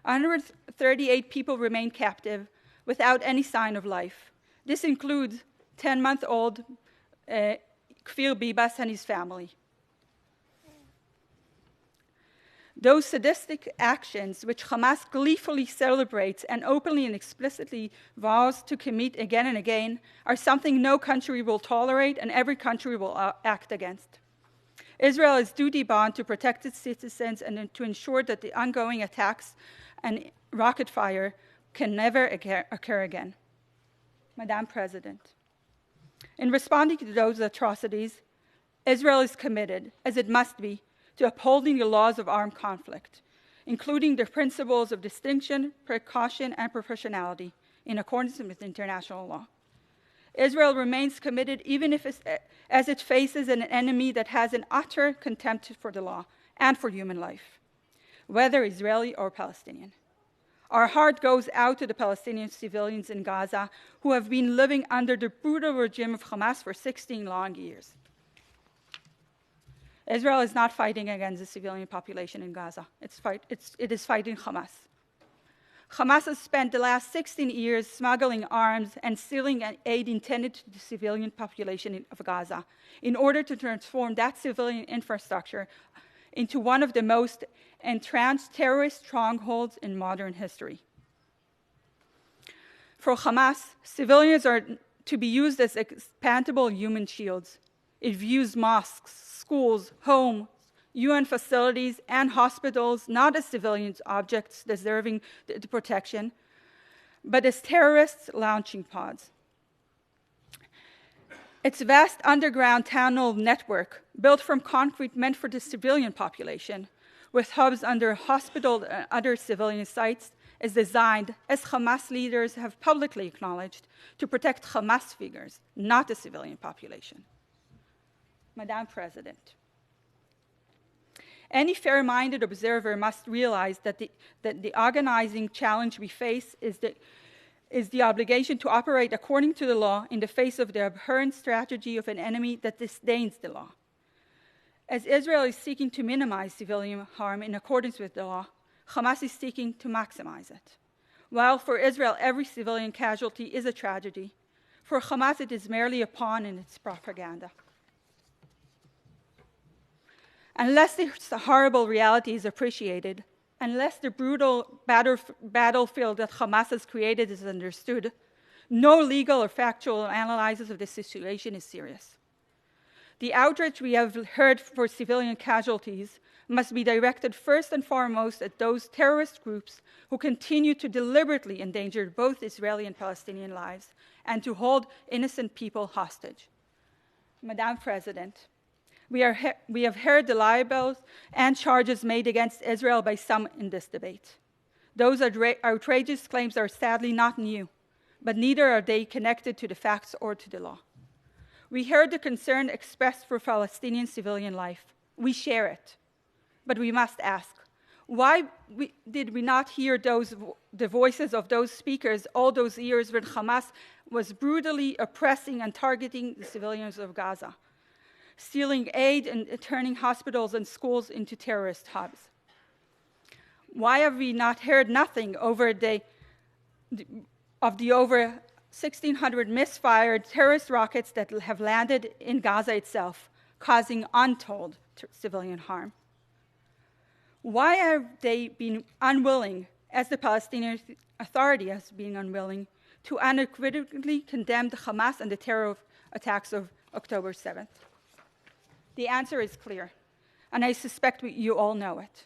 138 people remain captive without any sign of life. This includes 10-month-old Kfir Bibas and his family. Those sadistic actions, which Hamas gleefully celebrates and openly and explicitly vows to commit again and again, are something no country will tolerate and every country will act against. Israel is duty-bound to protect its citizens and to ensure that the ongoing attacks and rocket fire can never occur again. Madam President, in responding to those atrocities, Israel is committed, as it must be, to upholding the laws of armed conflict, including the principles of distinction, precaution, and proportionality in accordance with international law. Israel remains committed even as it faces an enemy that has an utter contempt for the law and for human life, whether Israeli or Palestinian. Our heart goes out to the Palestinian civilians in Gaza who have been living under the brutal regime of Hamas for 16 long years. Israel is not fighting against the civilian population in Gaza. It is fighting Hamas. Hamas has spent the last 16 years smuggling arms and stealing aid intended to the civilian population of Gaza in order to transform that civilian infrastructure into one of the most entrenched terrorist strongholds in modern history. For Hamas, civilians are to be used as expandable human shields. It views mosques, schools, homes, UN facilities, and hospitals not as civilian objects deserving the protection, but as terrorists' launching pods. Its vast underground tunnel network, built from concrete meant for the civilian population, with hubs under hospitals and other civilian sites, is designed, as Hamas leaders have publicly acknowledged, to protect Hamas figures, not the civilian population. Madam President, any fair-minded observer must realize that the organizing challenge we face is the obligation to operate according to the law in the face of the abhorrent strategy of an enemy that disdains the law. As Israel is seeking to minimize civilian harm in accordance with the law, Hamas is seeking to maximize it. While for Israel every civilian casualty is a tragedy, for Hamas it is merely a pawn in its propaganda. Unless this horrible reality is appreciated, unless the brutal battlefield that Hamas has created is understood, no legal or factual analysis of the situation is serious. The outrage we have heard for civilian casualties must be directed first and foremost at those terrorist groups who continue to deliberately endanger both Israeli and Palestinian lives and to hold innocent people hostage. Madam President, we have heard the libels and charges made against Israel by some in this debate. Those outrageous claims are sadly not new. but neither are they connected to the facts or to the law. We heard the concern expressed for Palestinian civilian life. We share it. But we must ask, why did we not hear the voices of those speakers all those years when Hamas was brutally oppressing and targeting the civilians of Gaza, stealing aid and turning hospitals and schools into terrorist hubs? Why have we not heard nothing of the over 1,600 misfired terrorist rockets that have landed in Gaza itself, causing untold civilian harm? Why have they been unwilling, as the Palestinian Authority has been unwilling, to unequivocally condemn the Hamas and the terror attacks of October 7th? The answer is clear, and I suspect you all know it.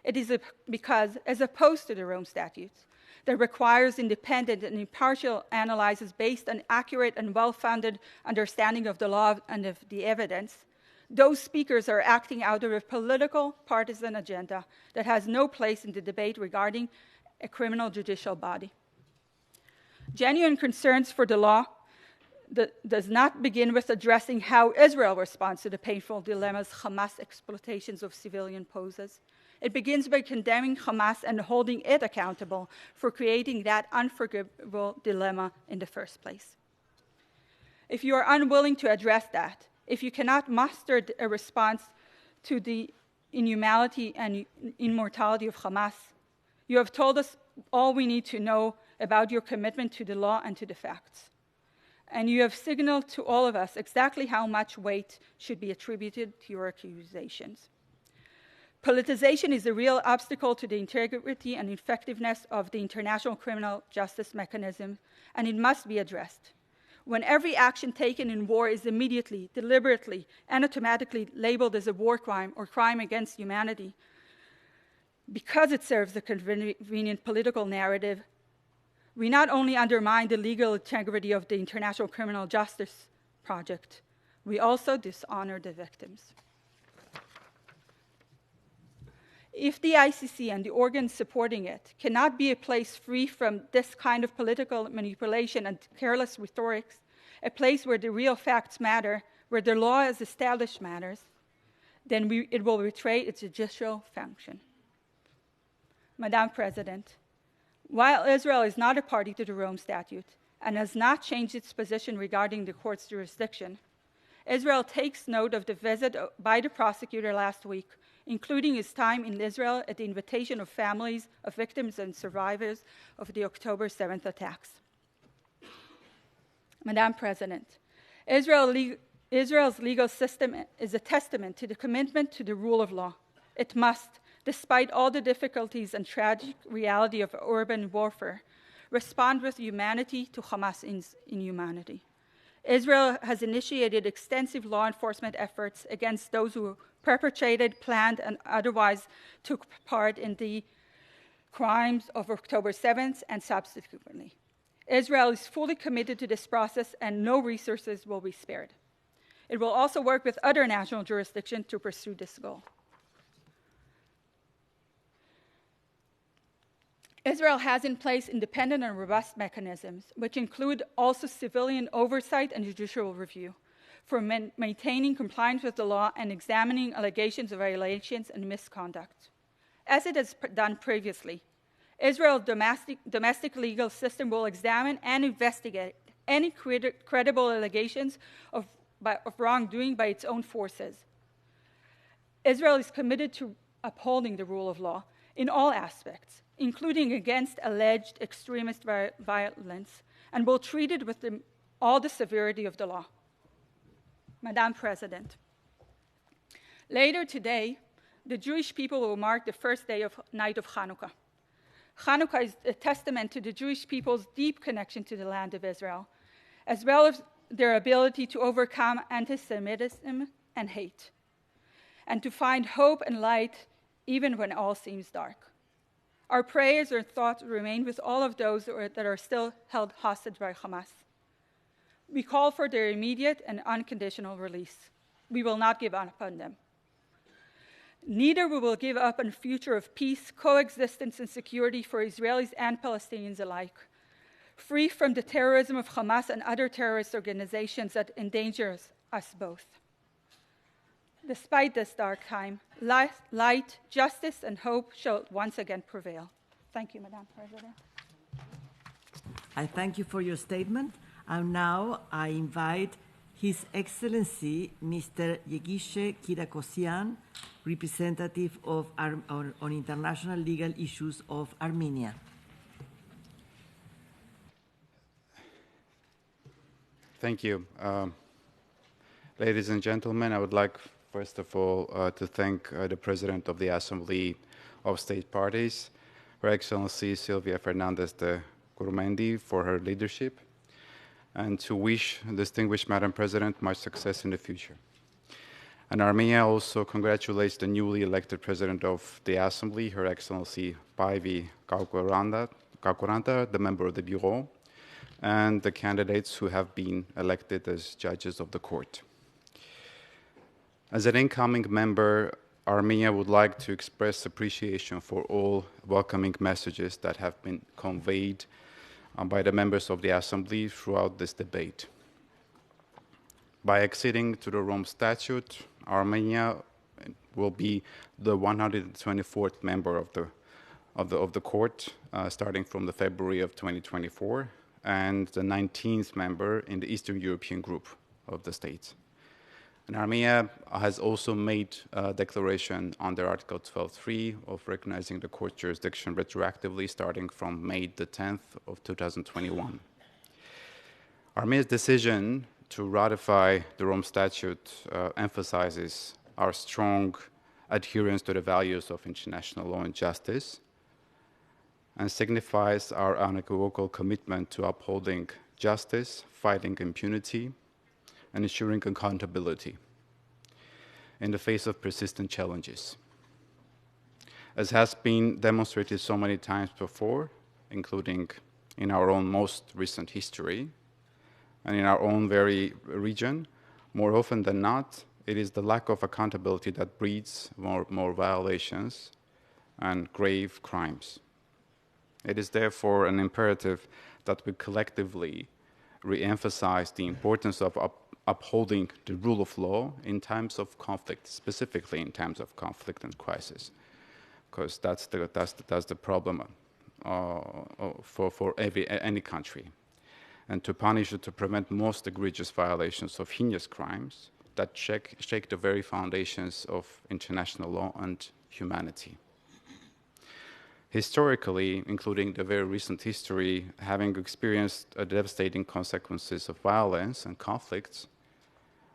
It is because, as opposed to the Rome Statutes, that requires independent and impartial analysis based on accurate and well-founded understanding of the law and of the evidence, those speakers are acting out of a political, partisan agenda that has no place in the debate regarding a criminal judicial body. Genuine concerns for the law does not begin with addressing how Israel responds to the painful dilemmas Hamas exploitations of civilian poses. It begins by condemning Hamas and holding it accountable for creating that unforgivable dilemma in the first place. If you are unwilling to address that, if you cannot muster a response to the inhumanity and immortality of Hamas, you have told us all we need to know about your commitment to the law and to the facts. And you have signaled to all of us exactly how much weight should be attributed to your accusations. Politicization is a real obstacle to the integrity and effectiveness of the international criminal justice mechanism, and it must be addressed. When every action taken in war is immediately, deliberately, and automatically labeled as a war crime or crime against humanity, because it serves a convenient political narrative, we not only undermine the legal integrity of the international criminal justice project, we also dishonor the victims. If the ICC and the organs supporting it cannot be a place free from this kind of political manipulation and careless rhetoric, a place where the real facts matter, where the law as established matters, then it will betray its judicial function. Madam President, while Israel is not a party to the Rome Statute and has not changed its position regarding the court's jurisdiction, Israel takes note of the visit by the prosecutor last week, including his time in Israel at the invitation of families of victims and survivors of the October 7th attacks. Madam President, Israel's legal system is a testament to the commitment to the rule of law. It must, despite all the difficulties and tragic reality of urban warfare, respond with humanity to Hamas' inhumanity. Israel has initiated extensive law enforcement efforts against those who perpetrated, planned, and otherwise took part in the crimes of October 7th and subsequently. Israel is fully committed to this process and no resources will be spared. It will also work with other national jurisdictions to pursue this goal. Israel has in place independent and robust mechanisms, which include also civilian oversight and judicial review, for maintaining compliance with the law and examining allegations of violations and misconduct. As it has done previously, Israel's domestic legal system will examine and investigate any credible allegations of wrongdoing by its own forces. Israel is committed to upholding the rule of law in all aspects, including against alleged extremist violence, and will treat it with all the severity of the law. Madam President, later today, the Jewish people will mark the first night of Hanukkah. Hanukkah is a testament to the Jewish people's deep connection to the land of Israel, as well as their ability to overcome anti-Semitism and hate, and to find hope and light even when all seems dark. Our prayers and thoughts remain with all of those that are still held hostage by Hamas. We call for their immediate and unconditional release. We will not give up on them. Neither we will give up on a future of peace, coexistence, and security for Israelis and Palestinians alike, free from the terrorism of Hamas and other terrorist organizations that endangers us both. Despite this dark time, light, justice, and hope shall once again prevail. Thank you, Madam President. I thank you for your statement. And now I invite His Excellency, Mr. Yegishe Kirakosyan, representative of on international legal issues of Armenia. Thank you. Ladies and gentlemen, I would like, first of all, to thank the President of the Assembly of State Parties, Her Excellency Silvia Fernandez de Gurmendi, for her leadership, and to wish distinguished Madam President much success in the future. And Armenia also congratulates the newly elected President of the Assembly, Her Excellency Päivi Kaukoranta, the member of the Bureau, and the candidates who have been elected as judges of the court. As an incoming member, Armenia would like to express appreciation for all welcoming messages that have been conveyed by the members of the Assembly throughout this debate. By acceding to the Rome Statute, Armenia will be the 124th member of the court, starting from the February of 2024, and the 19th member in the Eastern European group of the states. And Armenia has also made a declaration under Article 12.3 of recognizing the court jurisdiction retroactively starting from May the 10th of 2021. Armenia's decision to ratify the Rome Statute emphasizes our strong adherence to the values of international law and justice, and signifies our unequivocal commitment to upholding justice, fighting impunity, and ensuring accountability in the face of persistent challenges. As has been demonstrated so many times before, including in our own most recent history, and in our own very region, more often than not, it is the lack of accountability that breeds more violations and grave crimes. It is therefore an imperative that we collectively re-emphasize the importance of upholding the rule of law in times of conflict, specifically in times of conflict and crisis, because that's the problem for any country. And to punish or to prevent most egregious violations of heinous crimes that shake the very foundations of international law and humanity. Historically, including the very recent history, having experienced devastating consequences of violence and conflicts,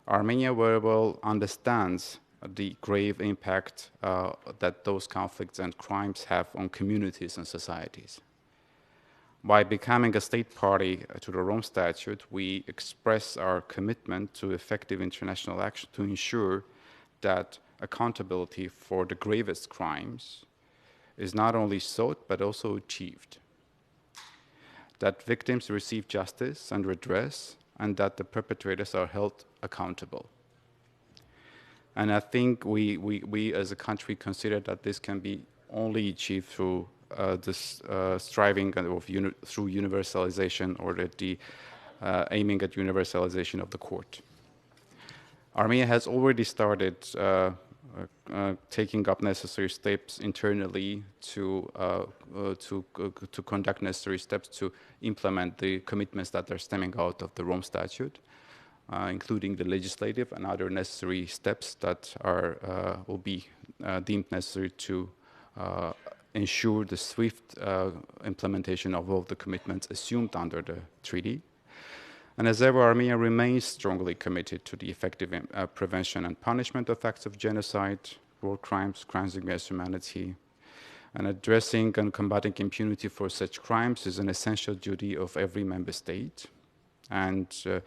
Armenia very well understands the grave impact that those conflicts and crimes have on communities and societies. By becoming a state party to the Rome Statute, we express our commitment to effective international action to ensure that accountability for the gravest crimes is not only sought but also achieved, that victims receive justice and redress, and that the perpetrators are held accountable. And I think we as a country consider that this can be only achieved through this striving through universalization, or the aiming at universalization of the court. Armenia has already started taking up necessary steps internally to conduct necessary steps to implement the commitments that are stemming out of the Rome Statute, including the legislative and other necessary steps that will be deemed necessary to ensure the swift implementation of all the commitments assumed under the treaty. And as ever, Armenia remains strongly committed to the effective prevention and punishment of acts of genocide, war crimes, crimes against humanity, and addressing and combating impunity for such crimes is an essential duty of every member state. And I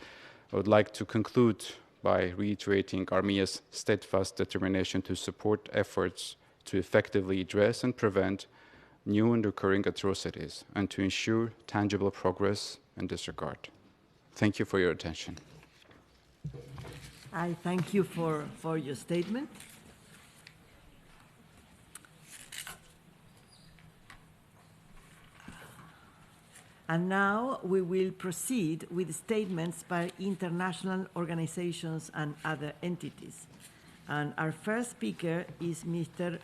would like to conclude by reiterating Armenia's steadfast determination to support efforts to effectively address and prevent new and recurring atrocities, and to ensure tangible progress in this regard. Thank you for your attention. I thank you for your statement. And now we will proceed with statements by international organizations and other entities. And our first speaker is Mr.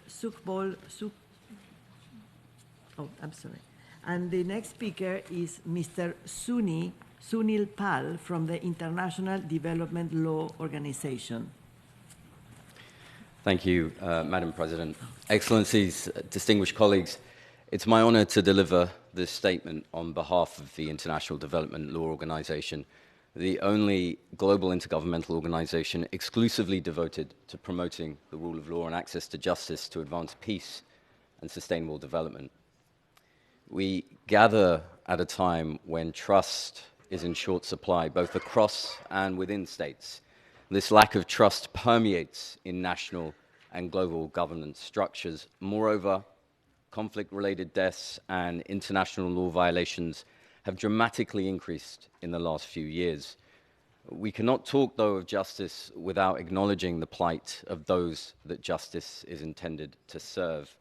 And the next speaker is Mr. Sunil Pal from the International Development Law Organization. Thank you, Madam President. Excellencies, distinguished colleagues, it's my honor to deliver this statement on behalf of the International Development Law Organization, the only global intergovernmental organization exclusively devoted to promoting the rule of law and access to justice to advance peace and sustainable development. We gather at a time when trust is in short supply, both across and within states. This lack of trust permeates in national and global governance structures. Moreover, conflict-related deaths and international law violations have dramatically increased in the last few years. We cannot talk, though, of justice without acknowledging the plight of those that justice is intended to serve.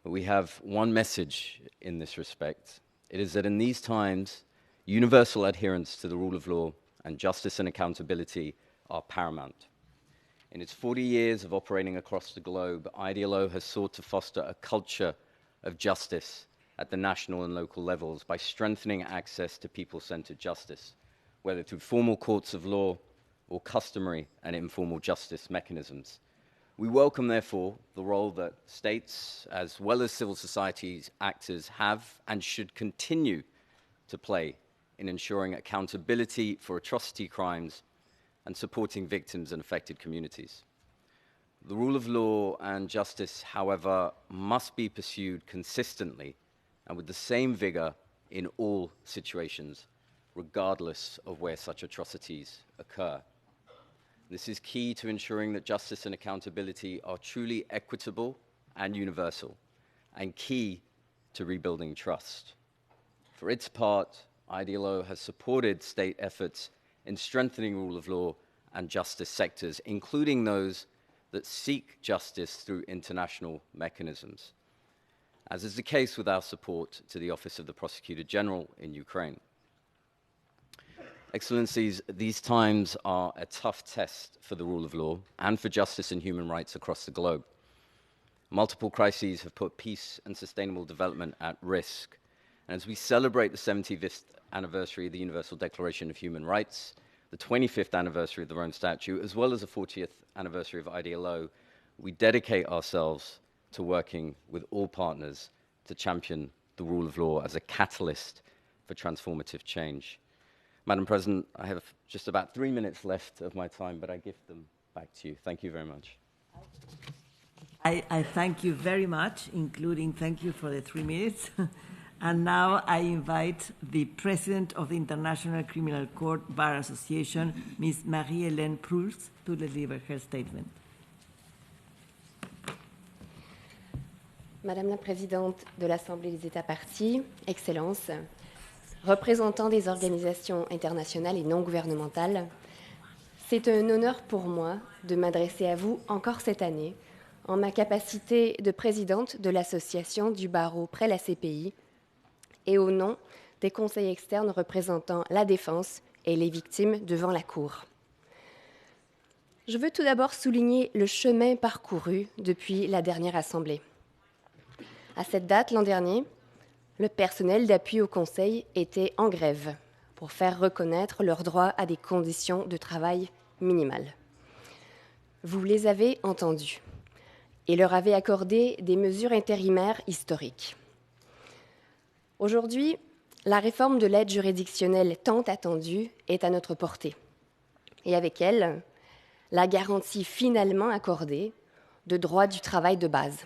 We have one message in this respect. It is that in these times, universal adherence to the rule of law and justice and accountability are paramount. In its 40 years of operating across the globe, IDLO has sought to foster a culture of justice at the national and local levels by strengthening access to people-centered justice, whether through formal courts of law or customary and informal justice mechanisms. We welcome, therefore, the role that states, as well as civil society actors, have and should continue to play in ensuring accountability for atrocity crimes and supporting victims and affected communities. The rule of law and justice, however, must be pursued consistently and with the same vigor in all situations, regardless of where such atrocities occur. This is key to ensuring that justice and accountability are truly equitable and universal, and key to rebuilding trust. For its part, IDLO has supported state efforts in strengthening rule of law and justice sectors, including those that seek justice through international mechanisms, as is the case with our support to the Office of the Prosecutor General in Ukraine. Excellencies, these times are a tough test for the rule of law and for justice and human rights across the globe. Multiple crises have put peace and sustainable development at risk. And as we celebrate the 75th anniversary of the Universal Declaration of Human Rights, the 25th anniversary of the Rome Statute, as well as the 40th anniversary of IDLO, we dedicate ourselves to working with all partners to champion the rule of law as a catalyst for transformative change. Madam President, I have just about 3 minutes left of my time, but I give them back to you. Thank you very much. I thank you very much, including thank you for the 3 minutes. And now I invite the President of the International Criminal Court Bar Association, Ms. Marie-Hélène Proulx, to deliver her statement. Madame la Présidente de l'Assemblée des États parties, Excellences, représentants des organisations internationales et non gouvernementales, c'est un honneur pour moi de m'adresser à vous encore cette année en ma capacité de présidente de l'association du barreau près la CPI et au nom des conseils externes représentant la défense et les victimes devant la Cour. Je veux tout d'abord souligner le chemin parcouru depuis la dernière Assemblée. À cette date, l'an dernier, le personnel d'appui au Conseil était en grève pour faire reconnaître leur droit à des conditions de travail minimales. Vous les avez entendus et leur avez accordé des mesures intérimaires historiques. Aujourd'hui, la réforme de l'aide juridictionnelle tant attendue est à notre portée. Et avec elle, la garantie finalement accordée de droits du travail de base.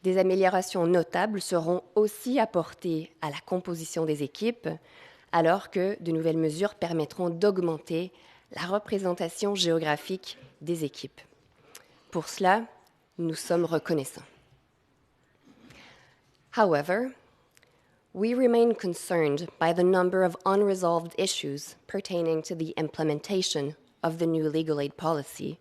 Des améliorations notables seront aussi apportées à la composition des équipes, alors que de nouvelles mesures permettront d'augmenter la représentation géographique des équipes. Pour cela, nous sommes reconnaissants. However, we remain concerned by the number of unresolved issues pertaining to the implementation of the new legal aid policy,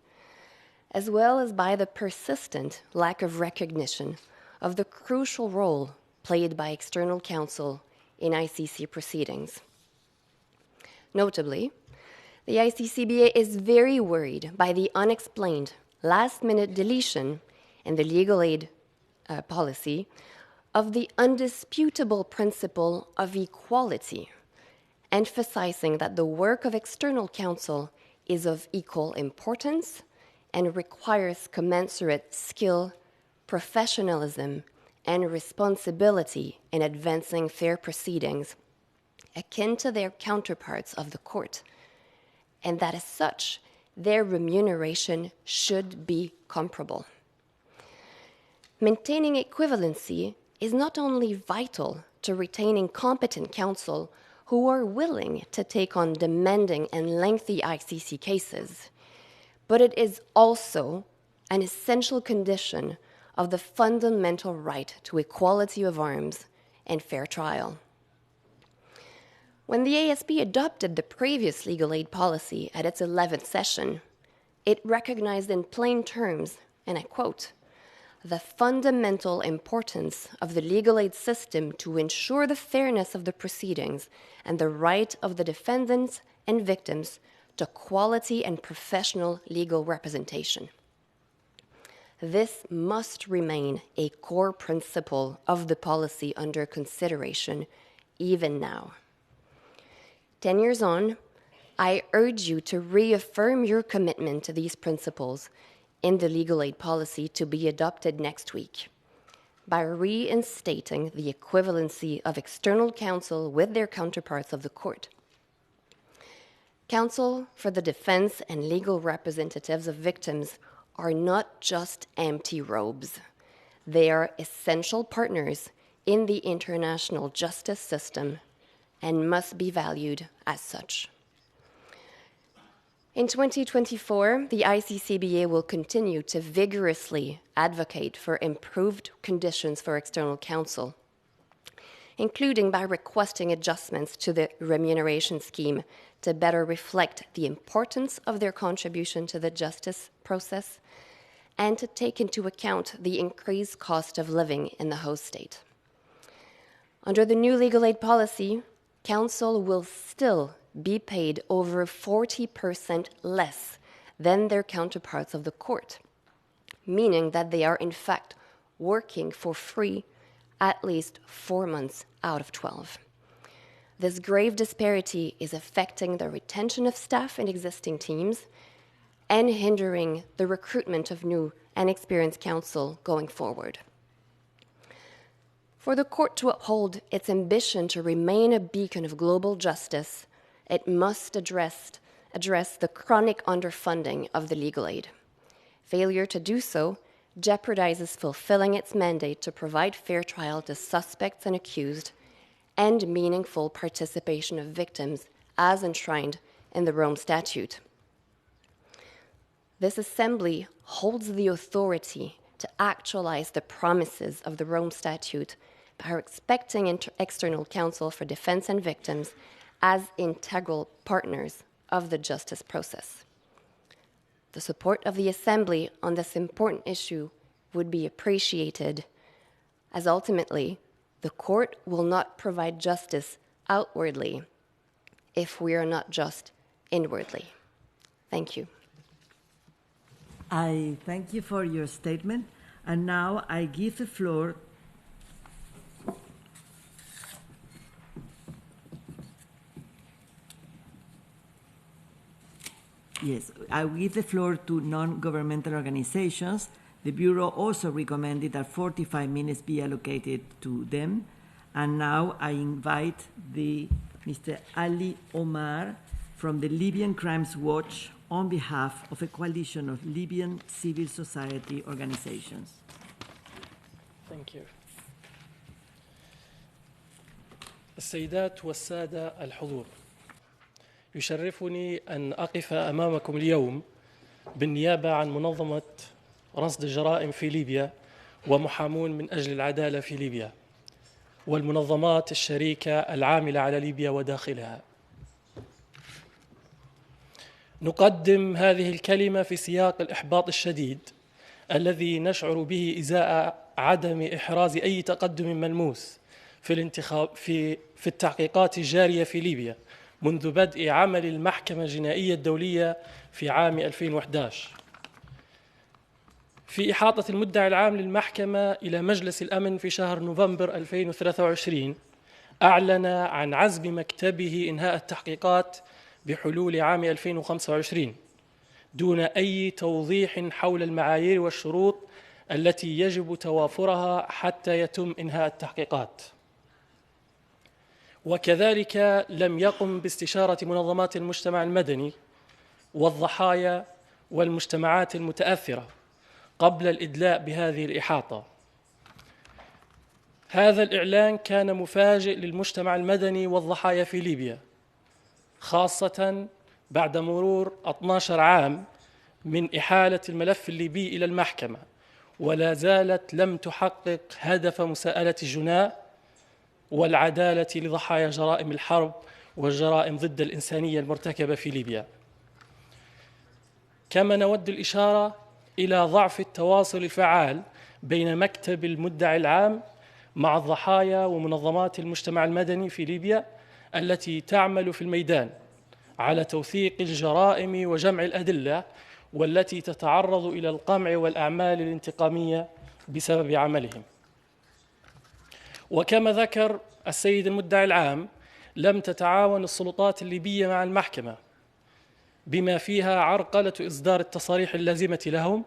as well as by the persistent lack of recognition of the crucial role played by external counsel in ICC proceedings. Notably, the ICCBA is very worried by the unexplained last-minute deletion in the legal aid policy of the undisputable principle of equality, emphasizing that the work of external counsel is of equal importance and requires commensurate skill, professionalism, and responsibility in advancing fair proceedings akin to their counterparts of the court, and that as such, their remuneration should be comparable. Maintaining equivalency is not only vital to retaining competent counsel who are willing to take on demanding and lengthy ICC cases, but it is also an essential condition of the fundamental right to equality of arms and fair trial. When the ASP adopted the previous legal aid policy at its 11th session, it recognized in plain terms, and I quote, "the fundamental importance of the legal aid system to ensure the fairness of the proceedings and the right of the defendants and victims to quality and professional legal representation." This must remain a core principle of the policy under consideration, even now. 10 years on, I urge you to reaffirm your commitment to these principles in the legal aid policy to be adopted next week by reinstating the equivalency of external counsel with their counterparts of the court. Counsel for the defense and legal representatives of victims are not just empty robes. They are essential partners in the international justice system and must be valued as such. In 2024, the ICCBA will continue to vigorously advocate for improved conditions for external counsel, including by requesting adjustments to the remuneration scheme to better reflect the importance of their contribution to the justice process and to take into account the increased cost of living in the host state. Under the new legal aid policy, counsel will still be paid over 40% less than their counterparts of the court, meaning that they are in fact working for free at least 4 months out of 12. This grave disparity is affecting the retention of staff in existing teams and hindering the recruitment of new and experienced counsel going forward. For the court to uphold its ambition to remain a beacon of global justice, it must address the chronic underfunding of the legal aid. Failure to do so jeopardizes fulfilling its mandate to provide fair trial to suspects and accused and meaningful participation of victims as enshrined in the Rome Statute. This assembly holds the authority to actualize the promises of the Rome Statute by respecting external counsel for defense and victims as integral partners of the justice process. The support of the Assembly on this important issue would be appreciated, as ultimately, the court will not provide justice outwardly if we are not just inwardly. Thank you. I thank you for your statement, and now I give the floor I will give the floor to non-governmental organizations. The Bureau also recommended that 45 minutes be allocated to them. And now I invite Mr. Ali Omar from the Libyan Crimes Watch on behalf of a coalition of Libyan civil society organizations. Thank you. السيدات والسادة الحضور، يشرفني أن أقف أمامكم اليوم بالنيابة عن منظمة رصد الجرائم في ليبيا ومحامون من أجل العدالة في ليبيا والمنظمات الشريكة العاملة على ليبيا وداخلها. نقدم هذه الكلمة في سياق الإحباط الشديد الذي نشعر به إزاء عدم إحراز أي تقدم ملموس في التحقيقات الجارية في ليبيا منذ بدء عمل المحكمة الجنائية الدولية في عام 2011. في إحاطة المدعي العام للمحكمة إلى مجلس الأمن في شهر نوفمبر 2023 أعلن عن عزم مكتبه إنهاء التحقيقات بحلول عام 2025 دون أي توضيح حول المعايير والشروط التي يجب توافرها حتى يتم إنهاء التحقيقات. وكذلك لم يقم باستشارة منظمات المجتمع المدني والضحايا والمجتمعات المتأثرة قبل الإدلاء بهذه الإحاطة. هذا الإعلان كان مفاجئ للمجتمع المدني والضحايا في ليبيا، خاصة بعد مرور 12 عام من إحالة الملف الليبي إلى المحكمة، ولا زالت لم تحقق هدف مساءلة الجناة والعدالة لضحايا جرائم الحرب والجرائم ضد الإنسانية المرتكبة في ليبيا. كما نود الإشارة إلى ضعف التواصل الفعال بين مكتب المدعي العام مع الضحايا ومنظمات المجتمع المدني في ليبيا التي تعمل في الميدان على توثيق الجرائم وجمع الأدلة، والتي تتعرض إلى القمع والأعمال الانتقامية بسبب عملهم. وكما ذكر السيد المدعي العام، لم تتعاون السلطات الليبية مع المحكمة بما فيها عرقلة إصدار التصاريح اللازمة لهم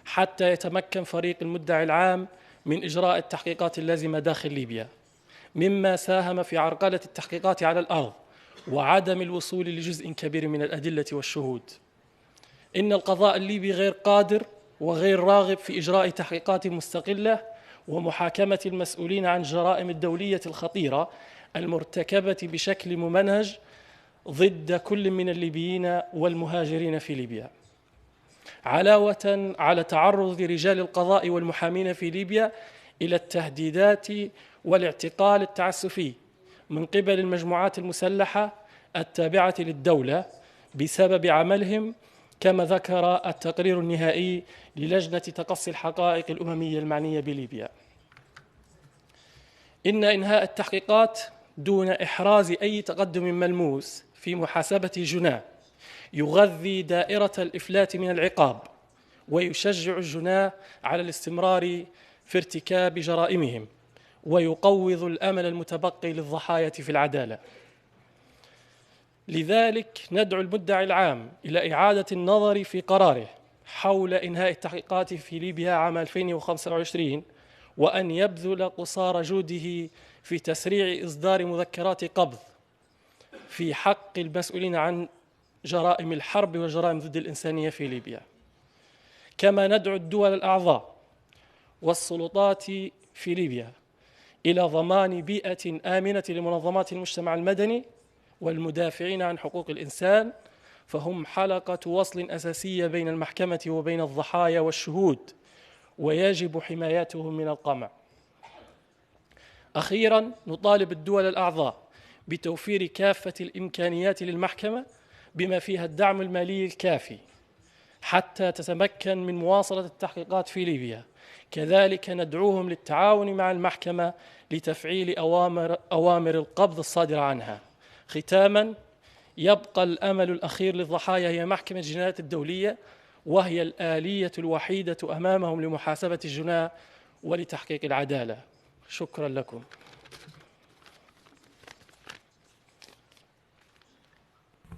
حتى يتمكن فريق المدعي العام من إجراء التحقيقات اللازمة داخل ليبيا، مما ساهم في عرقلة التحقيقات على الأرض وعدم الوصول لجزء كبير من الأدلة والشهود. إن القضاء الليبي غير قادر وغير راغب في إجراء تحقيقات مستقلة ومحاكمة المسؤولين عن الجرائم الدولية الخطيرة المرتكبة بشكل ممنهج ضد كل من الليبيين والمهاجرين في ليبيا، علاوة على تعرض رجال القضاء والمحامين في ليبيا إلى التهديدات والاعتقال التعسفي من قبل المجموعات المسلحة التابعة للدولة بسبب عملهم، كما ذكر التقرير النهائي للجنة تقصي الحقائق الأممية المعنية بليبيا. إن إنهاء التحقيقات دون إحراز أي تقدم ملموس في محاسبة الجناة يغذي دائرة الإفلات من العقاب ويشجع الجناة على الاستمرار في ارتكاب جرائمهم ويقوض الأمل المتبقي للضحايا في العدالة. لذلك ندعو المدعي العام إلى إعادة النظر في قراره حول إنهاء التحقيقات في ليبيا عام 2025، وأن يبذل قصارى جهده في تسريع إصدار مذكرات قبض في حق المسؤولين عن جرائم الحرب وجرائم ضد الإنسانية في ليبيا. كما ندعو الدول الأعضاء والسلطات في ليبيا إلى ضمان بيئة آمنة لمنظمات المجتمع المدني والمدافعين عن حقوق الإنسان، فهم حلقة وصل أساسية بين المحكمة وبين الضحايا والشهود، ويجب حمايتهم من القمع. أخيراً، نطالب الدول الأعضاء بتوفير كافة الإمكانيات للمحكمة بما فيها الدعم المالي الكافي حتى تتمكن من مواصلة التحقيقات في ليبيا. كذلك ندعوهم للتعاون مع المحكمة لتفعيل أوامر القبض الصادرة عنها. ختاماً، يبقى الأمل الأخير للضحايا هي محكمة الجنايات الدولية، وهي الآلية الوحيدة أمامهم لمحاسبة الجناة ولتحقيق العدالة. شكراً لكم.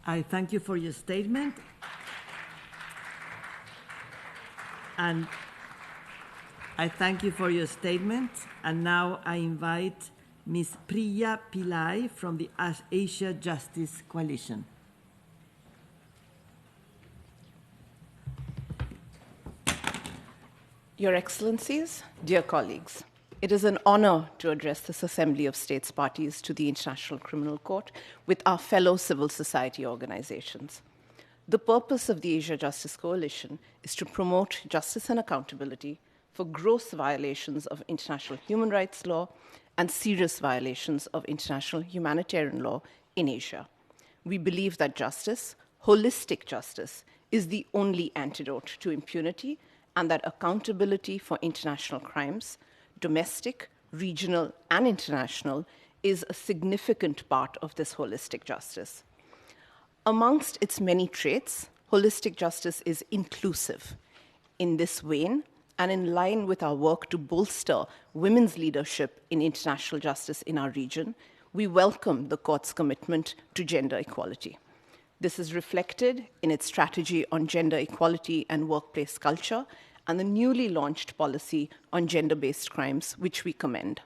I thank you for your statement. And now I invite Ms. Priya Pillai from the Asia Justice Coalition. Your Excellencies, dear colleagues, it is an honor to address this Assembly of States Parties to the International Criminal Court with our fellow civil society organizations. The purpose of the Asia Justice Coalition is to promote justice and accountability for gross violations of international human rights law and serious violations of international humanitarian law in Asia. We believe that justice, holistic justice, is the only antidote to impunity, and that accountability for international crimes, domestic, regional and international, is a significant part of this holistic justice. Amongst its many traits, holistic justice is inclusive. In this vein, and in line with our work to bolster women's leadership in international justice in our region, we welcome the Court's commitment to gender equality. This is reflected in its strategy on gender equality and workplace culture and the newly launched policy on gender-based crimes, which we commend.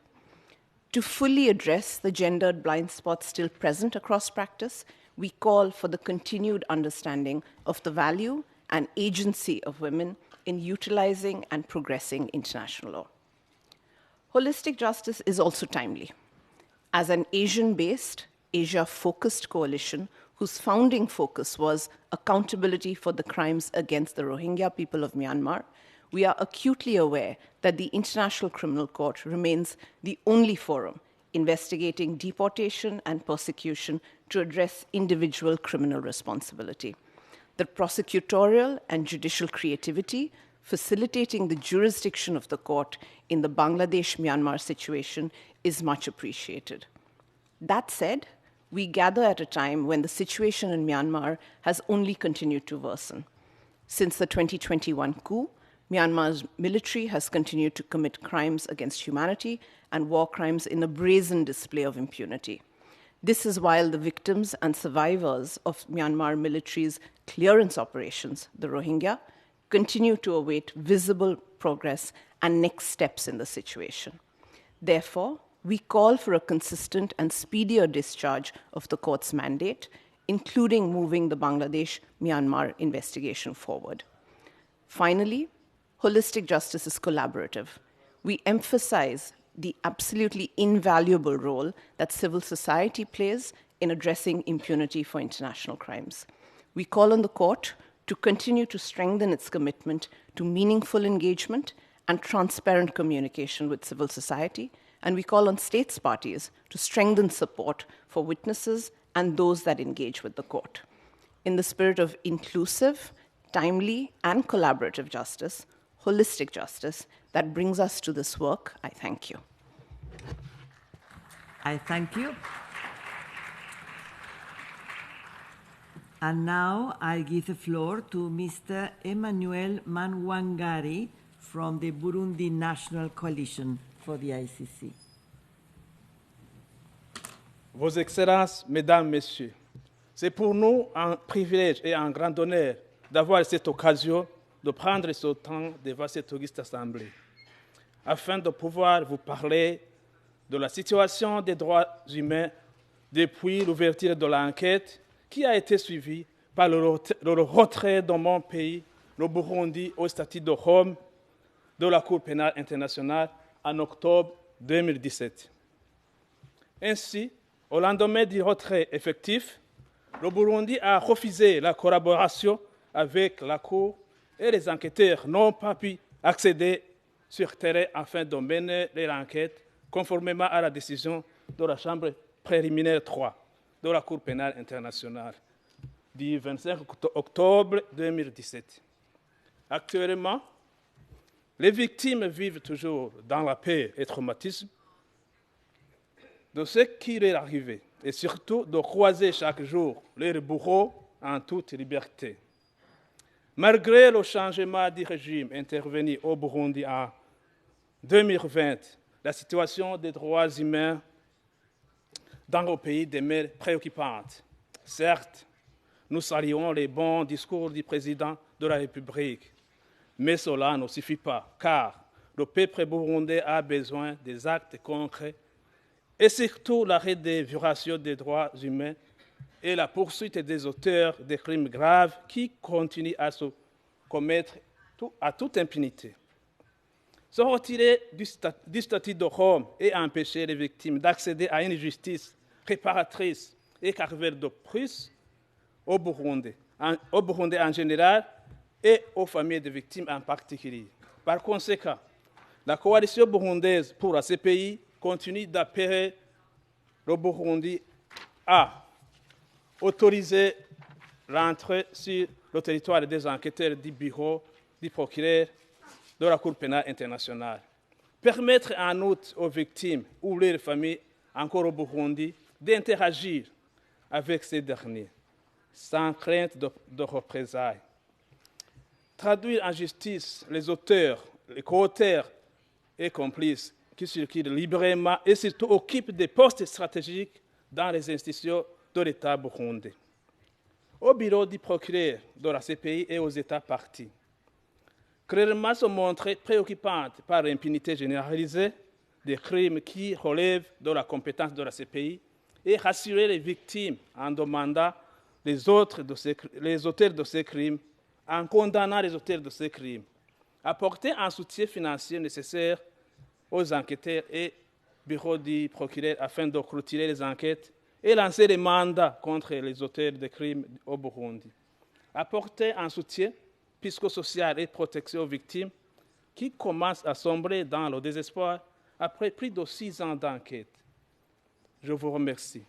To fully address the gendered blind spots still present across practice, we call for the continued understanding of the value and agency of women in utilizing and progressing international law. Holistic justice is also timely. As an Asian-based, Asia-focused coalition whose founding focus was accountability for the crimes against the Rohingya people of Myanmar, we are acutely aware that the International Criminal Court remains the only forum investigating deportation and persecution to address individual criminal responsibility. The prosecutorial and judicial creativity facilitating the jurisdiction of the court in the Bangladesh-Myanmar situation is much appreciated. That said, we gather at a time when the situation in Myanmar has only continued to worsen. Since the 2021 coup, Myanmar's military has continued to commit crimes against humanity and war crimes in a brazen display of impunity. This is while the victims and survivors of Myanmar military's clearance operations, the Rohingya, continue to await visible progress and next steps in the situation. Therefore, we call for a consistent and speedier discharge of the court's mandate, including moving the Bangladesh-Myanmar investigation forward. Finally, holistic justice is collaborative. We emphasize the absolutely invaluable role that civil society plays in addressing impunity for international crimes. We call on the court to continue to strengthen its commitment to meaningful engagement and transparent communication with civil society, and we call on states parties to strengthen support for witnesses and those that engage with the court. In the spirit of inclusive, timely, and collaborative justice, holistic justice, that brings us to this work, I thank you. I thank you. And now I give the floor to Mr. Emmanuel Manwangari from the Burundi National Coalition for the ICC. Vos Excellences, Mesdames, Messieurs, c'est pour nous un privilège et un grand honneur d'avoir cette occasion de prendre ce temps devant cette auguste assemblée, afin de pouvoir vous parler de la situation des droits humains depuis l'ouverture de l'enquête qui a été suivie par le retrait dans mon pays, le Burundi, au statut de Rome de la Cour pénale internationale en octobre 2017. Ainsi, au lendemain du retrait effectif, le Burundi a refusé la collaboration avec la Cour et les enquêteurs n'ont pas pu accéder sur terrain afin de mener leur enquête conformément à la décision de la Chambre préliminaire 3 de la Cour pénale internationale du 25 octobre 2017. Actuellement, les victimes vivent toujours dans la paix et traumatisme de ce qui leur est arrivé et surtout de croiser chaque jour leurs bourreaux en toute liberté. Malgré le changement du régime intervenu au Burundi en 2020, la situation des droits humains dans le pays demeure préoccupante. Certes, nous saluons les bons discours du président de la République, mais cela ne suffit pas, car le peuple burundais a besoin des actes concrets et surtout l'arrêt des violations des droits humains et la poursuite des auteurs de crimes graves qui continuent à se commettre à toute impunité. Se retirer du statut de Rome et empêcher les victimes d'accéder à une justice réparatrice et carrière de plus au Burundi en général et aux familles des victimes en particulier. Par conséquent, la coalition burundaise pour la CPI continue d'appeler le Burundi à autoriser l'entrée sur le territoire des enquêteurs du bureau du procureur de la Cour pénale internationale. Permettre en outre aux victimes ou leurs familles encore au Burundi d'interagir avec ces derniers sans crainte de représailles. Traduire en justice les auteurs, les co-auteurs et complices qui circulent librement et surtout occupent des postes stratégiques dans les institutions de l'État burundais. Au bureau du procureur de la CPI et aux États partis, clairement se montrer préoccupantes par l'impunité généralisée des crimes qui relèvent de la compétence de la CPI et rassurer les victimes en demandant les auteurs de ces crimes, en condamnant les auteurs de ces crimes, apporter un soutien financier nécessaire aux enquêteurs et bureaux du procureur afin de clôturer les enquêtes et lancer des mandats contre les auteurs de crimes au Burundi. Apporter un soutien psychosocial et protection aux victimes qui commencent à sombrer dans le désespoir après plus de 6 ans d'enquête. Je vous remercie.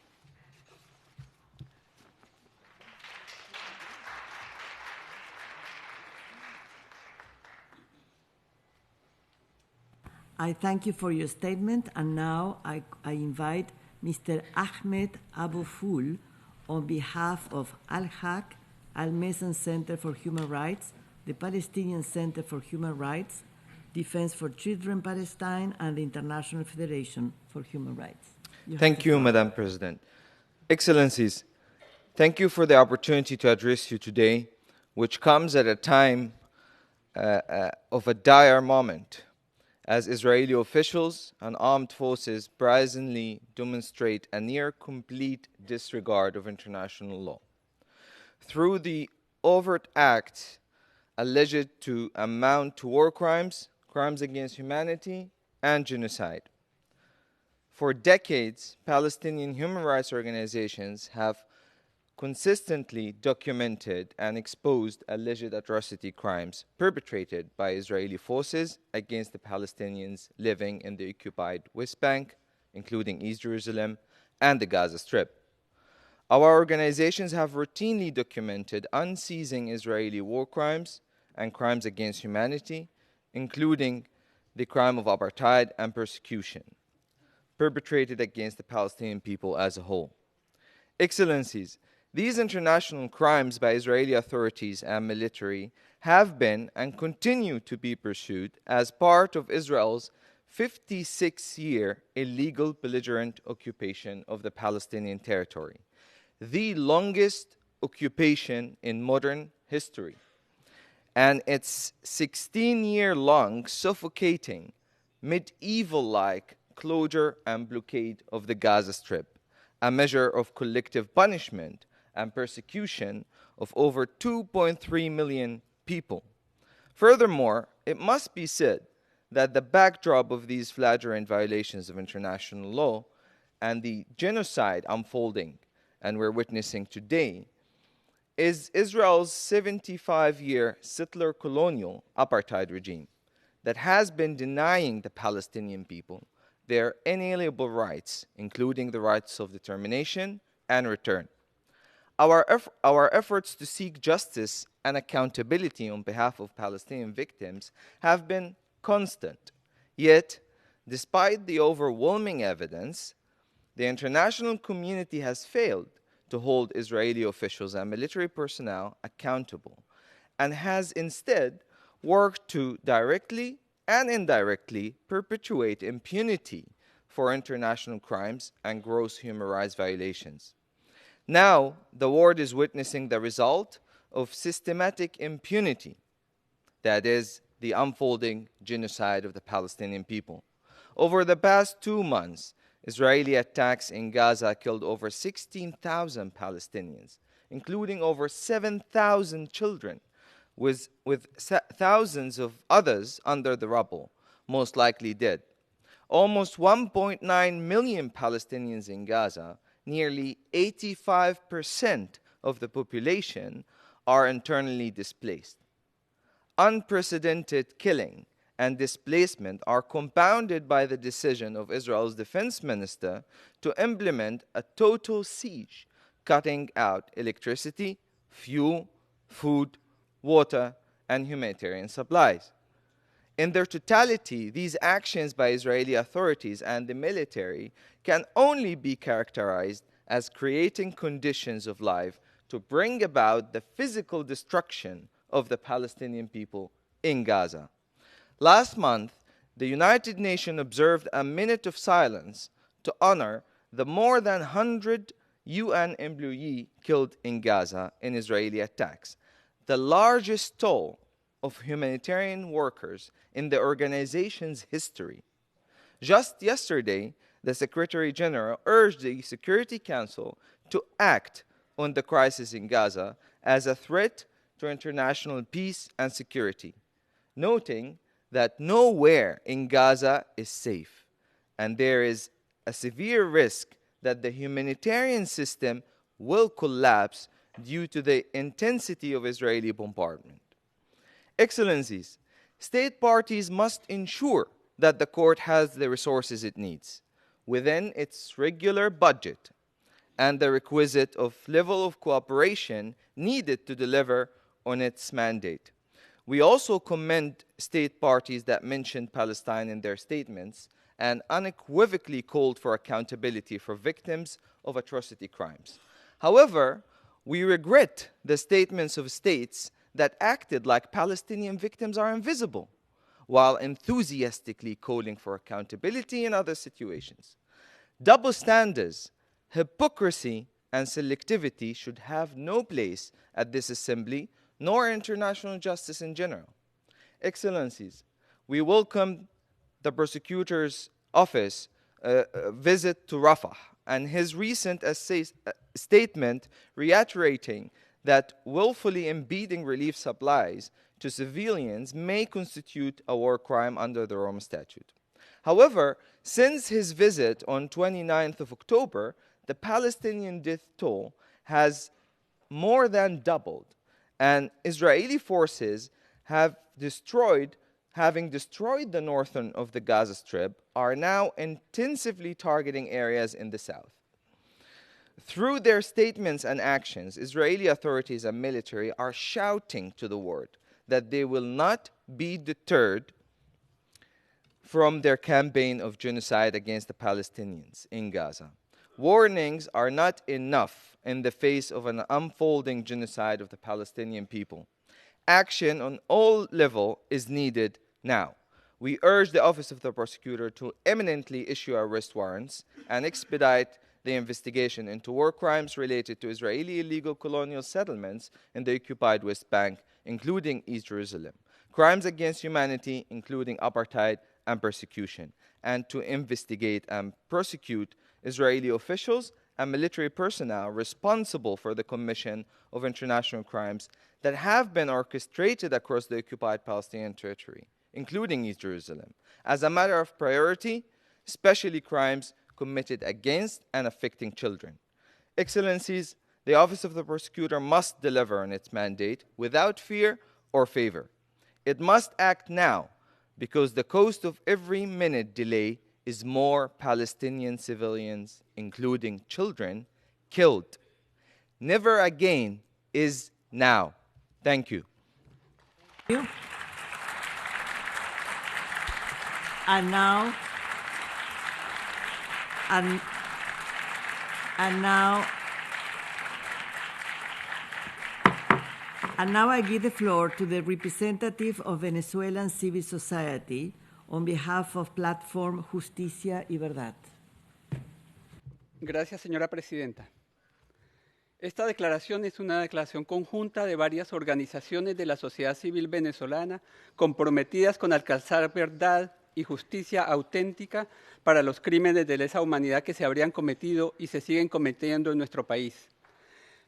I thank you for your statement, and now I invite Mr. Ahmed Abouful on behalf of Al-Haq, Al-Mason Center for Human Rights, the Palestinian Center for Human Rights, Defense for Children Palestine, and the International Federation for Human Rights. Thank you, Madam President. Excellencies, thank you for the opportunity to address you today, which comes at a time of a dire moment, as Israeli officials and armed forces brazenly demonstrate a near complete disregard of international law. Through the overt acts alleged to amount to war crimes, crimes against humanity, and genocide. For decades, Palestinian human rights organizations have consistently documented and exposed alleged atrocity crimes perpetrated by Israeli forces against the Palestinians living in the occupied West Bank, including East Jerusalem and the Gaza Strip. Our organizations have routinely documented unceasing Israeli war crimes and crimes against humanity, including the crime of apartheid and persecution perpetrated against the Palestinian people as a whole. Excellencies, these international crimes by Israeli authorities and military have been and continue to be pursued as part of Israel's 56-year illegal belligerent occupation of the Palestinian territory, the longest occupation in modern history, and its 16-year-long suffocating, medieval-like closure and blockade of the Gaza Strip, a measure of collective punishment and persecution of over 2.3 million people. Furthermore, it must be said that the backdrop of these flagrant violations of international law and the genocide unfolding and we're witnessing today is Israel's 75-year settler colonial apartheid regime that has been denying the Palestinian people their inalienable rights, including the rights of determination and return. Our efforts to seek justice and accountability on behalf of Palestinian victims have been constant. Yet, despite the overwhelming evidence, the international community has failed to hold Israeli officials and military personnel accountable and has instead worked to directly and indirectly perpetuate impunity for international crimes and gross human rights violations. Now, the world is witnessing the result of systematic impunity, that is, the unfolding genocide of the Palestinian people. Over the past 2 months, Israeli attacks in Gaza killed over 16,000 Palestinians, including over 7,000 children, with thousands of others under the rubble, most likely dead. Almost 1.9 million Palestinians in Gaza, nearly 85% of the population, are internally displaced. Unprecedented killing and displacement are compounded by the decision of Israel's defense minister to implement a total siege, cutting out electricity, fuel, food, water, and humanitarian supplies. In their totality, these actions by Israeli authorities and the military can only be characterized as creating conditions of life to bring about the physical destruction of the Palestinian people in Gaza. Last month, the United Nations observed a minute of silence to honor the more than 100 UN employees killed in Gaza in Israeli attacks, the largest toll of humanitarian workers in the organization's history. Just yesterday, the Secretary General urged the Security Council to act on the crisis in Gaza as a threat to international peace and security, noting that nowhere in Gaza is safe, and there is a severe risk that the humanitarian system will collapse due to the intensity of Israeli bombardment. Excellencies, state parties must ensure that the court has the resources it needs within its regular budget and the requisite of level of cooperation needed to deliver on its mandate. We also commend state parties that mentioned Palestine in their statements and unequivocally called for accountability for victims of atrocity crimes. However, we regret the statements of states that acted like Palestinian victims are invisible, while enthusiastically calling for accountability in other situations. Double standards, hypocrisy, and selectivity should have no place at this assembly, nor international justice in general. Excellencies, we welcome the prosecutor's office visit to Rafah and his recent statement reiterating that willfully impeding relief supplies to civilians may constitute a war crime under the Rome Statute. However, since his visit on 29th of October, the Palestinian death toll has more than doubled, and Israeli forces having destroyed the northern of the Gaza Strip, are now intensively targeting areas in the south. Through their statements and actions, Israeli authorities and military are shouting to the world that they will not be deterred from their campaign of genocide against the Palestinians in Gaza. Warnings are not enough in the face of an unfolding genocide of the Palestinian people. Action on all levels is needed now. We urge the Office of the Prosecutor to imminently issue arrest warrants and expedite the investigation into war crimes related to Israeli illegal colonial settlements in the occupied West Bank, including East Jerusalem, crimes against humanity, including apartheid and persecution, and to investigate and prosecute Israeli officials and military personnel responsible for the commission of international crimes that have been orchestrated across the occupied Palestinian territory, including East Jerusalem, as a matter of priority, especially crimes committed against and affecting children. Excellencies, the Office of the Prosecutor must deliver on its mandate without fear or favor. It must act now, because the cost of every minute delay is more Palestinian civilians, including children, killed. Never again is now. Thank you. Thank you. And now I give the floor to the representative of Venezuelan civil society on behalf of Platform Justicia y Verdad. Gracias, señora presidenta. Esta declaración es una declaración conjunta de varias organizaciones de la sociedad civil venezolana comprometidas con alcanzar verdad y justicia auténtica para los crímenes de lesa humanidad que se habrían cometido y se siguen cometiendo en nuestro país.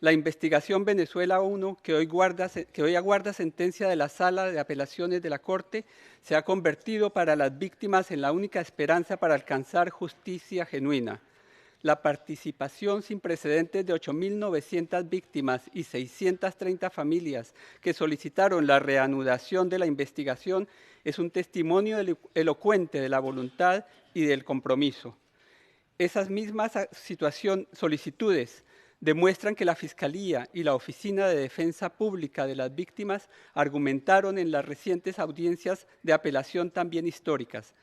La investigación Venezuela 1, que hoy aguarda sentencia de la Sala de Apelaciones de la Corte, se ha convertido para las víctimas en la única esperanza para alcanzar justicia genuina. La participación sin precedentes de 8.900 víctimas y 630 familias que solicitaron la reanudación de la investigación es un testimonio elocuente de la voluntad y del compromiso. Esas mismas solicitudes demuestran que la Fiscalía y la Oficina de Defensa Pública de las Víctimas argumentaron en las recientes audiencias de apelación también históricas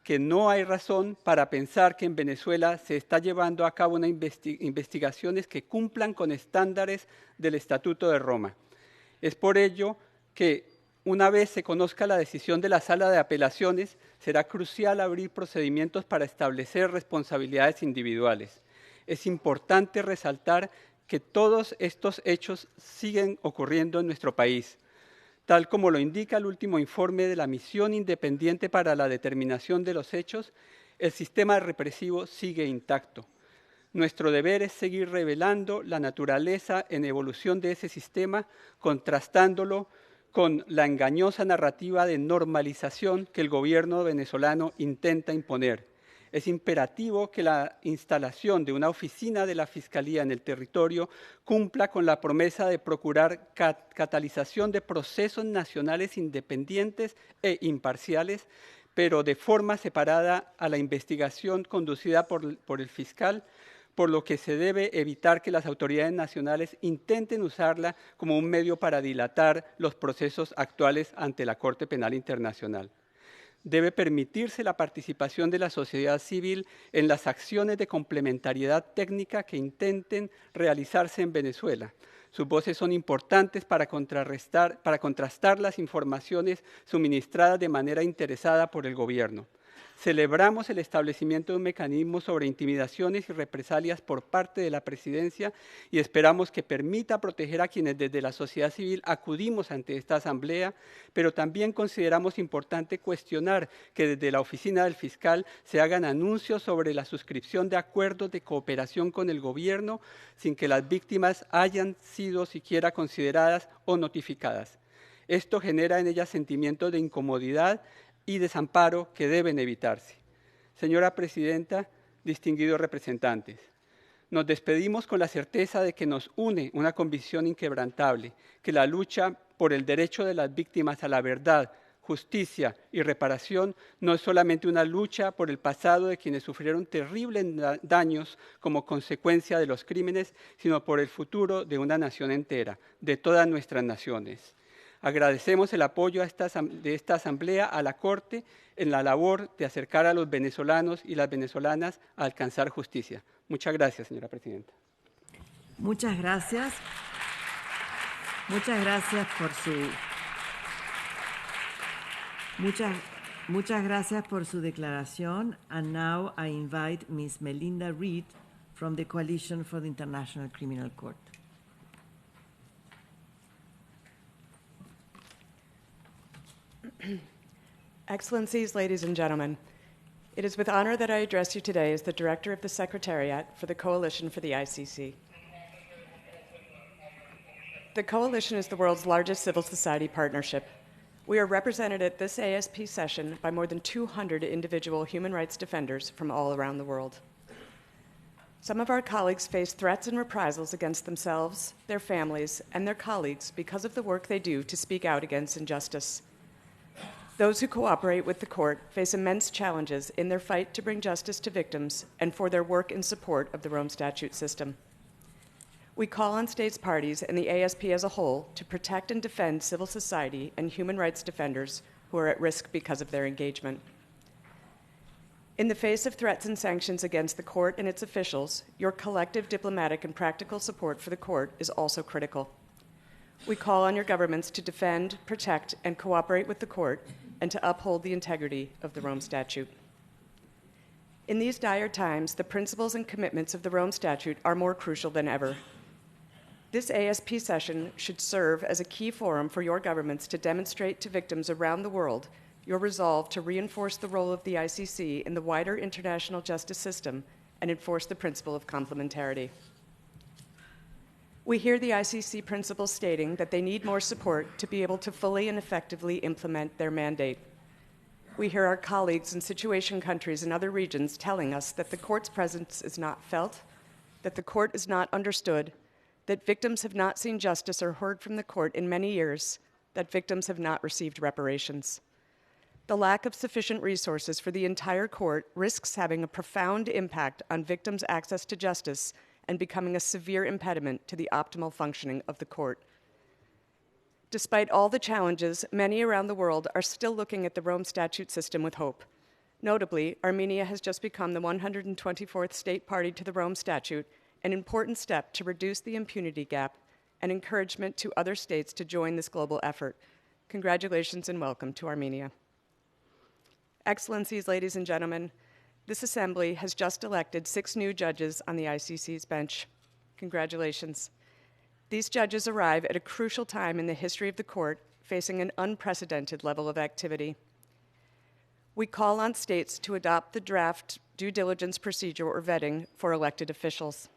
que no hay razón para pensar que en Venezuela se está llevando a cabo investigaciones que cumplan con estándares del Estatuto de Roma. Es por ello que, una vez se conozca la decisión de la Sala de Apelaciones, será crucial abrir procedimientos para establecer responsabilidades individuales. Es importante resaltar que todos estos hechos siguen ocurriendo en nuestro país, tal como lo indica el último informe de la Misión Independiente para la Determinación de los Hechos. El sistema represivo sigue intacto. Nuestro deber es seguir revelando la naturaleza en evolución de ese sistema, contrastándolo con la engañosa narrativa de normalización que el gobierno venezolano intenta imponer. Es imperativo que la instalación de una oficina de la Fiscalía en el territorio cumpla con la promesa de procurar catalización de procesos nacionales independientes e imparciales, pero de forma separada a la investigación conducida por el fiscal, por lo que se debe evitar que las autoridades nacionales intenten usarla como un medio para dilatar los procesos actuales ante la Corte Penal Internacional. Debe permitirse la participación de la sociedad civil en las acciones de complementariedad técnica que intenten realizarse en Venezuela. Sus voces son importantes para contrastar las informaciones suministradas de manera interesada por el gobierno. Celebramos el establecimiento de un mecanismo sobre intimidaciones y represalias por parte de la Presidencia y esperamos que permita proteger a quienes desde la sociedad civil acudimos ante esta Asamblea, pero también consideramos importante cuestionar que desde la Oficina del Fiscal se hagan anuncios sobre la suscripción de acuerdos de cooperación con el Gobierno sin que las víctimas hayan sido siquiera consideradas o notificadas. Esto genera en ellas sentimientos de incomodidad y desamparo que deben evitarse. Señora Presidenta, distinguidos representantes, nos despedimos con la certeza de que nos une una convicción inquebrantable, que la lucha por el derecho de las víctimas a la verdad, justicia y reparación no es solamente una lucha por el pasado de quienes sufrieron terribles daños como consecuencia de los crímenes, sino por el futuro de una nación entera, de todas nuestras naciones. Agradecemos el apoyo de esta Asamblea a la Corte en la labor de acercar a los venezolanos y las venezolanas a alcanzar justicia. Muchas gracias, señora Presidenta. Muchas gracias. Muchas gracias por su declaración. And now I invite Ms. Melinda Reed from the Coalition for the International Criminal Court. Excellencies, ladies and gentlemen, it is with honor that I address you today as the Director of the Secretariat for the Coalition for the ICC. The Coalition is the world's largest civil society partnership. We are represented at this ASP session by more than 200 individual human rights defenders from all around the world. Some of our colleagues face threats and reprisals against themselves, their families, and their colleagues because of the work they do to speak out against injustice. Those who cooperate with the court face immense challenges in their fight to bring justice to victims and for their work in support of the Rome Statute system. We call on states parties and the ASP as a whole to protect and defend civil society and human rights defenders who are at risk because of their engagement. In the face of threats and sanctions against the court and its officials, your collective diplomatic and practical support for the court is also critical. We call on your governments to defend, protect, and cooperate with the court and to uphold the integrity of the Rome Statute. In these dire times, the principles and commitments of the Rome Statute are more crucial than ever. This ASP session should serve as a key forum for your governments to demonstrate to victims around the world your resolve to reinforce the role of the ICC in the wider international justice system and enforce the principle of complementarity. We hear the ICC principles stating that they need more support to be able to fully and effectively implement their mandate. We hear our colleagues in situation countries and other regions telling us that the court's presence is not felt, that the court is not understood, that victims have not seen justice or heard from the court in many years, that victims have not received reparations. The lack of sufficient resources for the entire court risks having a profound impact on victims' access to justice and becoming a severe impediment to the optimal functioning of the court. Despite all the challenges, many around the world are still looking at the Rome Statute system with hope. Notably, Armenia has just become the 124th state party to the Rome Statute, an important step to reduce the impunity gap and encouragement to other states to join this global effort. Congratulations and welcome to Armenia. Excellencies, ladies and gentlemen, this Assembly has just elected 6 new judges on the ICC's bench. Congratulations. These judges arrive at a crucial time in the history of the court, facing an unprecedented level of activity. We call on states to adopt the draft due diligence procedure or vetting for elected officials.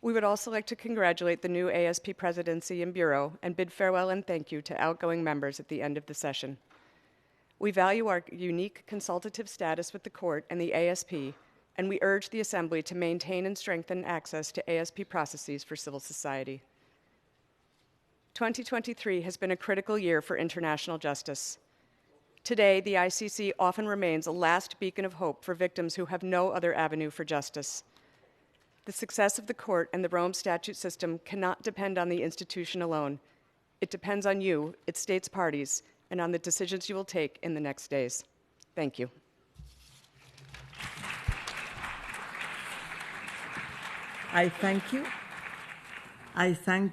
We would also like to congratulate the new ASP presidency and bureau and bid farewell and thank you to outgoing members at the end of the session. We value our unique consultative status with the court and the ASP, and we urge the Assembly to maintain and strengthen access to ASP processes for civil society. 2023 has been a critical year for international justice. Today, the ICC often remains a last beacon of hope for victims who have no other avenue for justice. The success of the court and the Rome Statute system cannot depend on the institution alone. It depends on you, its states parties, and on the decisions you will take in the next days. Thank you. I thank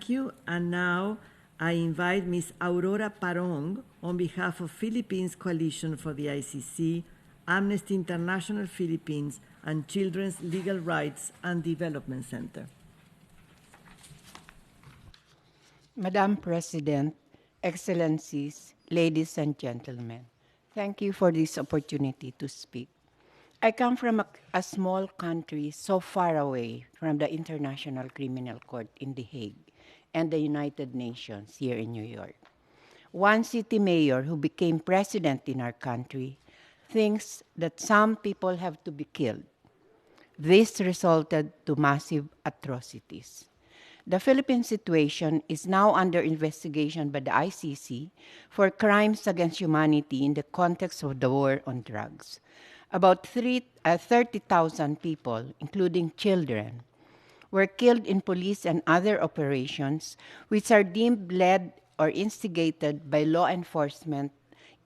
you. And now I invite Ms. Aurora Parong on behalf of Philippines Coalition for the ICC, Amnesty International Philippines, and Children's Legal Rights and Development Center. Madam President, Excellencies, ladies and gentlemen, thank you for this opportunity to speak. I come from a small country so far away from the International Criminal Court in The Hague and the United Nations here in New York. One city mayor who became president in our country thinks that some people have to be killed. This resulted to massive atrocities. The Philippine situation is now under investigation by the ICC for crimes against humanity in the context of the war on drugs. About 30,000 people, including children, were killed in police and other operations which are deemed led or instigated by law enforcement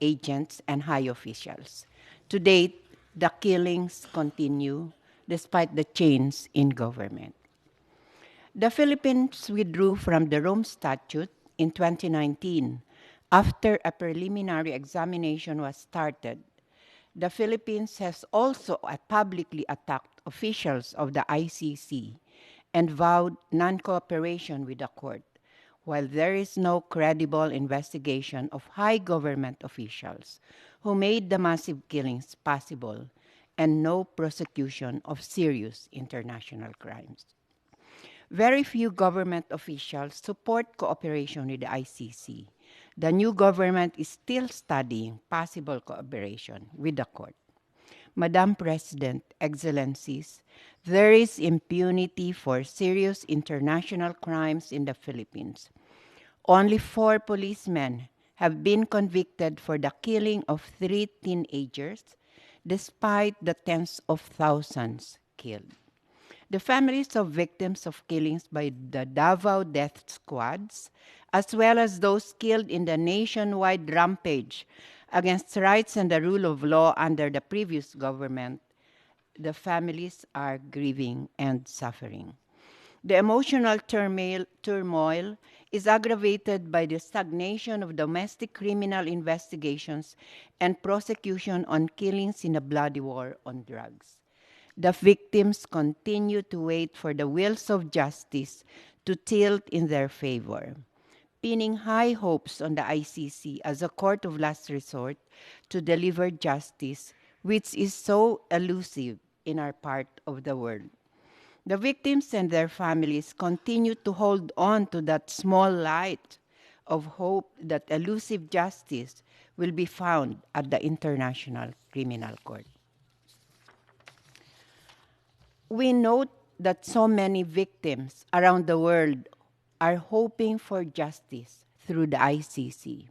agents and high officials. To date, the killings continue despite the change in government. The Philippines withdrew from the Rome Statute in 2019 after a preliminary examination was started. The Philippines has also publicly attacked officials of the ICC and vowed non-cooperation with the court, while there is no credible investigation of high government officials who made the massive killings possible and no prosecution of serious international crimes. Very few government officials support cooperation with the ICC. The new government is still studying possible cooperation with the court. Madam President, Excellencies, there is impunity for serious international crimes in the Philippines. Only 4 policemen have been convicted for the killing of 3 teenagers, despite the tens of thousands killed. The families of victims of killings by the Davao death squads, as well as those killed in the nationwide rampage against rights and the rule of law under the previous government, the families are grieving and suffering. The emotional turmoil is aggravated by the stagnation of domestic criminal investigations and prosecution on killings in the bloody war on drugs. The victims continue to wait for the wheels of justice to tilt in their favor, pinning high hopes on the ICC as a court of last resort to deliver justice, which is so elusive in our part of the world. The victims and their families continue to hold on to that small light of hope that elusive justice will be found at the International Criminal Court. We note that so many victims around the world are hoping for justice through the ICC.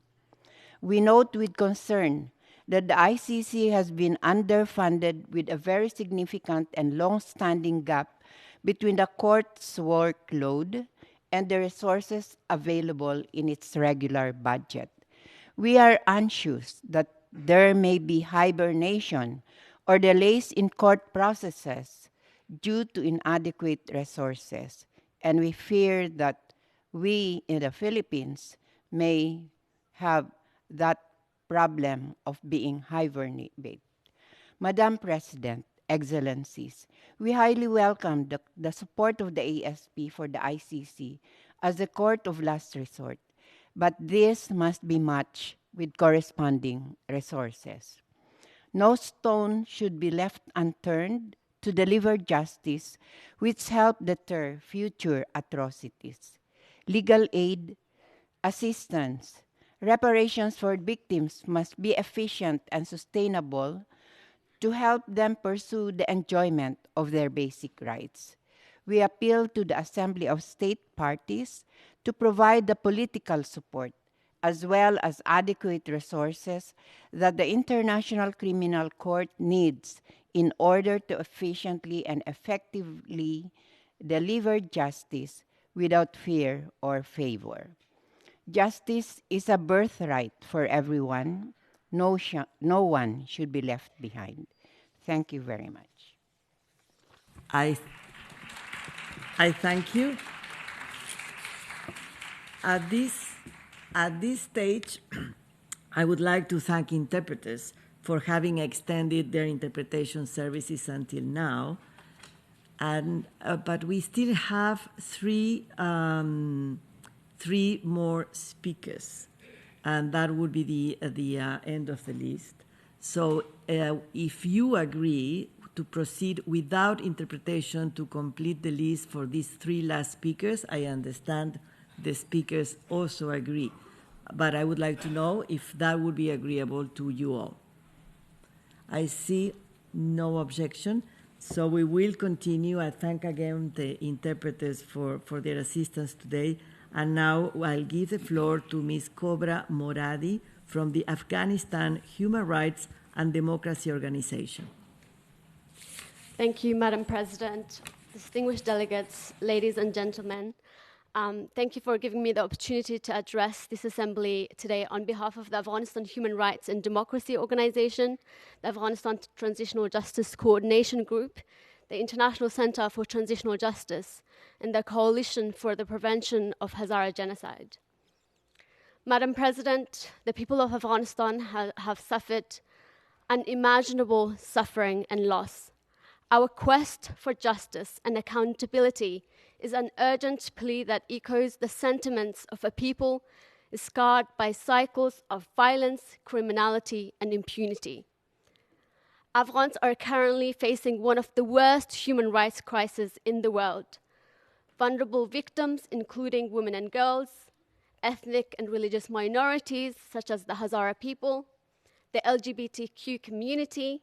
We note with concern that the ICC has been underfunded with a very significant and long-standing gap between the court's workload and the resources available in its regular budget. We are anxious that there may be hibernation or delays in court processes due to inadequate resources, and we fear that we in the Philippines may have that problem of being hibernated. Madam President, Excellencies, we highly welcome the support of the ASP for the ICC as a court of last resort, but this must be matched with corresponding resources. No stone should be left unturned to deliver justice, which help deter future atrocities. Legal aid, assistance, reparations for victims must be efficient and sustainable to help them pursue the enjoyment of their basic rights. We appeal to the Assembly of State Parties to provide the political support as well as adequate resources that the International Criminal Court needs in order to efficiently and effectively deliver justice without fear or favor. Justice is a birthright for everyone. No one should be left behind. Thank you very much. I thank you. At this stage, I would like to thank interpreters for having extended their interpretation services until now. And but we still have three more speakers, and that would be the end of the list. So if you agree to proceed without interpretation to complete the list for these three last speakers, I understand the speakers also agree. But I would like to know if that would be agreeable to you all. I see no objection, so we will continue. I thank again the interpreters for their assistance today. And now I'll give the floor to Ms. Cobra Moradi from the Afghanistan Human Rights and Democracy Organization. Thank you, Madam President, distinguished delegates, ladies and gentlemen. Thank you for giving me the opportunity to address this assembly today on behalf of the Afghanistan Human Rights and Democracy Organization, the Afghanistan Transitional Justice Coordination Group, the International Center for Transitional Justice, and the Coalition for the Prevention of Hazara Genocide. Madam President, the people of Afghanistan have suffered unimaginable suffering and loss. Our quest for justice and accountability is an urgent plea that echoes the sentiments of a people scarred by cycles of violence, criminality, and impunity. Afghans are currently facing one of the worst human rights crises in the world. Vulnerable victims, including women and girls, ethnic and religious minorities, such as the Hazara people, the LGBTQ community,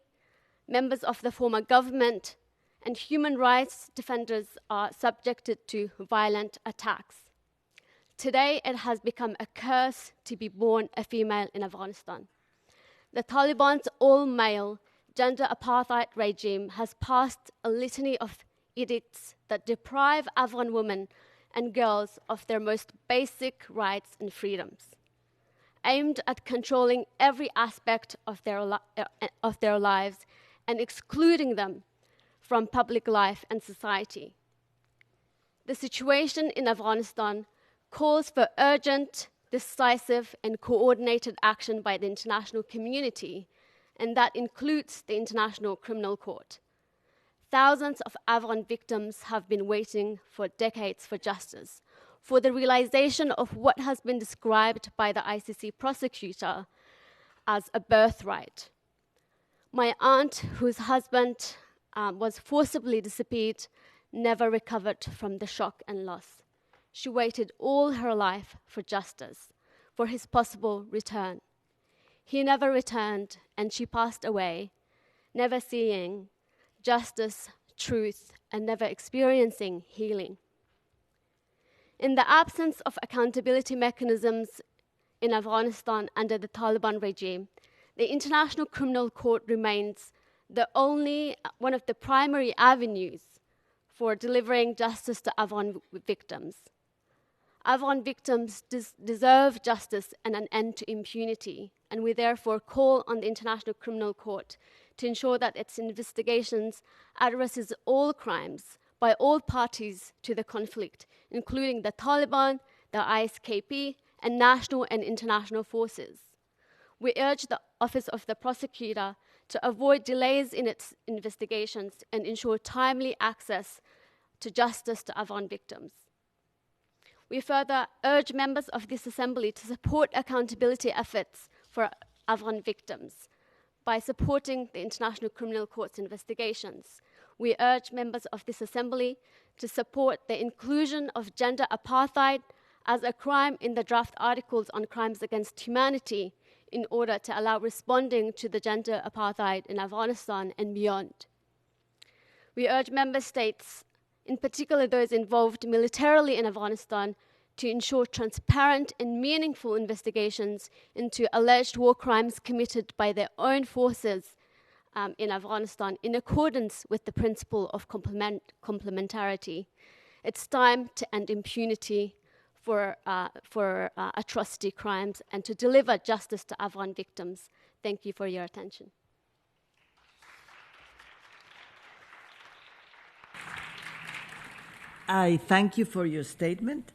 members of the former government, and human rights defenders are subjected to violent attacks. Today, it has become a curse to be born a female in Afghanistan. The Taliban's all-male gender apartheid regime has passed a litany of edicts that deprive Afghan women and girls of their most basic rights and freedoms, aimed at controlling every aspect of their lives and excluding them from public life and society. The situation in Afghanistan calls for urgent, decisive, and coordinated action by the international community, and that includes the International Criminal Court. Thousands of Afghan victims have been waiting for decades for justice, for the realization of what has been described by the ICC prosecutor as a birthright. My aunt, whose husband was forcibly disappeared, never recovered from the shock and loss. She waited all her life for justice, for his possible return. He never returned, and she passed away, never seeing justice, truth, and never experiencing healing. In the absence of accountability mechanisms in Afghanistan under the Taliban regime, the International Criminal Court remains one of the primary avenues for delivering justice to Afghan victims. Afghan victims deserve justice and an end to impunity, and we therefore call on the International Criminal Court to ensure that its investigations addresses all crimes by all parties to the conflict, including the Taliban, the ISKP, and national and international forces. We urge the Office of the Prosecutor to avoid delays in its investigations and ensure timely access to justice to Afghan victims. We further urge members of this Assembly to support accountability efforts for Afghan victims by supporting the International Criminal Court's investigations. We urge members of this Assembly to support the inclusion of gender apartheid as a crime in the draft articles on crimes against humanity in order to allow responding to the gender apartheid in Afghanistan and beyond. We urge member states, in particular those involved militarily in Afghanistan, to ensure transparent and meaningful investigations into alleged war crimes committed by their own forces in Afghanistan in accordance with the principle of complementarity. It's time to end impunity for atrocity crimes and to deliver justice to Afghan victims. Thank you for your attention. I thank you for your statement.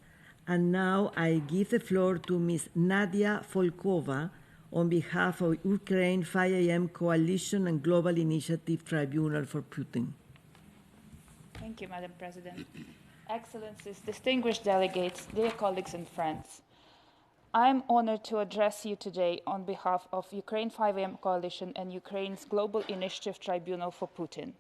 And now I give the floor to Ms. Nadia Volkova on behalf of Ukraine 5 a.m. Coalition and Global Initiative Tribunal for Putin. Thank you, Madam President. Excellencies, distinguished delegates, dear colleagues and friends. I'm honored to address you today on behalf of Ukraine 5 a.m. Coalition and Ukraine's Global Initiative Tribunal for Putin.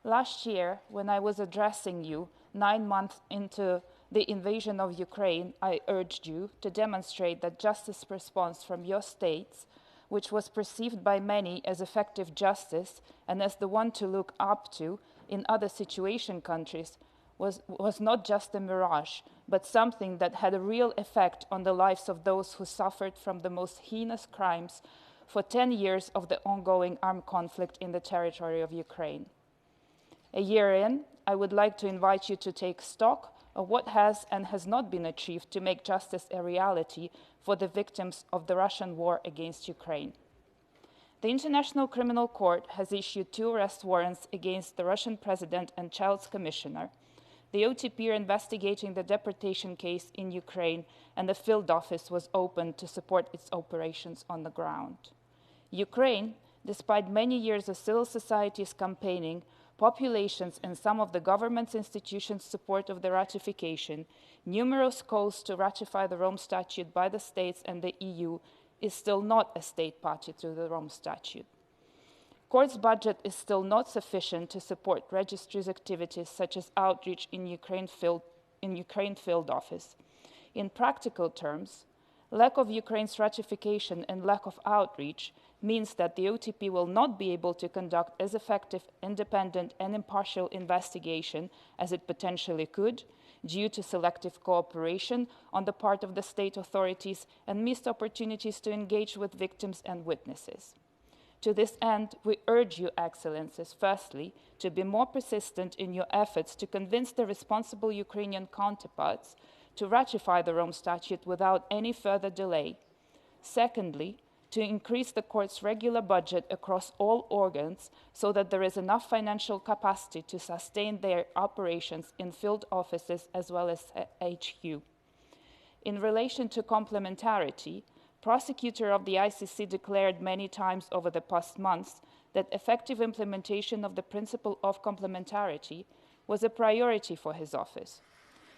Last year, when I was addressing you, 9 months into the invasion of Ukraine, I urged you to demonstrate that justice response from your states, which was perceived by many as effective justice and as the one to look up to in other situation countries, was not just a mirage, but something that had a real effect on the lives of those who suffered from the most heinous crimes for 10 years of the ongoing armed conflict in the territory of Ukraine. A year in, I would like to invite you to take stock of what has and has not been achieved to make justice a reality for the victims of the Russian war against Ukraine. The International Criminal Court has issued 2 arrest warrants against the Russian president and Child's commissioner. The OTP are investigating the deportation case in Ukraine, and the field office was opened to support its operations on the ground. Ukraine, despite many years of civil society's campaigning, populations and some of the government's institutions' support of the ratification, numerous calls to ratify the Rome Statute by the states and the EU, is still not a state party to the Rome Statute. Court's budget is still not sufficient to support registry's activities such as outreach in Ukraine field office. In practical terms, lack of Ukraine's ratification and lack of outreach means that the OTP will not be able to conduct as effective, independent, and impartial investigation as it potentially could, due to selective cooperation on the part of the state authorities and missed opportunities to engage with victims and witnesses. To this end, we urge you, Excellencies, firstly, to be more persistent in your efforts to convince the responsible Ukrainian counterparts to ratify the Rome Statute without any further delay. Secondly, to increase the court's regular budget across all organs so that there is enough financial capacity to sustain their operations in field offices as well as HQ. In relation to complementarity, prosecutor of the ICC declared many times over the past months that effective implementation of the principle of complementarity was a priority for his office.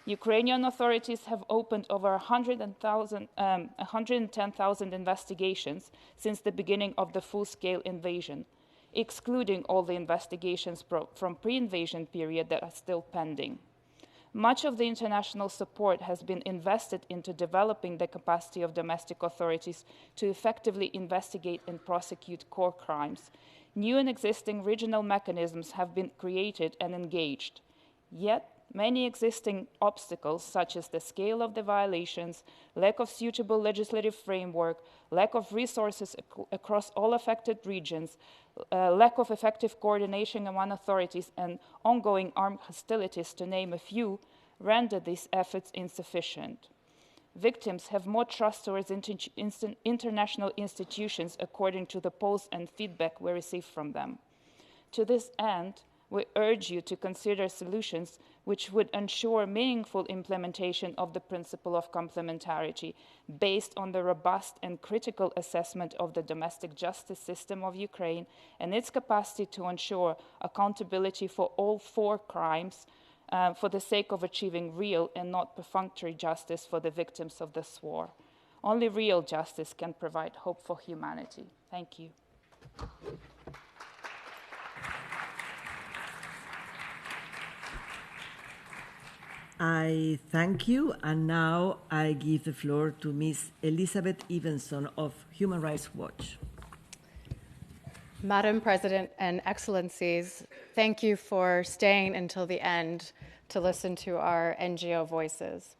Ukrainian authorities have opened over 110,000 investigations since the beginning of the full-scale invasion, excluding all the investigations from pre-invasion period that are still pending. Much of the international support has been invested into developing the capacity of domestic authorities to effectively investigate and prosecute core crimes. New and existing regional mechanisms have been created and engaged. Yet, many existing obstacles, such as the scale of the violations, lack of suitable legislative framework, lack of resources across all affected regions, lack of effective coordination among authorities, and ongoing armed hostilities, to name a few, render these efforts insufficient. Victims have more trust towards international institutions, according to the polls and feedback we receive from them. To this end, we urge you to consider solutions which would ensure meaningful implementation of the principle of complementarity based on the robust and critical assessment of the domestic justice system of Ukraine and its capacity to ensure accountability for all 4 crimes for the sake of achieving real and not perfunctory justice for the victims of this war. Only real justice can provide hope for humanity. Thank you. I thank you, and now I give the floor to Ms. Elizabeth Evenson of Human Rights Watch. Madam President and Excellencies, thank you for staying until the end to listen to our NGO voices.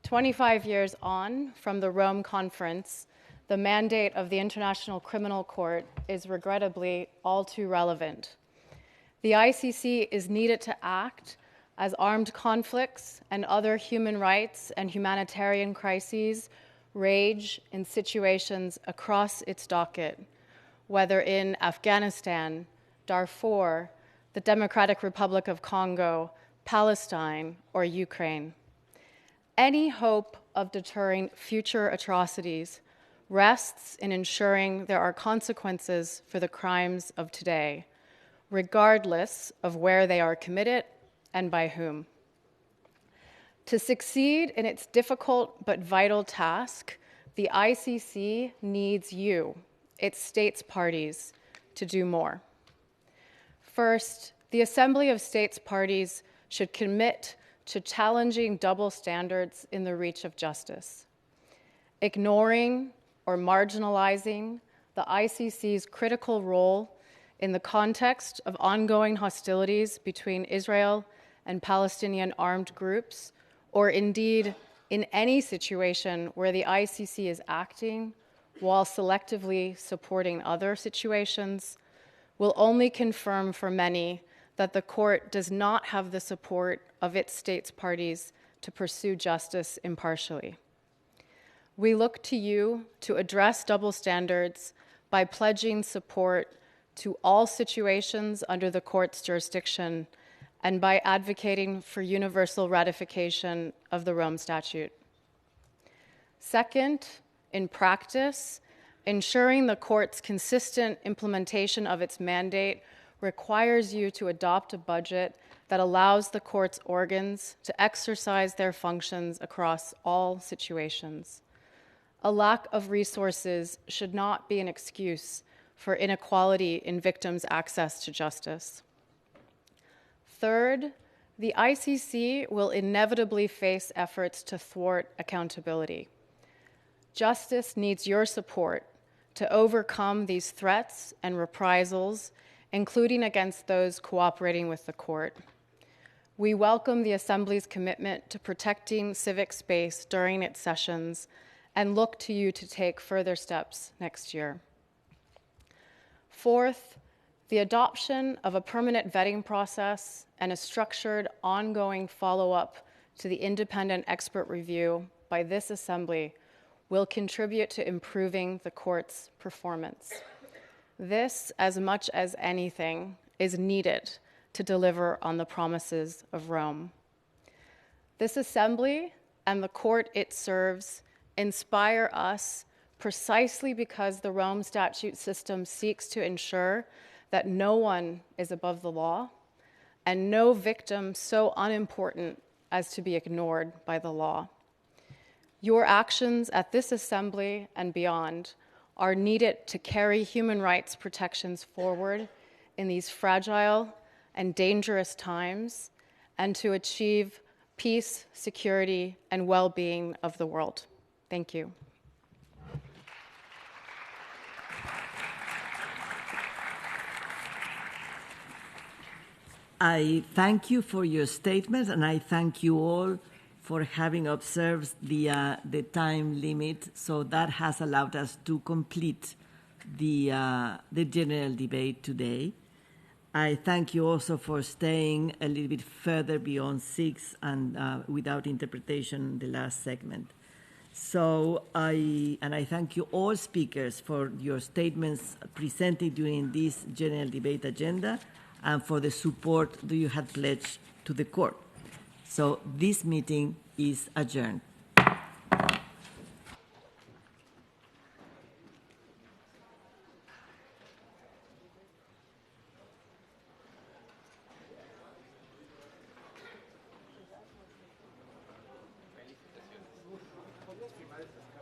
25 years on from the Rome Conference, the mandate of the International Criminal Court is regrettably all too relevant. The ICC is needed to act as armed conflicts and other human rights and humanitarian crises rage in situations across its docket, whether in Afghanistan, Darfur, the Democratic Republic of Congo, Palestine, or Ukraine. Any hope of deterring future atrocities rests in ensuring there are consequences for the crimes of today, regardless of where they are committed and by whom. To succeed in its difficult but vital task, the ICC needs you, its states parties, to do more. First, the Assembly of States Parties should commit to challenging double standards in the reach of justice. Ignoring or marginalizing the ICC's critical role in the context of ongoing hostilities between Israel and Palestinian armed groups, or indeed in any situation where the ICC is acting while selectively supporting other situations, will only confirm for many that the court does not have the support of its states parties to pursue justice impartially. We look to you to address double standards by pledging support to all situations under the court's jurisdiction and by advocating for universal ratification of the Rome Statute. Second, in practice, ensuring the court's consistent implementation of its mandate requires you to adopt a budget that allows the court's organs to exercise their functions across all situations. A lack of resources should not be an excuse for inequality in victims' access to justice. Third, the ICC will inevitably face efforts to thwart accountability. Justice needs your support to overcome these threats and reprisals, including against those cooperating with the court. We welcome the Assembly's commitment to protecting civic space during its sessions and look to you to take further steps next year. Fourth, the adoption of a permanent vetting process and a structured, ongoing follow-up to the independent expert review by this Assembly will contribute to improving the court's performance. This, as much as anything, is needed to deliver on the promises of Rome. This Assembly and the court it serves inspire us precisely because the Rome Statute system seeks to ensure that no one is above the law and no victim so unimportant as to be ignored by the law. Your actions at this Assembly and beyond are needed to carry human rights protections forward in these fragile and dangerous times and to achieve peace, security, and well-being of the world. Thank you. I thank you for your statements, and I thank you all for having observed the time limit. So that has allowed us to complete the general debate today. I thank you also for staying a little bit further beyond 6 and without interpretation the last segment. So I thank you all speakers for your statements presented during this general debate agenda and for the support that you had pledged to the court. So this meeting is adjourned. Felicitaciones.